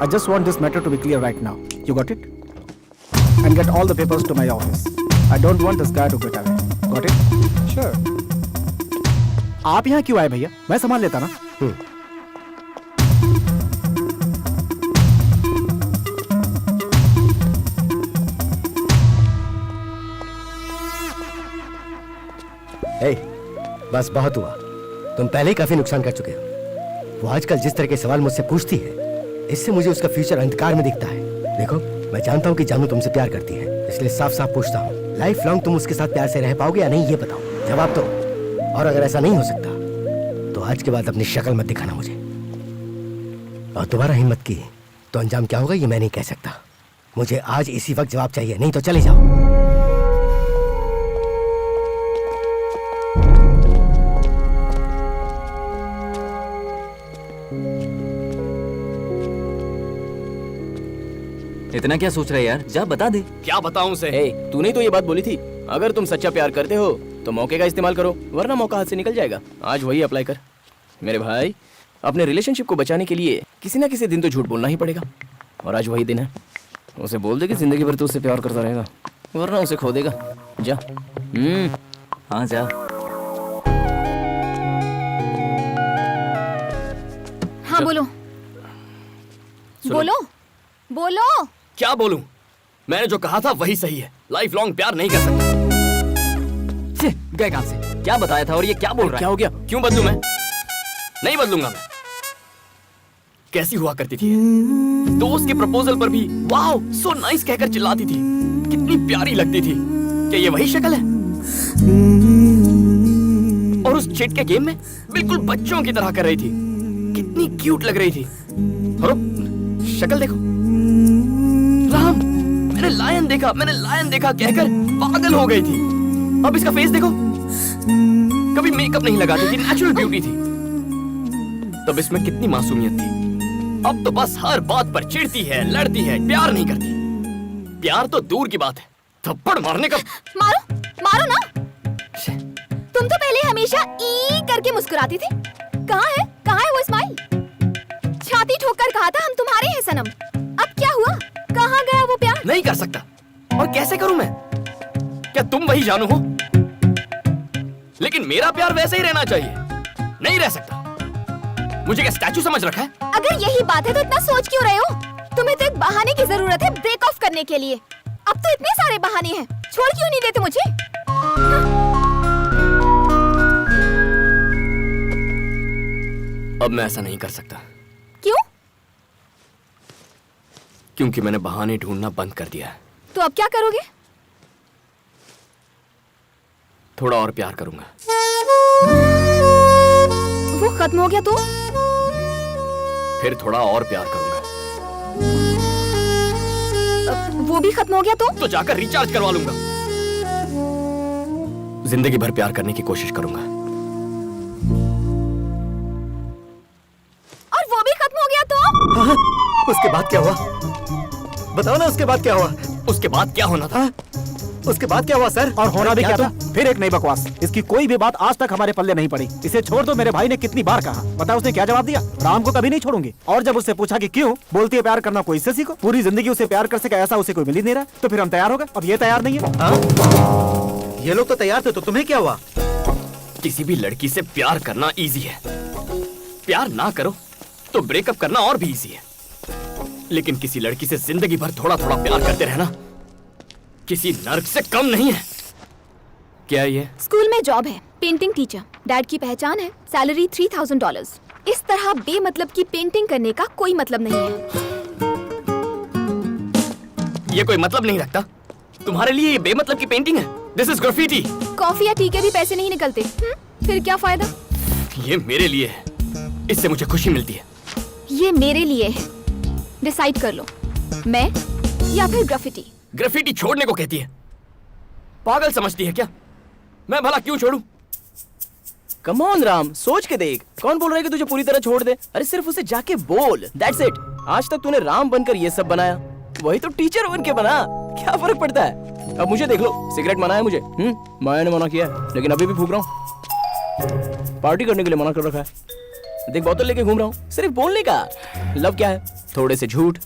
I just want this matter to be clear right now. You got it? And get all the papers to my office. I don't want this guy to get away. Got it? Sure. आप यहाँ क्यों आए भैया? मैं संभाल लेता ना. हे, बस बहुत हुआ। तुम पहले ही काफी नुकसान कर चुके हो। वो आजकल जिस तरह के सवाल मुझसे पूछती है, इससे मुझे उसका फ्यूचर अंधकार में दिखता है। देखो, मैं जानता हूँ कि जानू तुमसे प्यार करती है, इसलिए साफ साफ पूछता हूँ, लाइफ लॉन्ग तुम उसके साथ प्यार से रह पाओगे या नहीं, ये बताओ। जवाब दो। और अगर ऐसा नहीं हो सकता तो आज के बाद अपनी शक्ल मत दिखाना मुझे। और दोबारा हिम्मत की तो अंजाम क्या होगा ये मैं नहीं कह सकता। मुझे आज इसी वक्त जवाब चाहिए, नहीं तो चले जाओ। इतना क्या सोच रहा है यार? जा बता दे। क्या बताऊं उसे? तूने तो ये बात बोली थी, अगर तुम सच्चा प्यार करते हो तो मौके का इस्तेमाल करो, वरना मौका हाथ से निकल जाएगा। आज वही अप्लाई कर मेरे भाई। अपने रिलेशनशिप को बचाने के लिए किसी ना किसी दिन तो झूठ बोलना ही पड़ेगा, और आज वही दिन है। उसे बोल दे कि जिंदगी भर तो उससे प्यार करता रहेगा, वरना उसे खो देगा। जा। हाँ जा। हाँ बोलो बोलो बोलो। क्या बोलूं? मैंने जो कहा था वही सही है, लाइफ लॉन्ग प्यार नहीं कर सकता। गए कहां से? क्या बताया था और ये क्या बोल रहा है? क्या हो गया? क्यों बदलूं मैं? नहीं बदलूंगा मैं। कैसी हुआ करती थी? दोस्त के प्रपोजल पर भी वाओ सो नाइस कहकर चिल्लाती थी, कितनी प्यारी लगती थी। क्या ये वही शक्ल है? और उस चिट के गेम में बिल्कुल बच्चों की तरह कर रही थी, कितनी क्यूट लग रही थी। और शक्ल देखो, राम, मैंने लायन देखा कहकर पागल हो गई थी। अब इसका फेस देखो, कभी मेकअप नहीं लगाती थी, नेचुरल ब्यूटी थी। तब इसमें कितनी मासूमियत थी। अब तो बस हर बात पर चिढ़ती है, लड़ती है, प्यार नहीं करती। प्यार तो दूर की बात है, थप्पड़ मारने का। मारो ना। तुम तो पहले हमेशा ई करके मुस्कुराती थी, कहाँ है वो स्माइल? छाती छाती ठोक कर कहा था हम तुम्हारे हैं सनम। अब क्या हुआ? कहाँ गया वो प्यार? नहीं कर सकता। और कैसे करूं मैं? क्या तुम वही जानू हो? लेकिन मेरा प्यार वैसे ही रहना चाहिए। नहीं रह सकता। मुझे क्या स्टैचू समझ रखा है? अगर यही बात है तो इतना सोच क्यों रहे हो? तुम्हें तो एक बहाने की जरूरत है ब्रेक ऑफ करने के लिए। अब तो इतने सारे बहाने हैं, छोड़ क्यों नहीं देते मुझे? अब मैं ऐसा नहीं कर सकता। क्यों? क्योंकि मैंने बहाने ढूंढना बंद कर दिया है। तो अब क्या करोगे? थोड़ा और प्यार करूंगा। वो खत्म हो गया तो? फिर थोड़ा और प्यार करूंगा। वो भी खत्म हो गया तो जाकर रिचार्ज करवा लूंगा। जिंदगी भर प्यार करने की कोशिश करूंगा। और वो भी खत्म हो गया तो? उसके बाद क्या हुआ? बताओ ना, उसके बाद क्या हुआ? उसके बाद क्या होना था? उसके बाद क्या हुआ सर? और होना भी क्या था? फिर एक नई बकवास। इसकी कोई भी बात आज तक हमारे पल्ले नहीं पड़ी। इसे छोड़ दो, मेरे भाई ने कितनी बार कहा। बताओ उसने क्या जवाब दिया? राम को कभी नहीं छोड़ूंगी। और जब उससे पूछा कि क्यों, बोलती है प्यार करना कोई इससे सीखो। पूरी जिंदगी उसे प्यार कर सके ऐसा उसे कोई मिल ही नहीं रहा। तो फिर हम तैयार हो गए। अब ये तैयार नहीं है। ये लोग तो तैयार थे, तो तुम्हें क्या हुआ? किसी भी लड़की से प्यार करना इजी है। प्यार ना करो तो ब्रेकअप करना और भी इजी है। लेकिन किसी लड़की से जिंदगी भर थोड़ा थोड़ा प्यार करते रहना किसी नर्क से कम नहीं है। क्या ये? स्कूल में जॉब है, पेंटिंग टीचर। डैड की पहचान है, सैलरी $3000। इस तरह बेमतलब की पेंटिंग करने का कोई मतलब नहीं है। ये कोई मतलब नहीं रखता। तुम्हारे लिए ये बेमतलब की पेंटिंग है। This is graffiti. कॉफी या टी के भी पैसे नहीं निकलते। फिर क्या फायदा? ये मेरे लिए है, इससे मुझे खुशी मिलती है। ये मेरे लिए है। डिसाइड कर लो, मैं या फिर ग्राफिटी। ग्राफिटी छोड़ने को कहती है। पागल समझती है क्या? मैं भला क्यों छोड़ूं? कम ऑन राम, सोच के देख। कौन बोल रहा है कि तुझे पूरी तरह छोड़ दे? अरे सिर्फ उसे जाके बोल, दैट्स इट। आज तक तूने राम बनकर ये सब बनाया, वही तो टीचर बन के बना। क्या फर्क पड़ता है? अब मुझे देख लो, सिगरेट मना है मुझे। माया ने मना किया है, लेकिन अभी भी फूक रहा हूँ। पार्टी करने के लिए मना कर रखा है। देख बोतल लेके घूम रहा हूँ, सिर्फ बोलने का। लव क्या है? थोड़े से झूठ,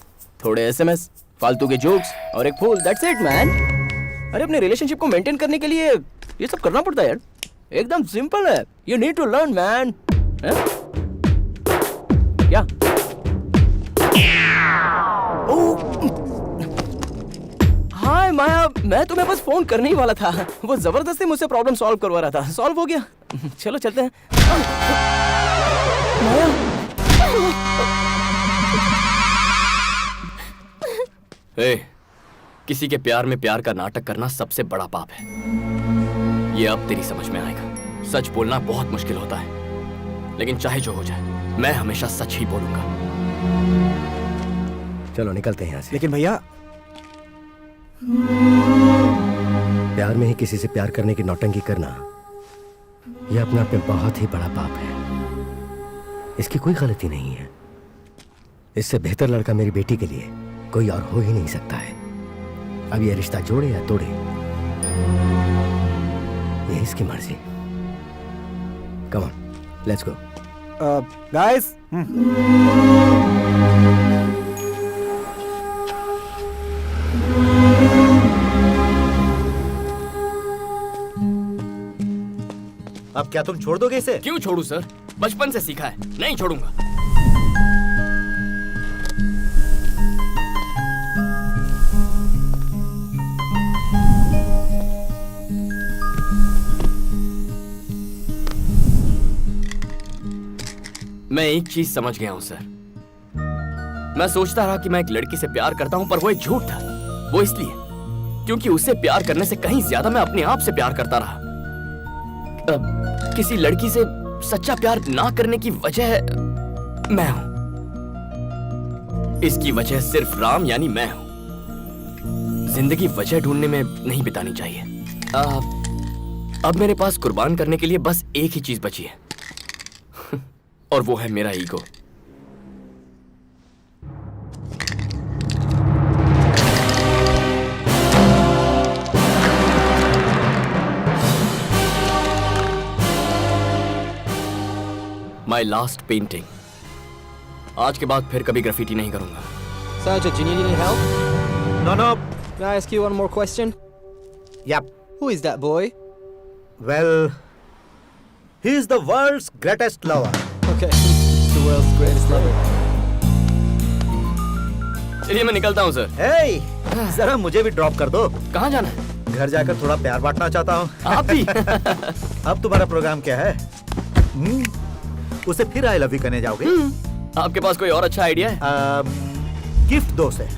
थोड़े SMS, फालतू के जोक्स और एक फूल, दैट्स इट मैन। अरे अपने रिलेशनशिप को मेंटेन करने के लिए ये सब करना पड़ता है यार। एकदम सिंपल है। You need to learn man. क्या? हाय माया, मैं तुम्हें बस फोन करने ही वाला था। वो जबरदस्ती मुझसे प्रॉब्लम सॉल्व करवा रहा था। सॉल्व हो गया। चलो चलते हैं। माया, किसी के प्यार में प्यार का नाटक करना सबसे बड़ा पाप है। ये अब तेरी समझ में आएगा। सच बोलना बहुत मुश्किल होता है, लेकिन चाहे जो हो जाए मैं हमेशा सच ही बोलूंगा। चलो निकलते हैं यहाँ से। लेकिन भैया, प्यार में ही किसी से प्यार करने की नौटंकी करना, यह अपने आप में बहुत ही बड़ा पाप है। इसकी कोई गलती नहीं है। इससे बेहतर लड़का मेरी बेटी के लिए कोई और हो ही नहीं सकता है। अब ये रिश्ता जोड़े या तोड़े, ये इसकी मर्जी। Come on, let's go. Guys, अब क्या तुम छोड़ दोगे इसे? क्यों छोड़ू सर? बचपन से सीखा है, नहीं छोड़ूंगा। मैं एक चीज समझ गया हूं सर। मैं सोचता रहा कि मैं एक लड़की से प्यार करता हूं, पर वो एक झूठ था। वो इसलिए क्योंकि उससे प्यार करने से कहीं ज्यादा मैं अपने आप से प्यार करता रहा। किसी लड़की से सच्चा प्यार ना करने की वजह मैं हूं। इसकी वजह सिर्फ राम यानी मैं हूं। जिंदगी वजह ढूंढने में नहीं बितानी चाहिए। अब मेरे पास कुर्बान करने के लिए बस एक ही चीज बची है, और वो है मेरा ईगो। My last painting आज के बाद फिर कभी ग्राफिटी नहीं करूंगा। Sergeant, do you need any help? No, no. Can I ask you one more question? Yep. Who is that boy? Well, he is the world's greatest lover. Okay, he's the world's greatest lover. चलिए मैं निकलता हूँ sir. Hey, जरा मुझे भी drop कर दो। कहाँ जाना है? घर जाकर थोड़ा प्यार बांटना चाहता हूँ। आप भी? अब तुम्हारा प्रोग्राम क्या है? उसे फिर आई लव यू कहने जाओगे? आपके पास कोई और अच्छा आइडिया है? गिफ्ट दो उसे।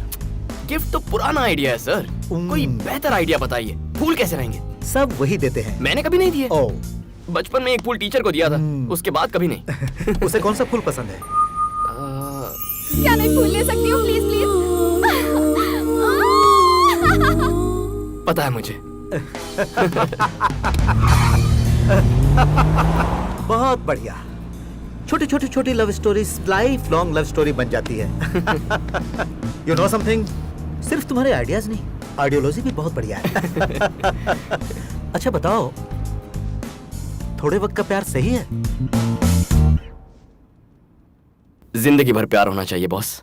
गिफ्ट तो पुराना आइडिया है सर। कोई बेहतर आइडिया बताइए। फूल कैसे रहेंगे? सब वही देते हैं। मैंने कभी नहीं दिए। ओह, बचपन में एक फूल टीचर को दिया था, उसके बाद कभी नहीं। उसे कौन सा फूल पसंद है? क्या मैं फूल ले सकती हूँ प्लीज प्लीज? पता है मुझे। बहुत बढ़िया। छोटी छोटी छोटी love stories life long love story बन जाती है। यू नो समथिंग, सिर्फ तुम्हारे आइडियाज नहीं, आइडियोलॉजी भी बहुत बढ़िया है। अच्छा बताओ, थोड़े वक्त का प्यार सही है? जिंदगी भर प्यार होना चाहिए बॉस।